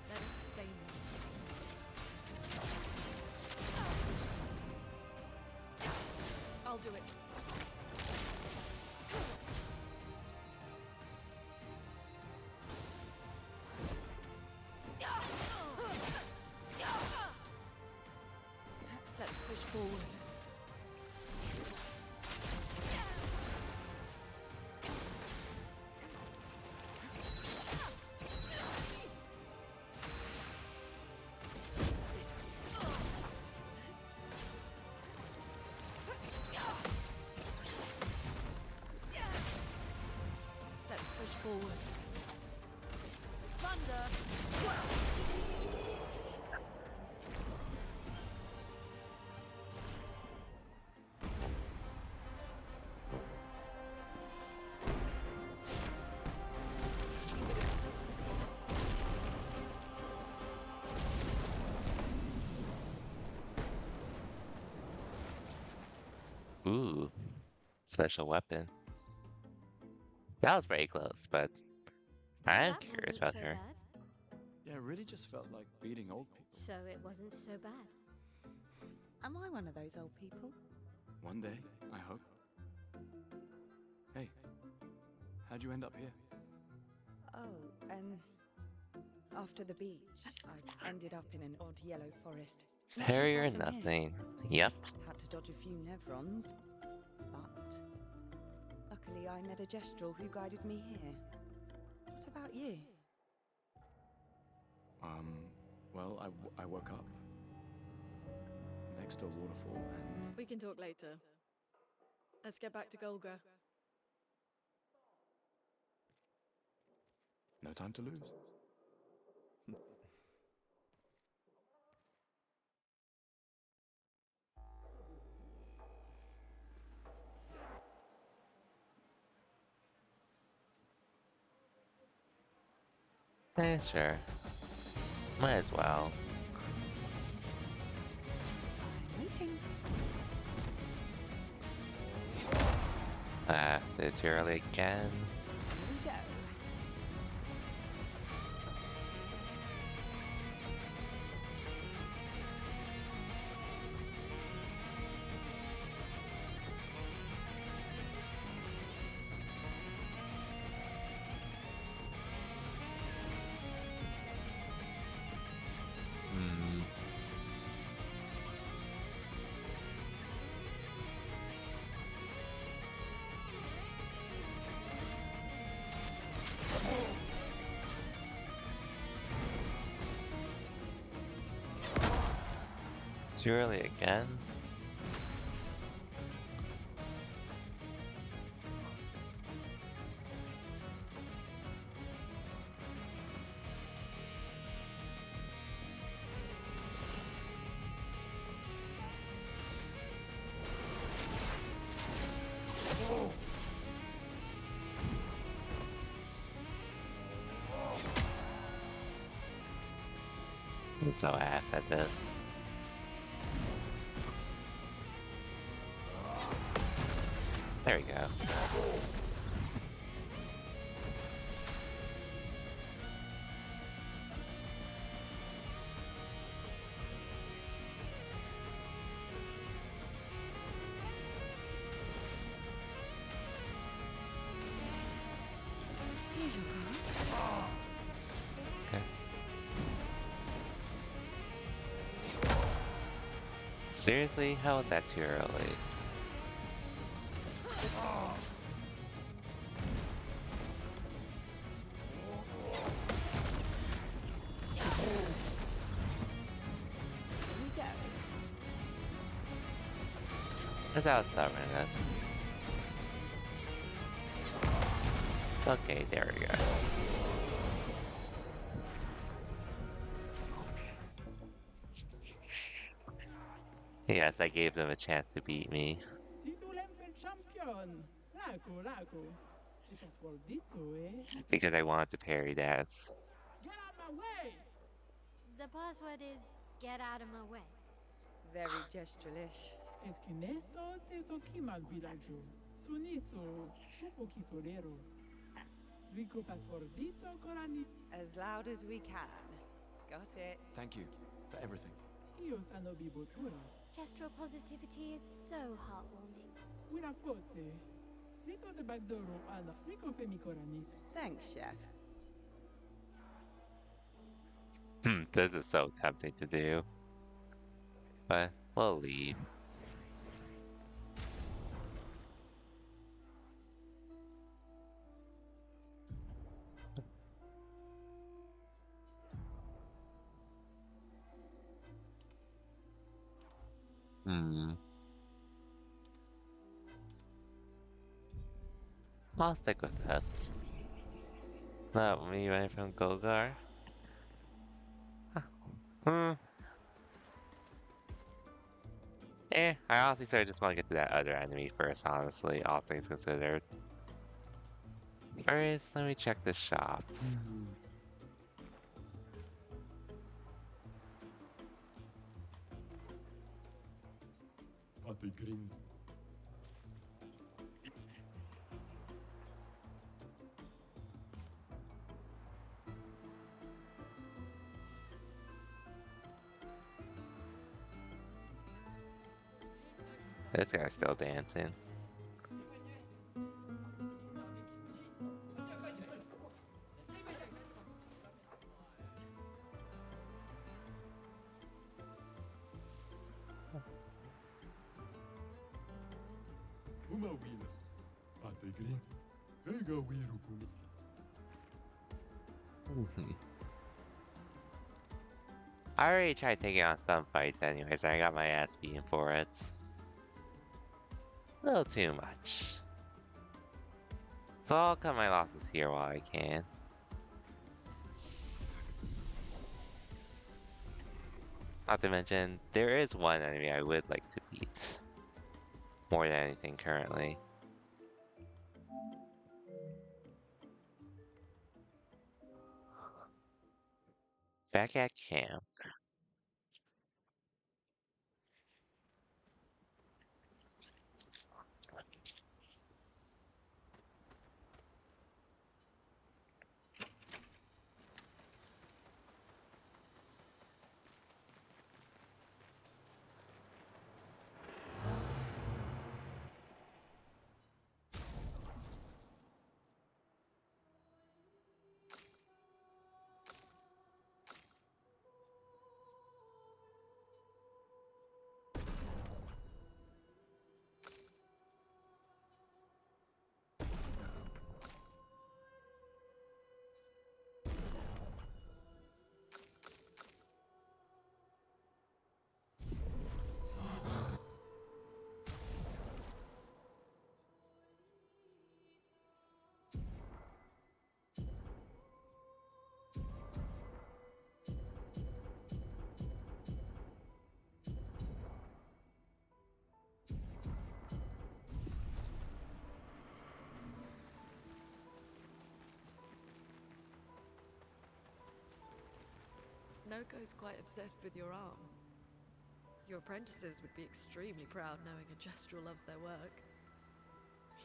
Let us stay now. I'll do it. Let's push forward. Let's push forward. Thunder! Ooh, special weapon. That was very close, but I'm That curious wasn't about so her. bad. Yeah, it really just felt like beating old people. So it wasn't so bad. Am I one of those old people? One day, I hope. Hey, how'd you end up here? Oh, after the beach, I ended up in an odd yellow forest. Not too Harry or far from here. nothing. Yep. Had to dodge a few nevrons, but luckily I met a gestural who guided me here. What about you? Well, I woke up next to a waterfall and... We can talk later. Let's get back to Golga. No time to lose. Sure. Might as well. I'm waiting. Did it too early again? Here we go. Hmm. Too early again? I'm so ass at this. There we go. Here's your card. Okay. Seriously? How was that too early? That's how stubbornness. Okay, there we go. Yes, I gave them a chance to beat me. Si tu l'empel champion. Laco, laco. It was gordito, eh? Because I wanted to parry dance. Get out my way! The password is get out of my way. Very gestural-ish. Esquinesto te soquimal villaggio. Suniso, supo quisorero. Rico passpordito corani. As loud as we can. Got it. Thank you for everything. Io sano bibotura. Gestural positivity is so heartwarming. Una fosse. Rito de bagdoro ana. Rico femi coranis. Thanks, Chef. This is so tempting to do. But we'll leave. I'll stick with this. That me right from Gogar. I honestly sort of just want to get to that other enemy first, honestly, all things considered. First, let me check the shop. Green. This guy's still dancing. Uma wina. Ate green. Ega wiru pumi. I already tried taking on some fights anyways, and I got my ass beaten for it. A little too much. So I'll cut my losses here while I can. Not to mention, there is one enemy I would like to beat. More than anything currently. Back at camp. Noko's quite obsessed with your arm. Your apprentices would be extremely proud knowing a gestural loves their work.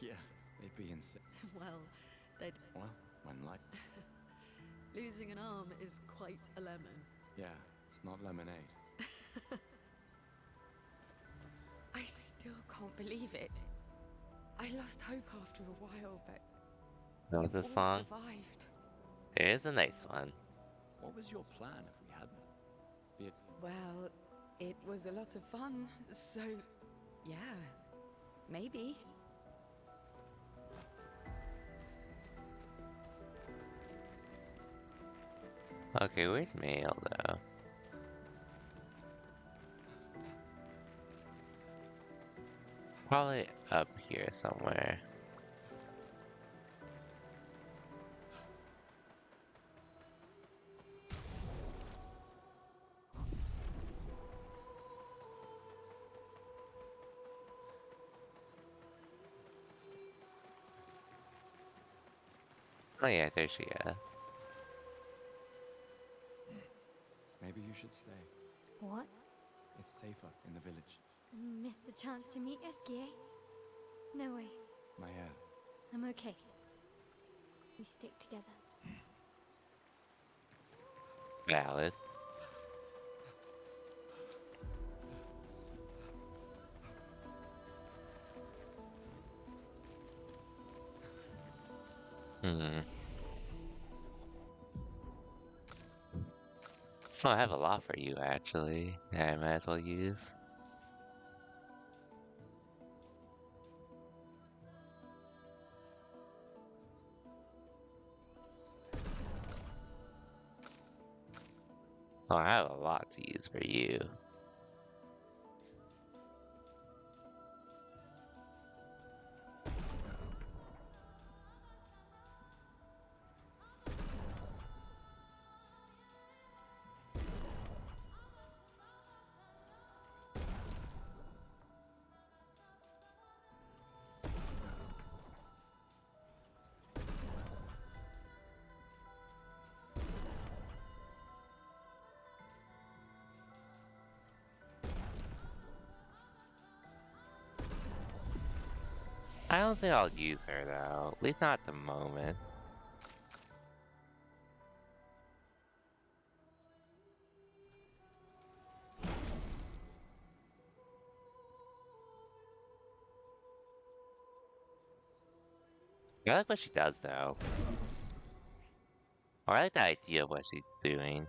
Yeah, they'd be insane. Well, they'd... Well, when like... Losing an arm is quite a lemon. Yeah, it's not lemonade. I still can't believe it. I lost hope after a while, but Know you this all song? survived. It is a nice one. What was your plan if we hadn't? Be it... Well, It was a lot of fun, so yeah, maybe. Okay, where's mail though? Probably up here somewhere. Oh yeah, there she is. Maybe you should stay. What? It's safer in the village. Missed the chance to meet Eski, eh? No way. Maya, I'm okay. We stick together. Valid. Hmm. Oh, I have a lot for you actually. That I might as well use. Oh, I have a lot to use for you. I don't think I'll use her though. At least not at the moment. I like what she does though. Or I like the idea of what she's doing.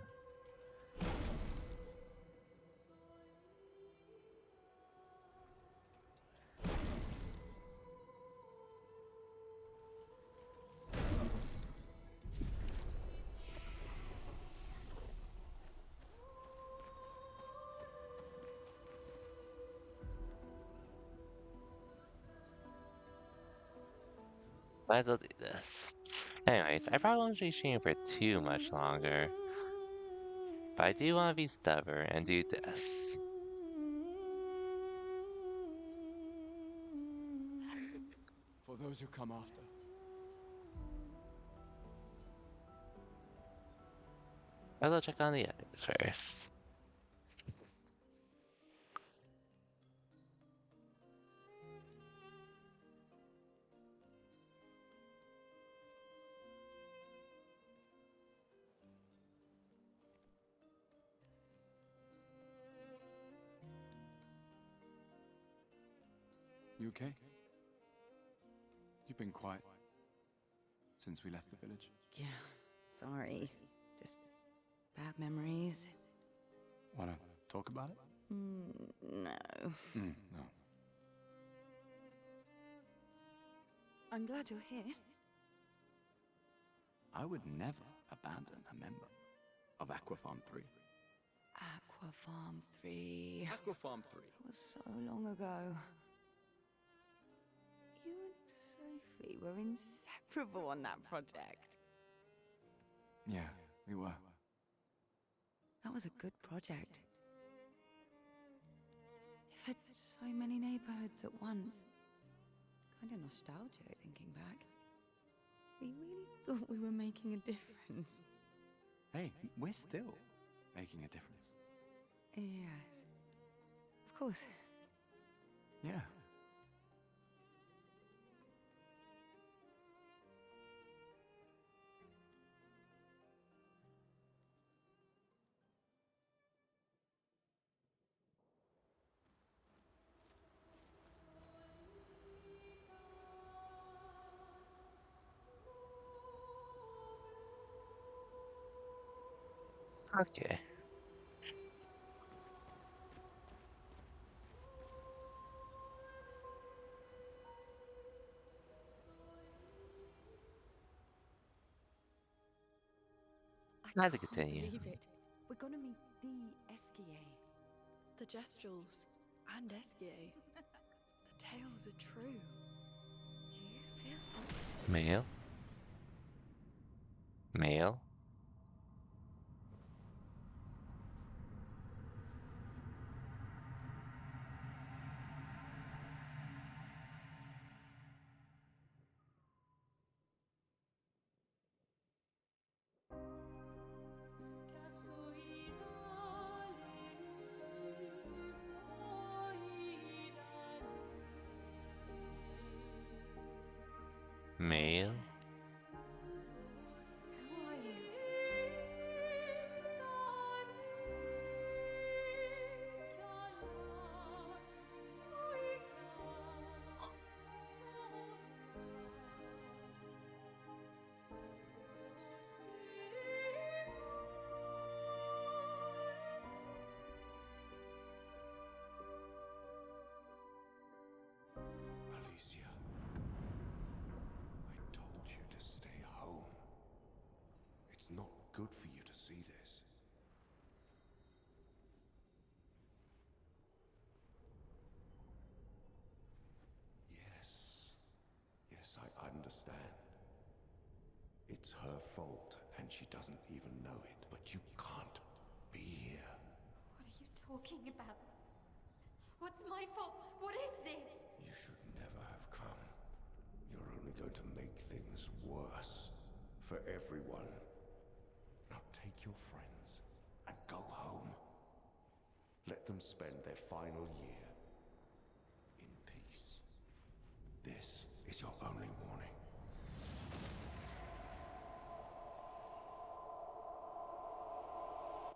Might as well do this. Anyways, I probably won't be streaming for too much longer. But I do want to be stubborn and do this. for those who come after. I'll check on the others first. You okay? You've been quiet since we left the village. Yeah, sorry. Just bad memories. Wanna talk about it? No. No. I'm glad you're here. I would never abandon a member of Aquafarm 3. Aquafarm 3. Aquafarm 3. That was so long ago. You and Sophie were inseparable on that project. Yeah, we were. That was a good project. It fed so many neighborhoods at once. Kind of nostalgic thinking back. We really thought we were making a difference. Hey, we're still making a difference. Yes. Of course. Yeah. Okay. Not to can't continue. believe it. We're gonna meet the Esquier. The Gestrels and Esquier. The tales are true. Do you feel something? Male? Male? Male? Who are you? Alicia, I told you to stay home. It's not good for you to see this. Yes. Yes, I understand. It's her fault, and she doesn't even know it. But you can't be here. What are you talking about? What's my fault? What is this? You should never have come. You're only going to make things worse for everyone. Now take your friends and go home. Let them spend their final year in peace. This is your only warning.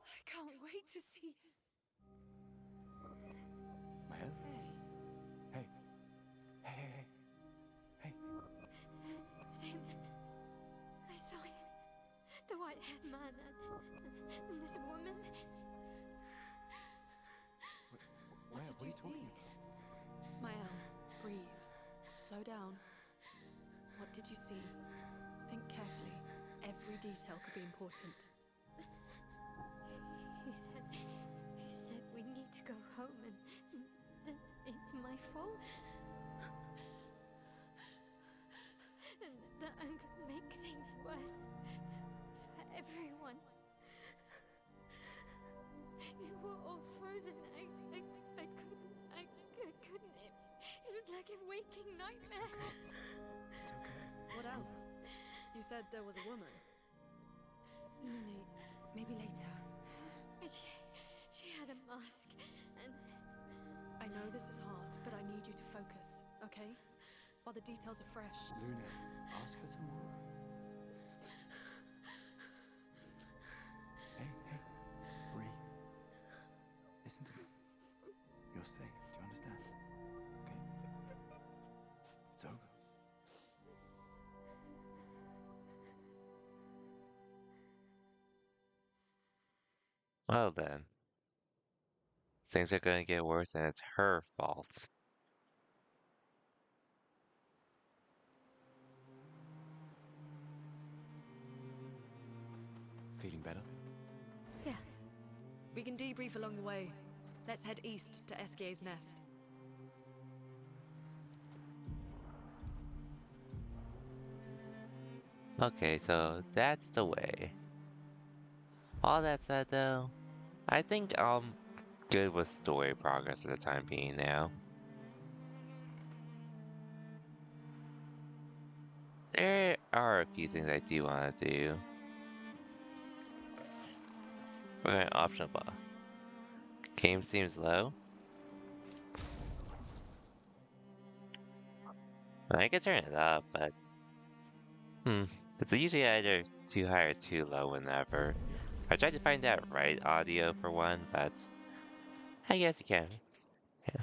I can't wait to see. Man? Hey. Hey. Hey. Same. I saw him. The white-haired man and this woman. What did you see? Mael, breathe. Slow down. What did you see? Think carefully. Every detail could be important. He said we need to go home and that it's my fault. And that I'm gonna make things worse for everyone. You were all frozen. I couldn't. It was like a waking nightmare. It's okay. What else? You said there was a woman. Lune, maybe later. She had a mask and... I know this is hard, but I need you to focus, okay? While the details are fresh. Luna, ask her tomorrow. Hey, breathe. Listen to me. You're safe. Do you understand? Okay? It's over. Well then. Things are gonna get worse and it's her fault. Feeling better? Yeah. We can debrief along the way. Let's head east to Esquier's nest. Okay, so that's the way. All that said though, I think I'm good with story progress for the time being now. There are a few things I do want to do. We're going optional bar. Game seems low. I can turn it up, but it's usually either too high or too low whenever. I tried to find that right audio for one, but I guess you can. Yeah.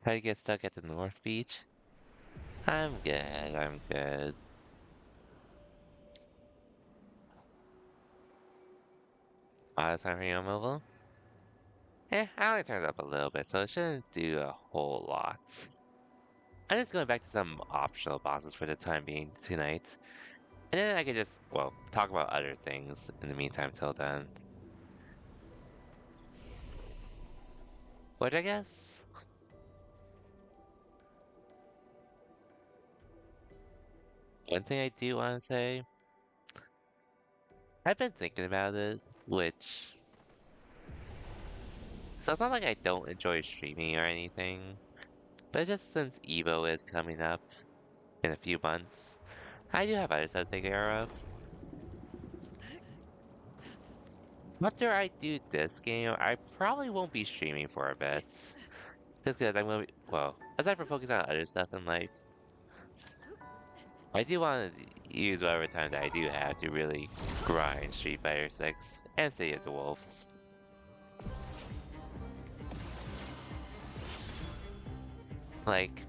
How to get stuck at the North Beach? I'm good, I'm good. Auto time for your mobile? I only turned it up a little bit, so it shouldn't do a whole lot. I'm just going back to some optional bosses for the time being tonight. And then I could just, well, talk about other things in the meantime till then. Which I guess. One thing I do want to say, I've been thinking about it, which. So it's not like I don't enjoy streaming or anything, but just since Evo is coming up in a few months, I do have other stuff to take care of. After I do this game, I probably won't be streaming for a bit. Just because I'm gonna be, well, aside from focusing on other stuff in life, I do want to use whatever time that I do have to really grind Street Fighter 6 and City of the Wolves. Like,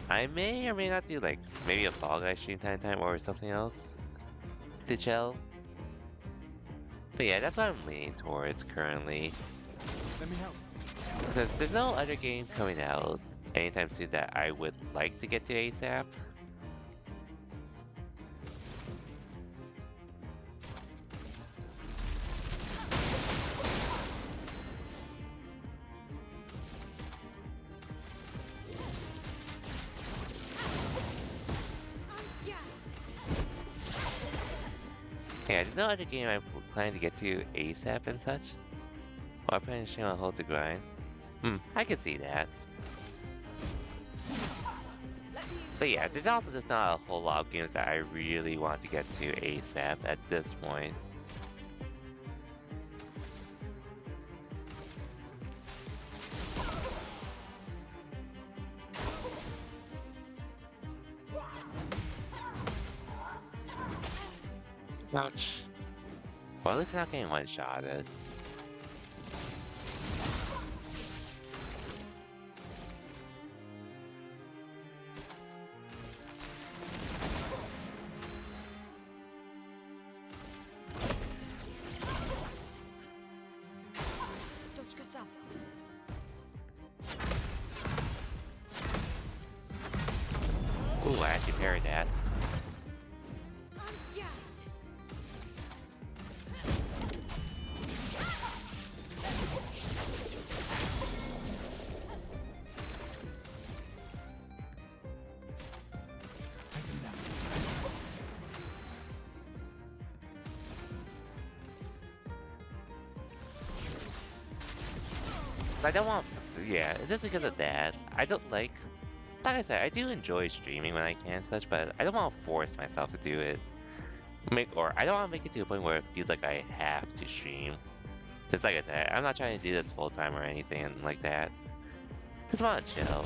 I may or may not do like maybe a Fall Guy stream time or something else to chill. But yeah, that's what I'm leaning towards currently. Let me help. Since there's no other game coming out anytime soon that I would like to get to ASAP. Yeah, there's no other game I'm planning to get to ASAP and such. While playing stream on hold to grind. I can see that. But yeah, there's also just not a whole lot of games that I really want to get to ASAP at this point. Ouch. Well, at least I'm not getting one-shotted. Ooh, I actually parried that. I don't want, yeah, just because of that. I don't like I said, I do enjoy streaming when I can and such, but I don't want to force myself to do it. I don't want to make it to a point where it feels like I have to stream. Since like I said, I'm not trying to do this full time or anything like that. Just want to chill.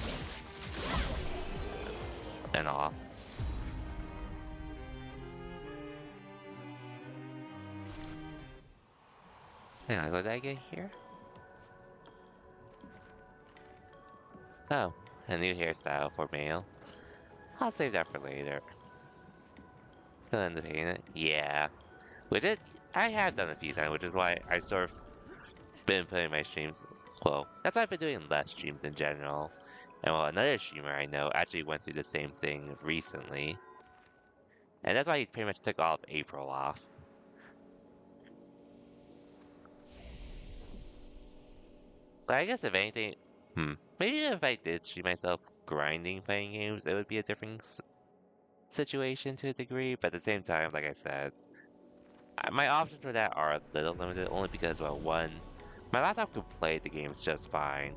And all. Hang on, what did I get here? Oh, a new hairstyle for male. I'll save that for later. Fill in the paint. Yeah. Which I have done a few times, which is why I sort of been putting my streams. Well, that's why I've been doing less streams in general. And well, another streamer I know actually went through the same thing recently. And that's why he pretty much took all of April off. But I guess if anything, maybe if I did stream myself grinding playing games, it would be a different situation to a degree. But at the same time, like I said, my options for that are a little limited only because, well, one, my laptop can play the games just fine.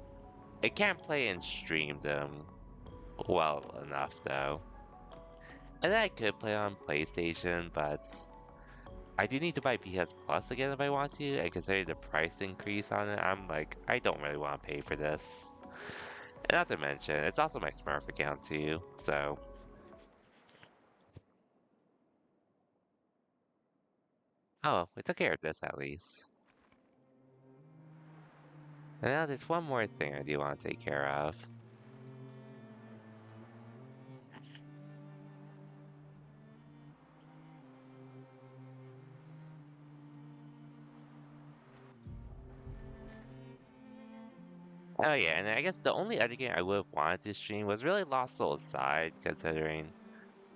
It can't play and stream them well enough, though. And then I could play on PlayStation, but I do need to buy PS Plus again if I want to, and considering the price increase on it, I'm like, I don't really want to pay for this. And not to mention, it's also my Smurf account too, so. Oh, we took care of this at least. And now there's one more thing I do want to take care of. Oh yeah, and I guess the only other game I would have wanted to stream was really Lost Souls Side, considering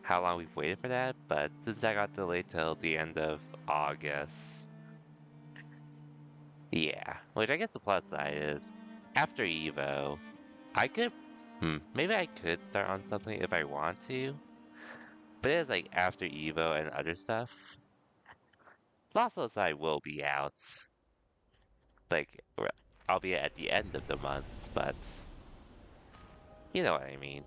how long we've waited for that, but since that got delayed till the end of August, yeah. Which I guess the plus side is, after Evo, I could, maybe I could start on something if I want to, but it is like after Evo and other stuff. Lost side will be out, like, albeit at the end of the month, but you know what I mean.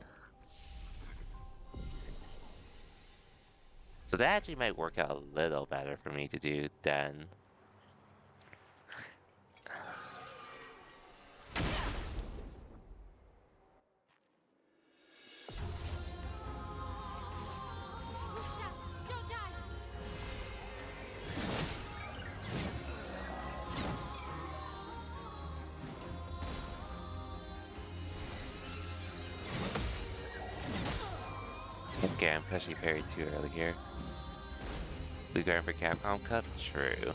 So that actually might work out a little better for me to do than. Don't die! Okay, I'm pushing parry too early here. We going for Capcom Cup? True.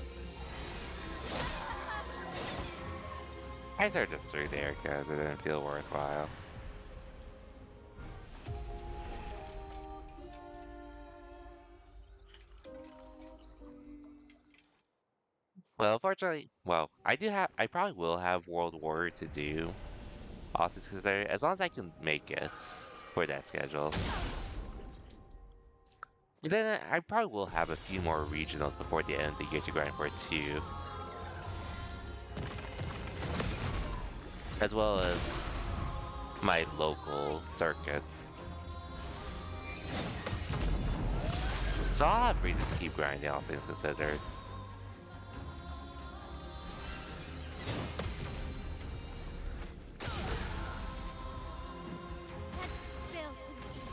I started just through there because it didn't feel worthwhile. Well, unfortunately, I probably will have World War to do. Also, because as long as I can make it for that schedule. Then I probably will have a few more regionals before the end of the year to grind for too. As well as my local circuits. So I'll have reason to keep grinding, all things considered. Let's spill some ink.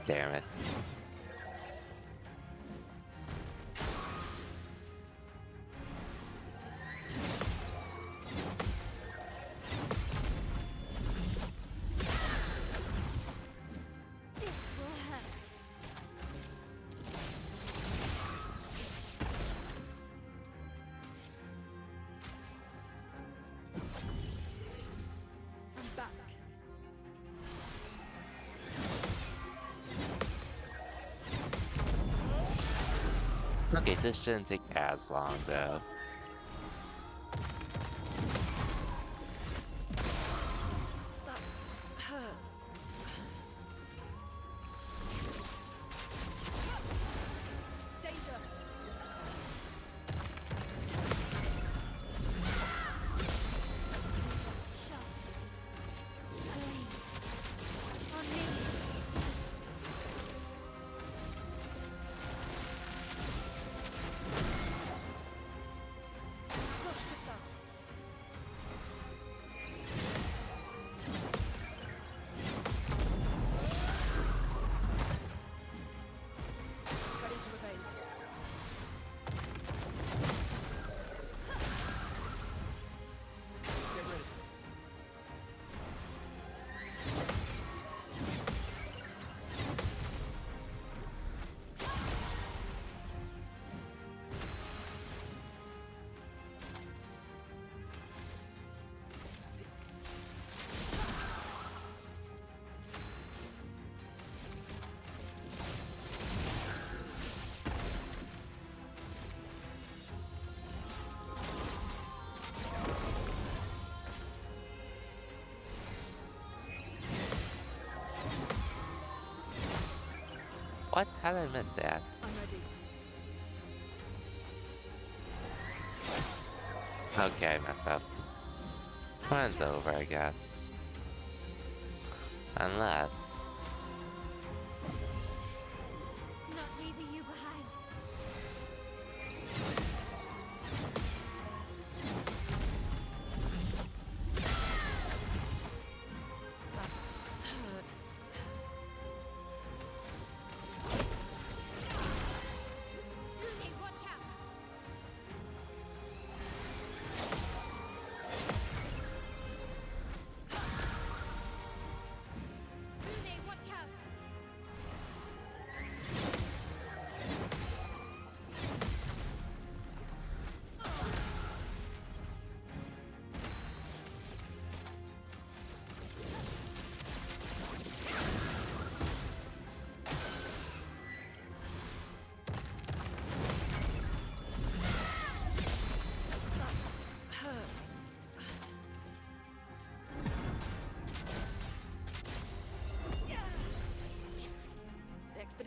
Damn it. This will hurt. I'm back. Okay, this shouldn't take as long though. That hurts. Danger. Shot. Flames. On me. Touch the stuff. Ready to evade. Get ready. What? How did I miss that? I'm ready. Okay, I messed up. Mine's over, I guess. Unless. Not leaving you behind. Hurts.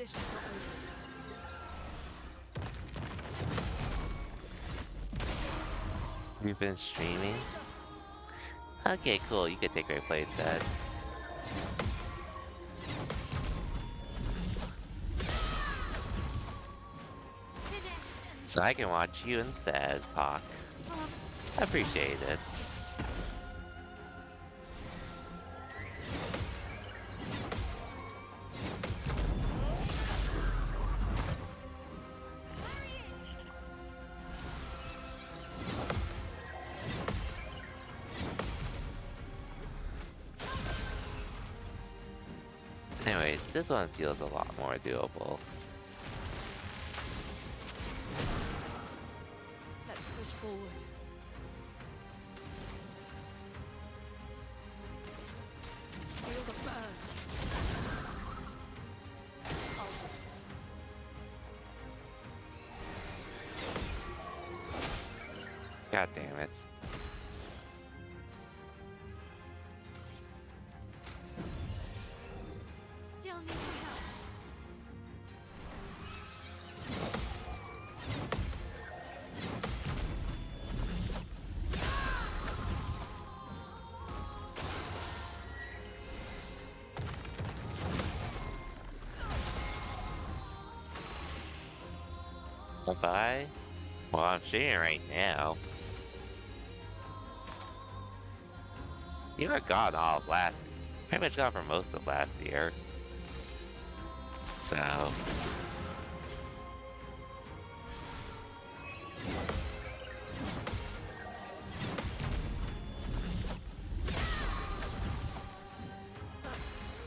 mission's not over. You've been streaming? Okay, cool. You could take my place then. So I can watch you instead, Pock. I appreciate it. Anyways, this one feels a lot more doable. Let's push forward. Feel the burn. I'll do it. God damn it. Still need some help. If I? Well, I'm shooting right now. You were gone all of last, pretty much gone for most of last year. So.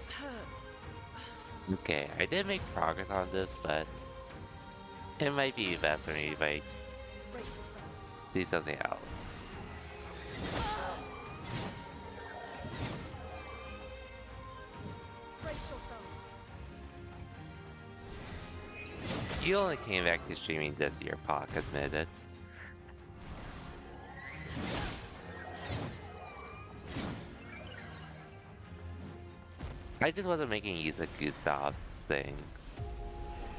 Hurts. Okay, I did make progress on this, but it might be best for me if I Brace yourself. do something else. Brace yourselves. You only came back to streaming this year, Pock, admit it. I just wasn't making use of Gustav's thing.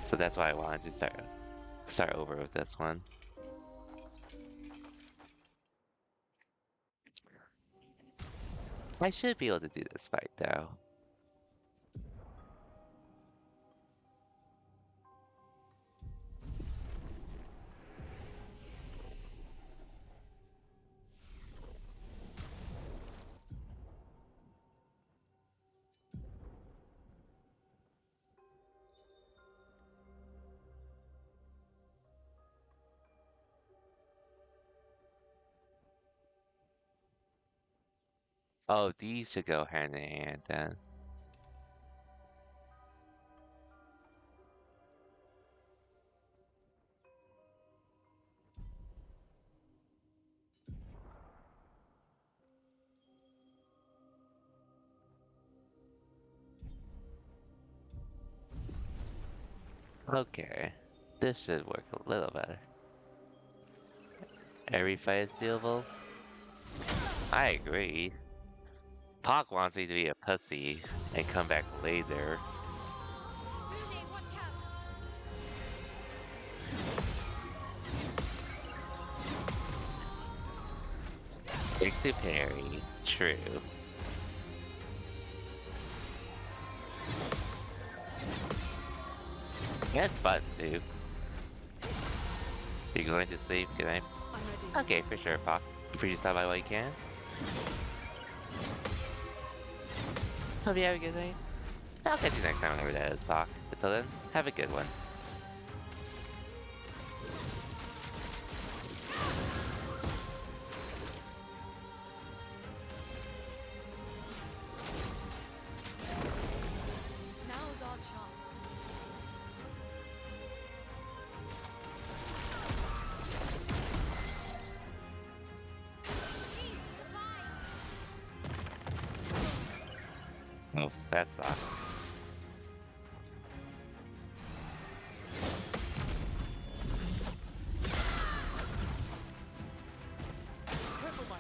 So that's why I wanted to start over with this one. I should be able to do this fight though. Oh, these should go hand in hand then. Okay, this should work a little better. Every fight is doable? I agree. Pock wants me to be a pussy and come back later. Rude, watch out. Takes to parry. True. Yeah, it's fun too. You going to sleep? Can I? I'm ready. Okay, for sure, Pock. Please stop by while you can. Hope you have a good night. I'll catch you next time whenever that is, Pock. Until then, have a good one. Now's our chance. Oh, that sucks. Careful, Maya.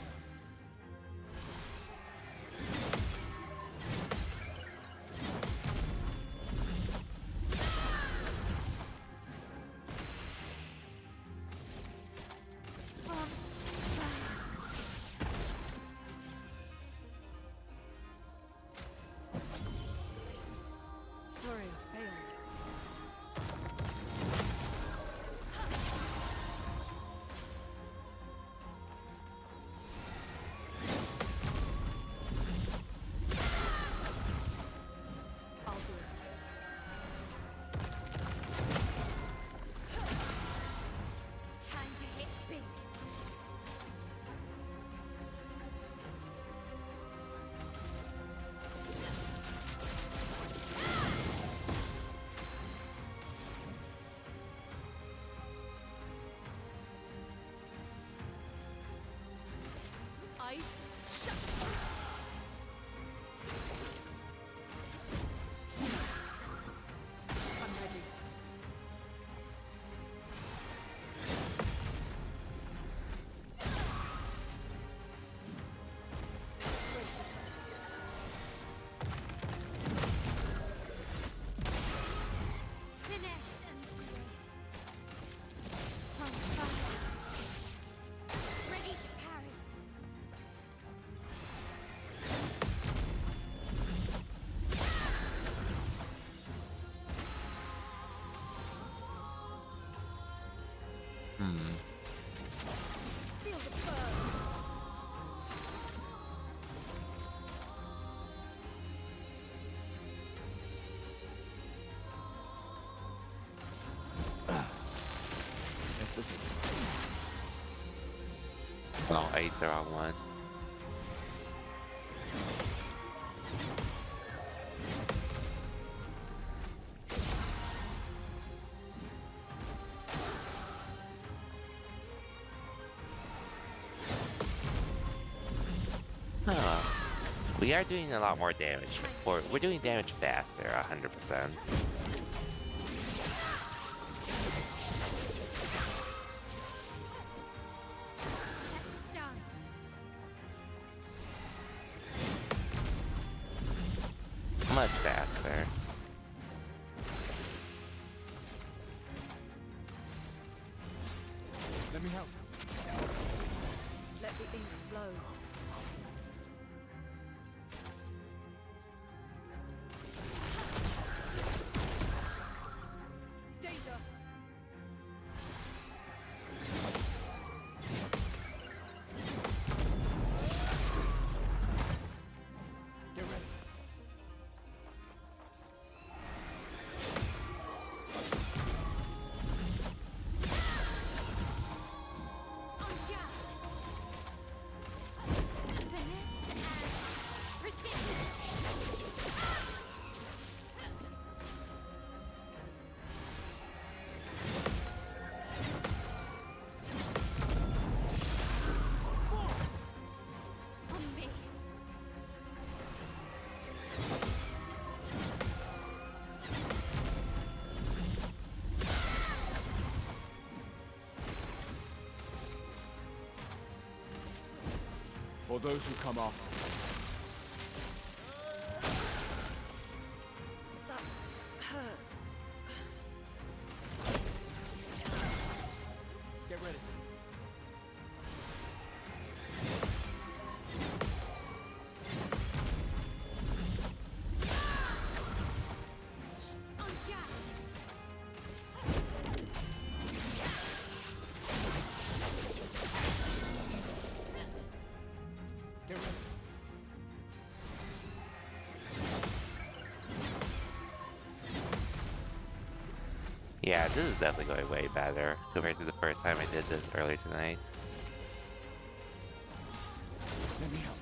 Listen. Oh, I used the wrong one. Huh. We are doing a lot more damage. We're doing damage faster, 100%. Much faster. Let me help. Let the ink flow. Danger! Get ready. For those who come after. That hurts. Get ready. Get ready. Yeah, this is definitely going way better compared to the first time I did this earlier tonight. Let me help.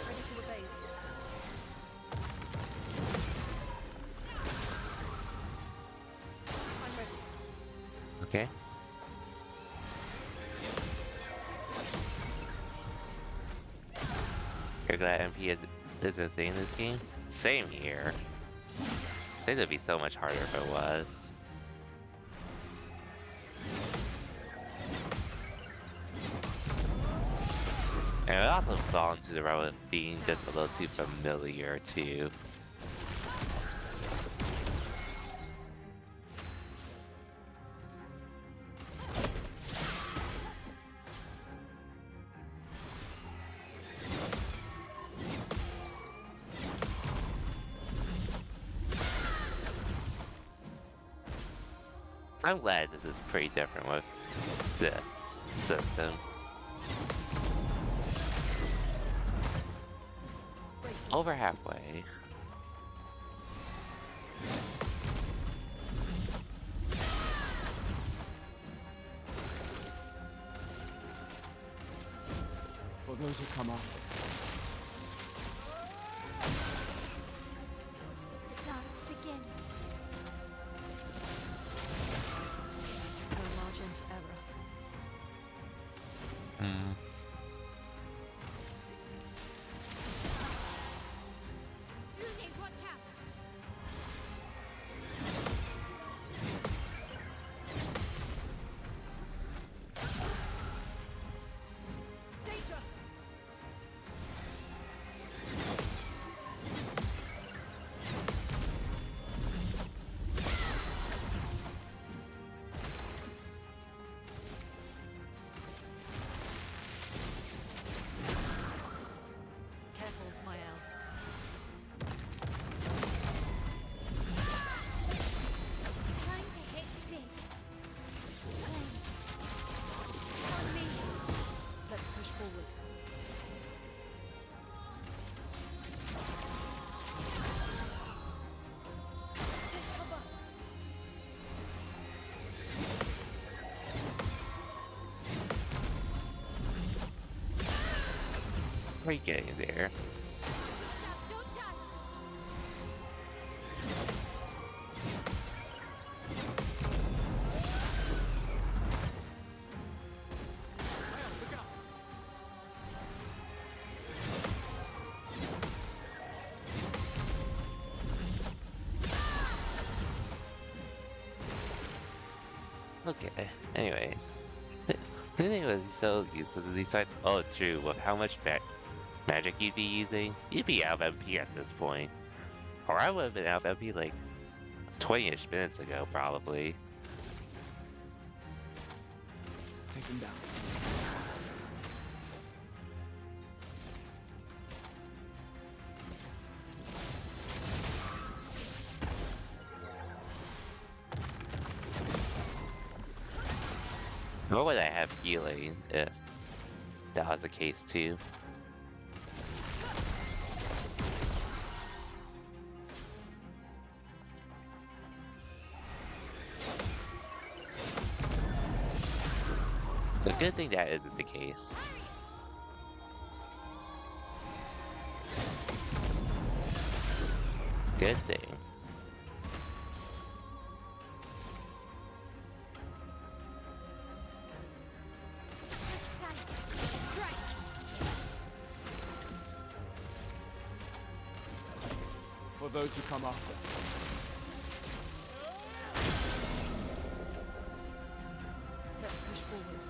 Ready to evade. I'm ready. Okay. You're glad MP is a thing in this game? Same here. I think it'd be so much harder if it was. And it also fall into the realm of being just a little too familiar too. I'm glad this is pretty different with this system. Over halfway. For those who come after. The dance begins. No margin for error. Hmm. Lune, watch out! Danger! We're getting there. Okay, anyways. The thing was so useless is he said, oh true, well how much magic you'd be using? You'd be out of MP at this point. Or I would have been out of MP like 20-ish minutes ago, probably. Take him down. Nor would I have healing if that was the case too. It's a good thing that isn't the case. Good thing. For those who come after. Let's push forward.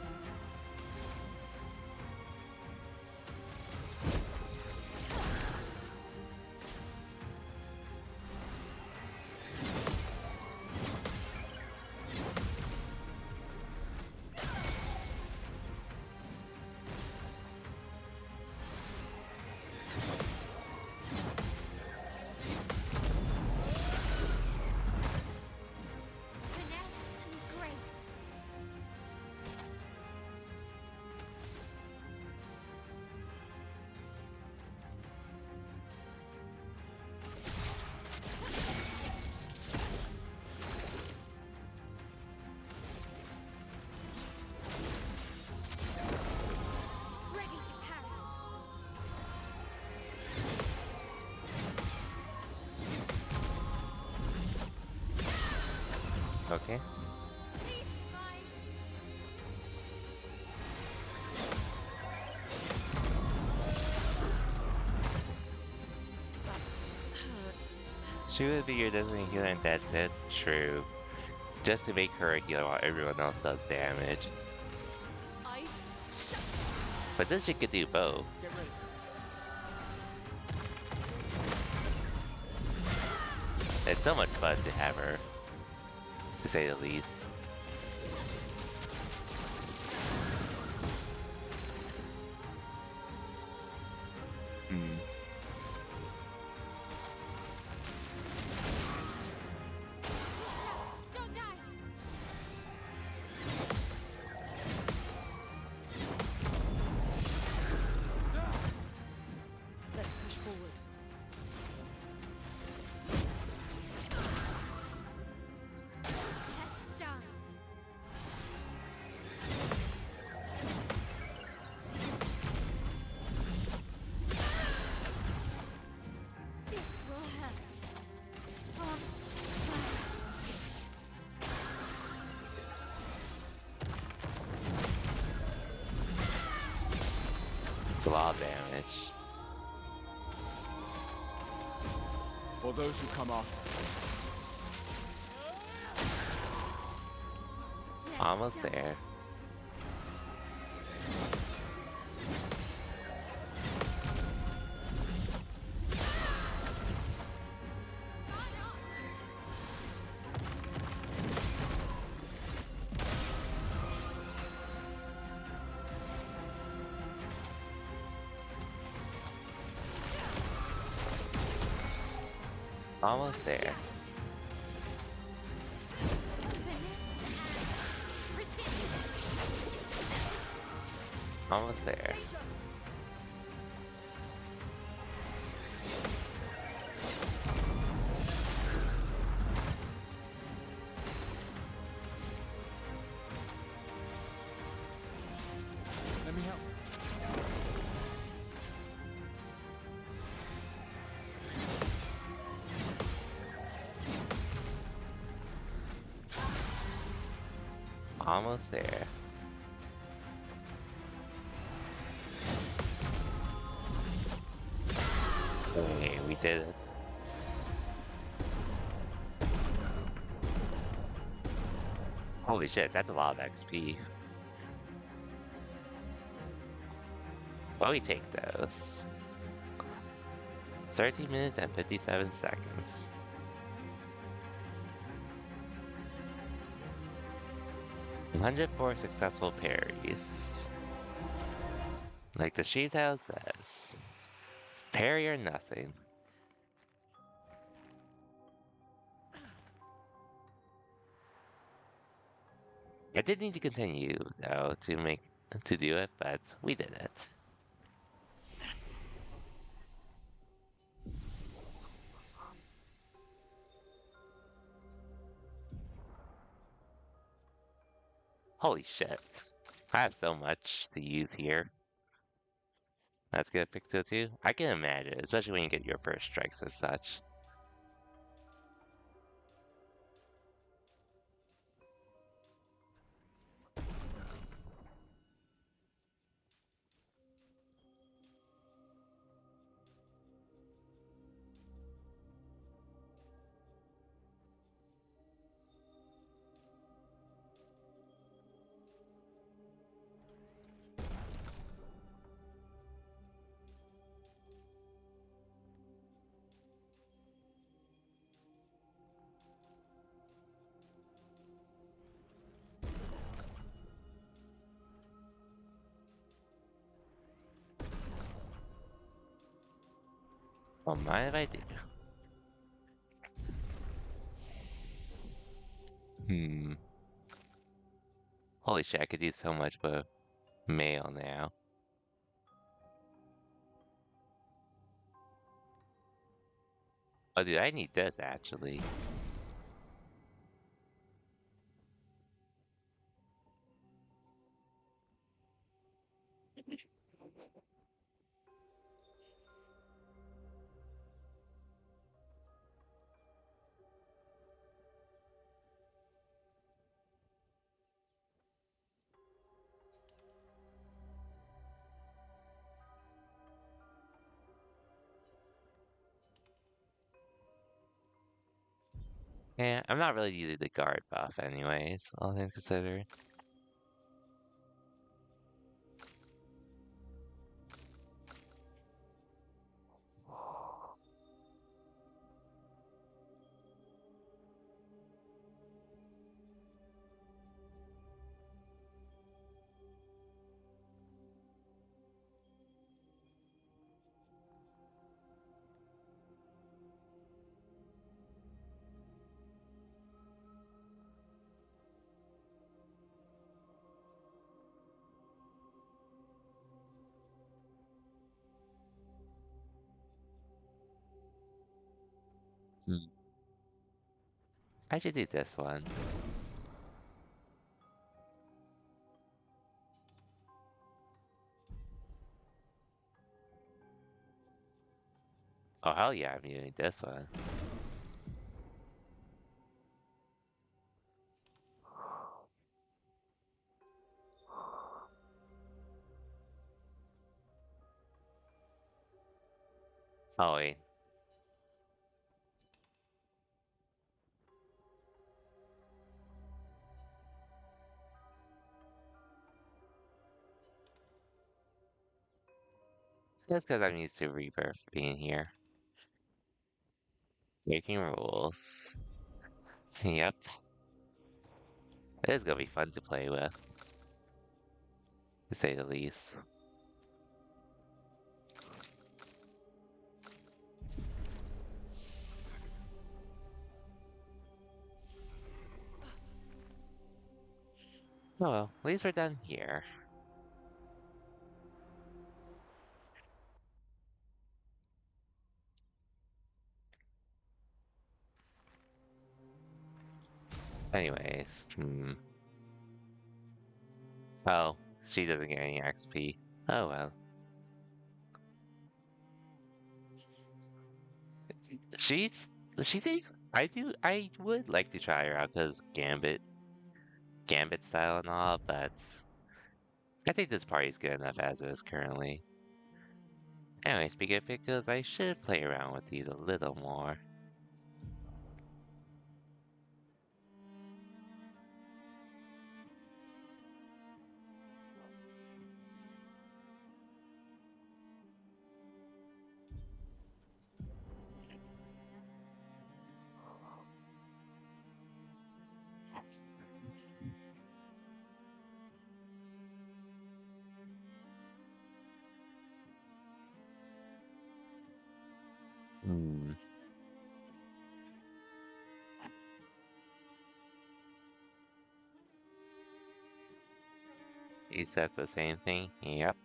Okay. She would be your designated healer and that's it? True. Just to make her a healer while everyone else does damage. But this chick could do both. It's so much fun to have her, to say the least. Let's push forward. Let's dance. This will hurt. It's a lot of damage. For those who come after. Almost there. Almost there. Almost there. Let me help. almost there. Okay, we did it. Holy shit, that's a lot of XP. Well, we take those. 13 minutes and 57 seconds. $104 successful parries. Like the sheet house says, parry or nothing. I did need to continue though to do it, but we did it. Holy shit. I have so much to use here. That's good, Picto 2. I can imagine, especially when you get your first strikes as such. Don't mind if I do. Holy shit, I could do so much with mail now. Oh, dude, I need this actually. Yeah, I'm not really using the guard buff anyways, all things considered. I should do this one. Oh, hell yeah, I'm doing this one. Oh, wait. Just because I'm used to Rebirth being here. Making rules. Yep. It is gonna be fun to play with. To say the least. Oh well, at least we're done here. Anyways, Oh, she doesn't get any XP. Oh well. She's she thinks I would like to try her out because Gambit Gambit style and all, but I think this party's good enough as is currently. Anyway, speaking of pickles, I should play around with these a little more. Hmm. You said the same thing? Yep.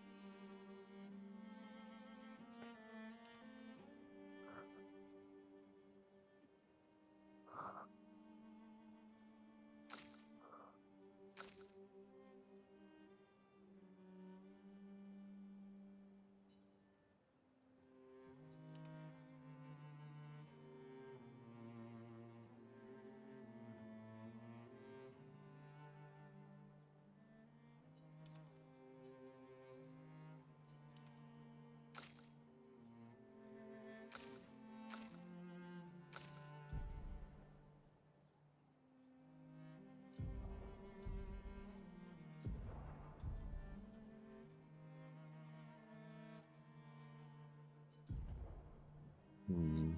Hmm.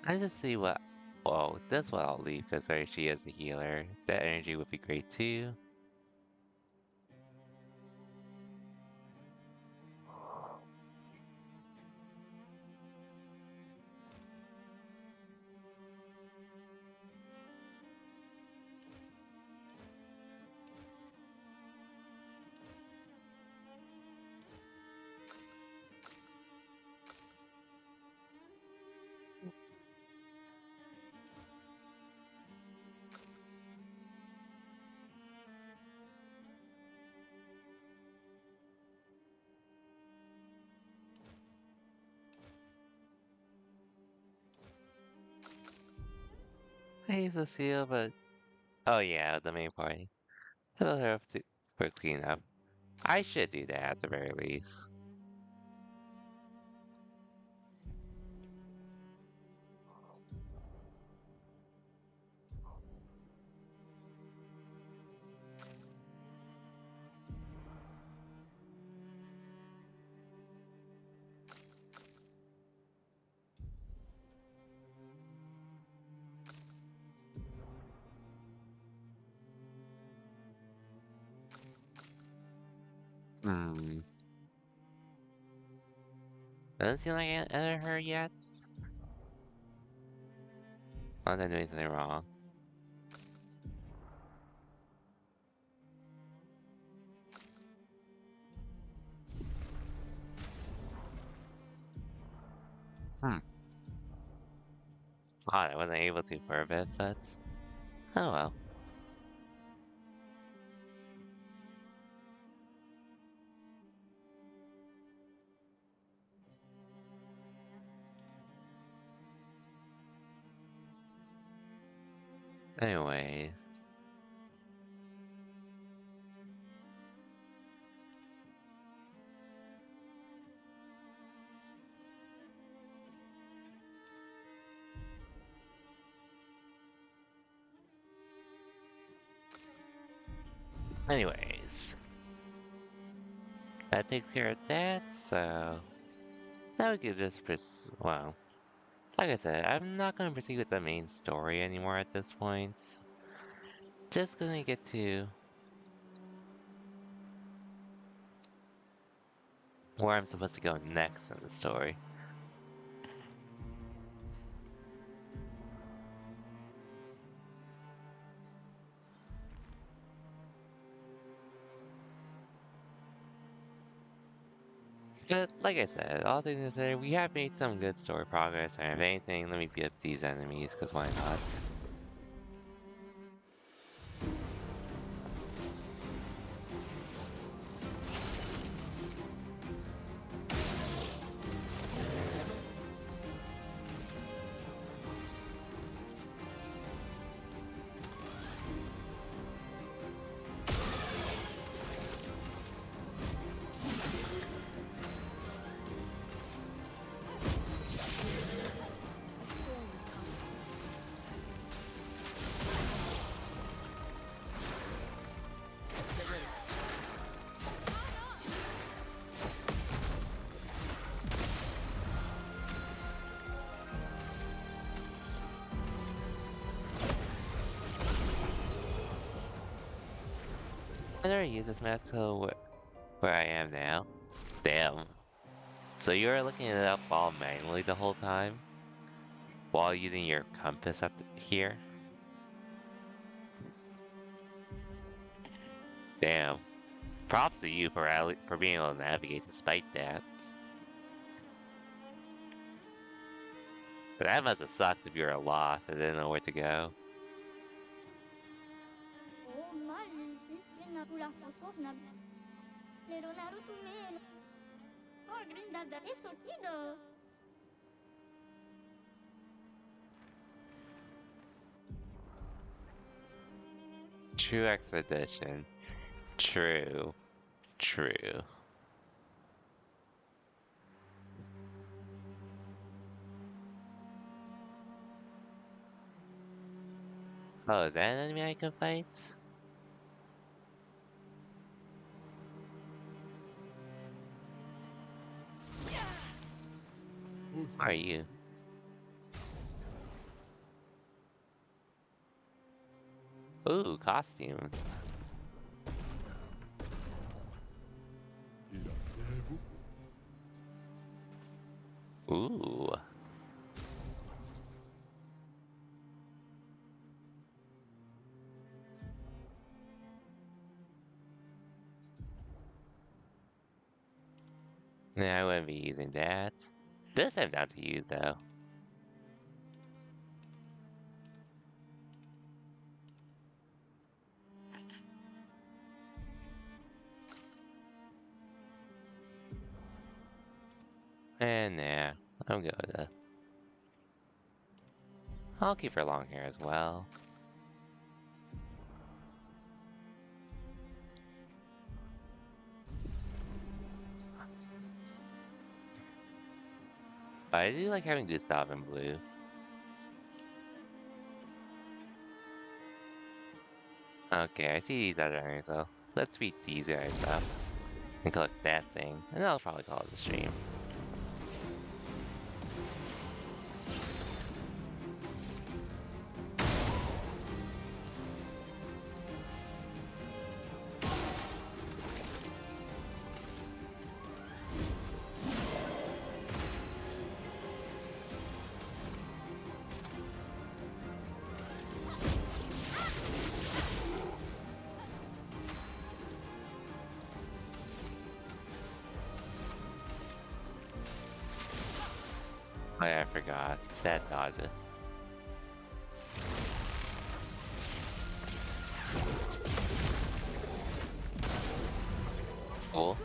I just see what. Well, this one I'll leave because she is the healer. That energy would be great too. Hey, Cecile, but oh yeah, the main party. Tell her for cleanup. I should do that at the very least. Hmm. Doesn't seem like I entered her yet. Unless I'm doing anything wrong. Hmm. Odd, I wasn't able to for a bit, but oh well. Anyway. Anyways. That takes care of that, so now we can just well. Like I said, I'm not gonna proceed with the main story anymore at this point. Just gonna get to where I'm supposed to go next in the story. But like I said, all things considered, we have made some good story progress, and if anything, let me beat up these enemies, because why not? I never used this map till where I am now. Damn. So you were looking it up all manually the whole time? While using your compass up here? Damn. Props to you for being able to navigate despite that. But that must have sucked if you were lost and didn't know where to go. True expedition. True. True. Oh, is that an enemy I can fight? Who are you? Ooh, costumes. Ooh. Nah, I wouldn't be using that. This I'm down to use though. And nah, I'm good with it. I'll keep her long hair as well. But I do like having Gustav in blue. Okay, I see these other enemies though. Let's beat these guys up. And collect that thing. And I'll probably call it a stream. Oh yeah, I forgot. That dodge. Cool.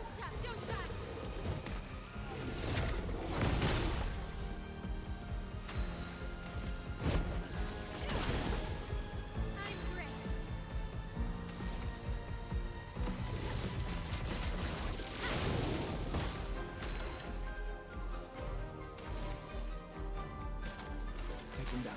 Take him down.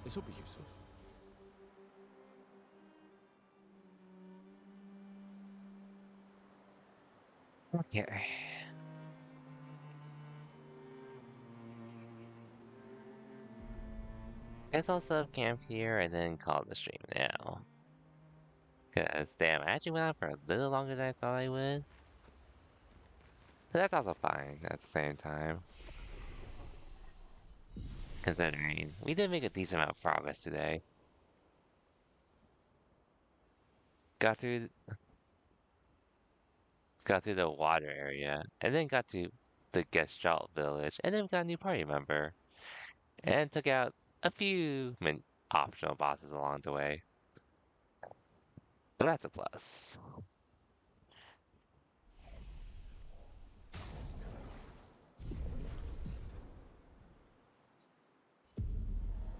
This will be useful. Okay. Guess I'll sub camp here and then call the stream now. Cause damn, I actually went on for a little longer than I thought I would. But that's also fine at the same time. Considering we did make a decent amount of progress today. Got through got through the water area, and then got to the Gestalt village, and then got a new party member. And took out a few optional bosses along the way. So that's a plus.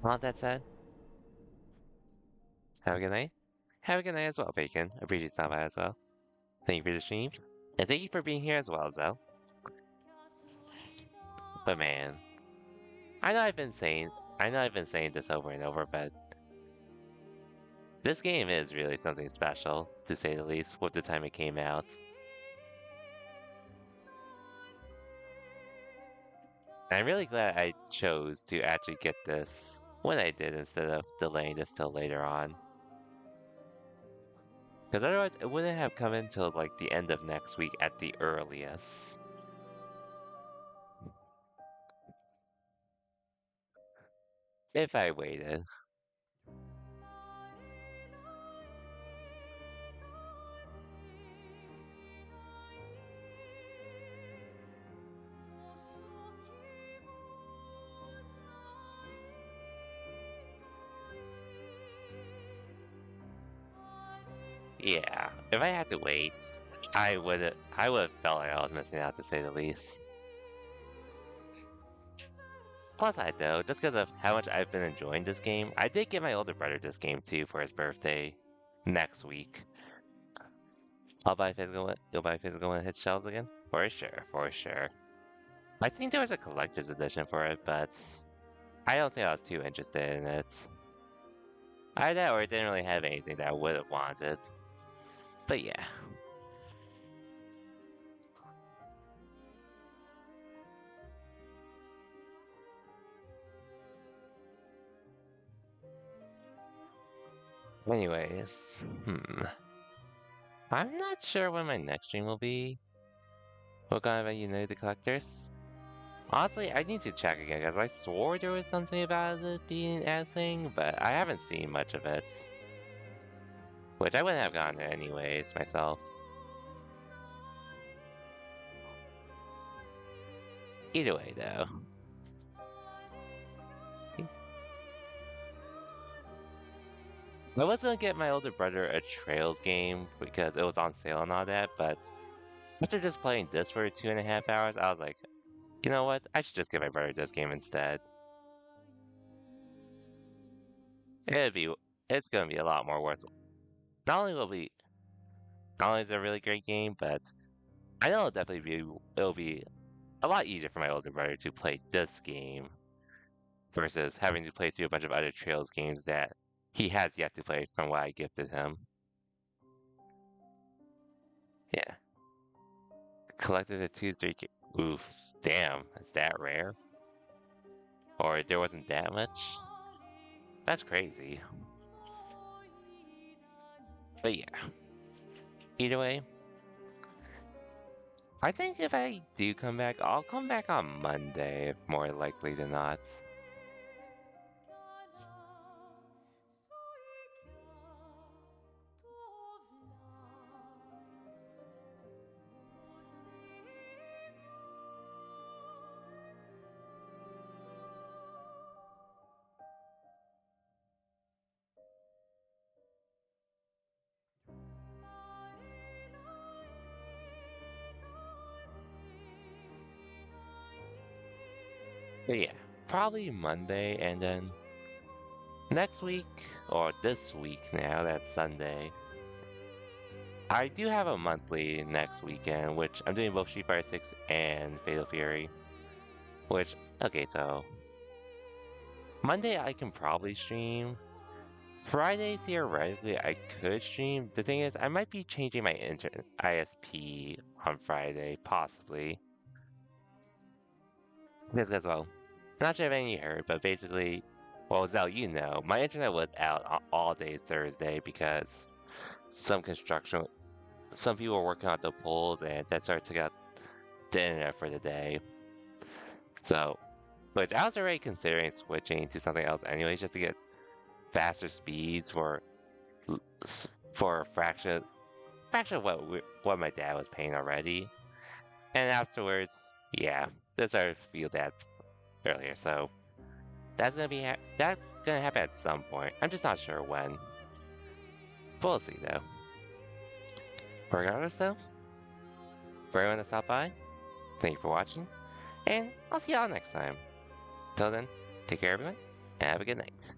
All that said, have a good night. Have a good night as well, Bacon. I appreciate you stopping by as well. Thank you for the stream. And thank you for being here as well, Zell. But man, I know I've been saying this over and over, but This game is really something special, to say the least, with the time it came out. I'm really glad I chose to actually get this when I did instead of delaying this till later on. Because otherwise, it wouldn't have come until like the end of next week at the earliest. If I waited. Yeah, if I had to wait, I would have felt like I was missing out to say the least. Plus, I know, just because of how much I've been enjoying this game, I did get my older brother this game too for his birthday next week. I'll buy physical one. You'll buy physical one and hit shelves again? For sure, for sure. I think there was a collector's edition for it, but I don't think I was too interested in it. Either that or it didn't really have anything that I would have wanted. But yeah. Anyways, I'm not sure when my next stream will be. What kind of you know the collectors? Honestly, I need to check again because I swore there was something about it being a thing, but I haven't seen much of it. Which I wouldn't have gotten there anyways myself. Either way, though. I was gonna get my older brother a Trails game because it was on sale and all that, but after just playing this for 2.5 hours, I was like, you know what? I should just get my brother this game instead. It's gonna be a lot more worth. Not only is it a really great game, but I know it'll be a lot easier for my older brother to play this game versus having to play through a bunch of other Trails games that he has yet to play from what I gifted him. Yeah. Collected a 2-3. Oof. Damn. Is that rare? Or there wasn't that much? That's crazy. But yeah. Either way, I think if I do come back, I'll come back on Monday, more likely than not. But yeah, probably Monday, and then next week, or this week now, that's Sunday. I do have a monthly next weekend, which I'm doing both Street Fighter 6 and Fatal Fury. Which, okay, so Monday I can probably stream. Friday, theoretically, I could stream. The thing is, I might be changing my internet ISP on Friday, possibly. Because, well, not sure if any of you heard, but basically, well, Zell, you know, my internet was out all day Thursday because some people were working on the poles, and that started to get the internet for the day. So, which I was already considering switching to something else anyways, just to get faster speeds for a fraction of what my dad was paying already. And afterwards, yeah, this I feel that earlier, so that's gonna happen at some point. I'm just not sure when. But we'll see though. Regardless though, for everyone that stopped by, thank you for watching, and I'll see y'all next time. Till then, take care everyone, and have a good night.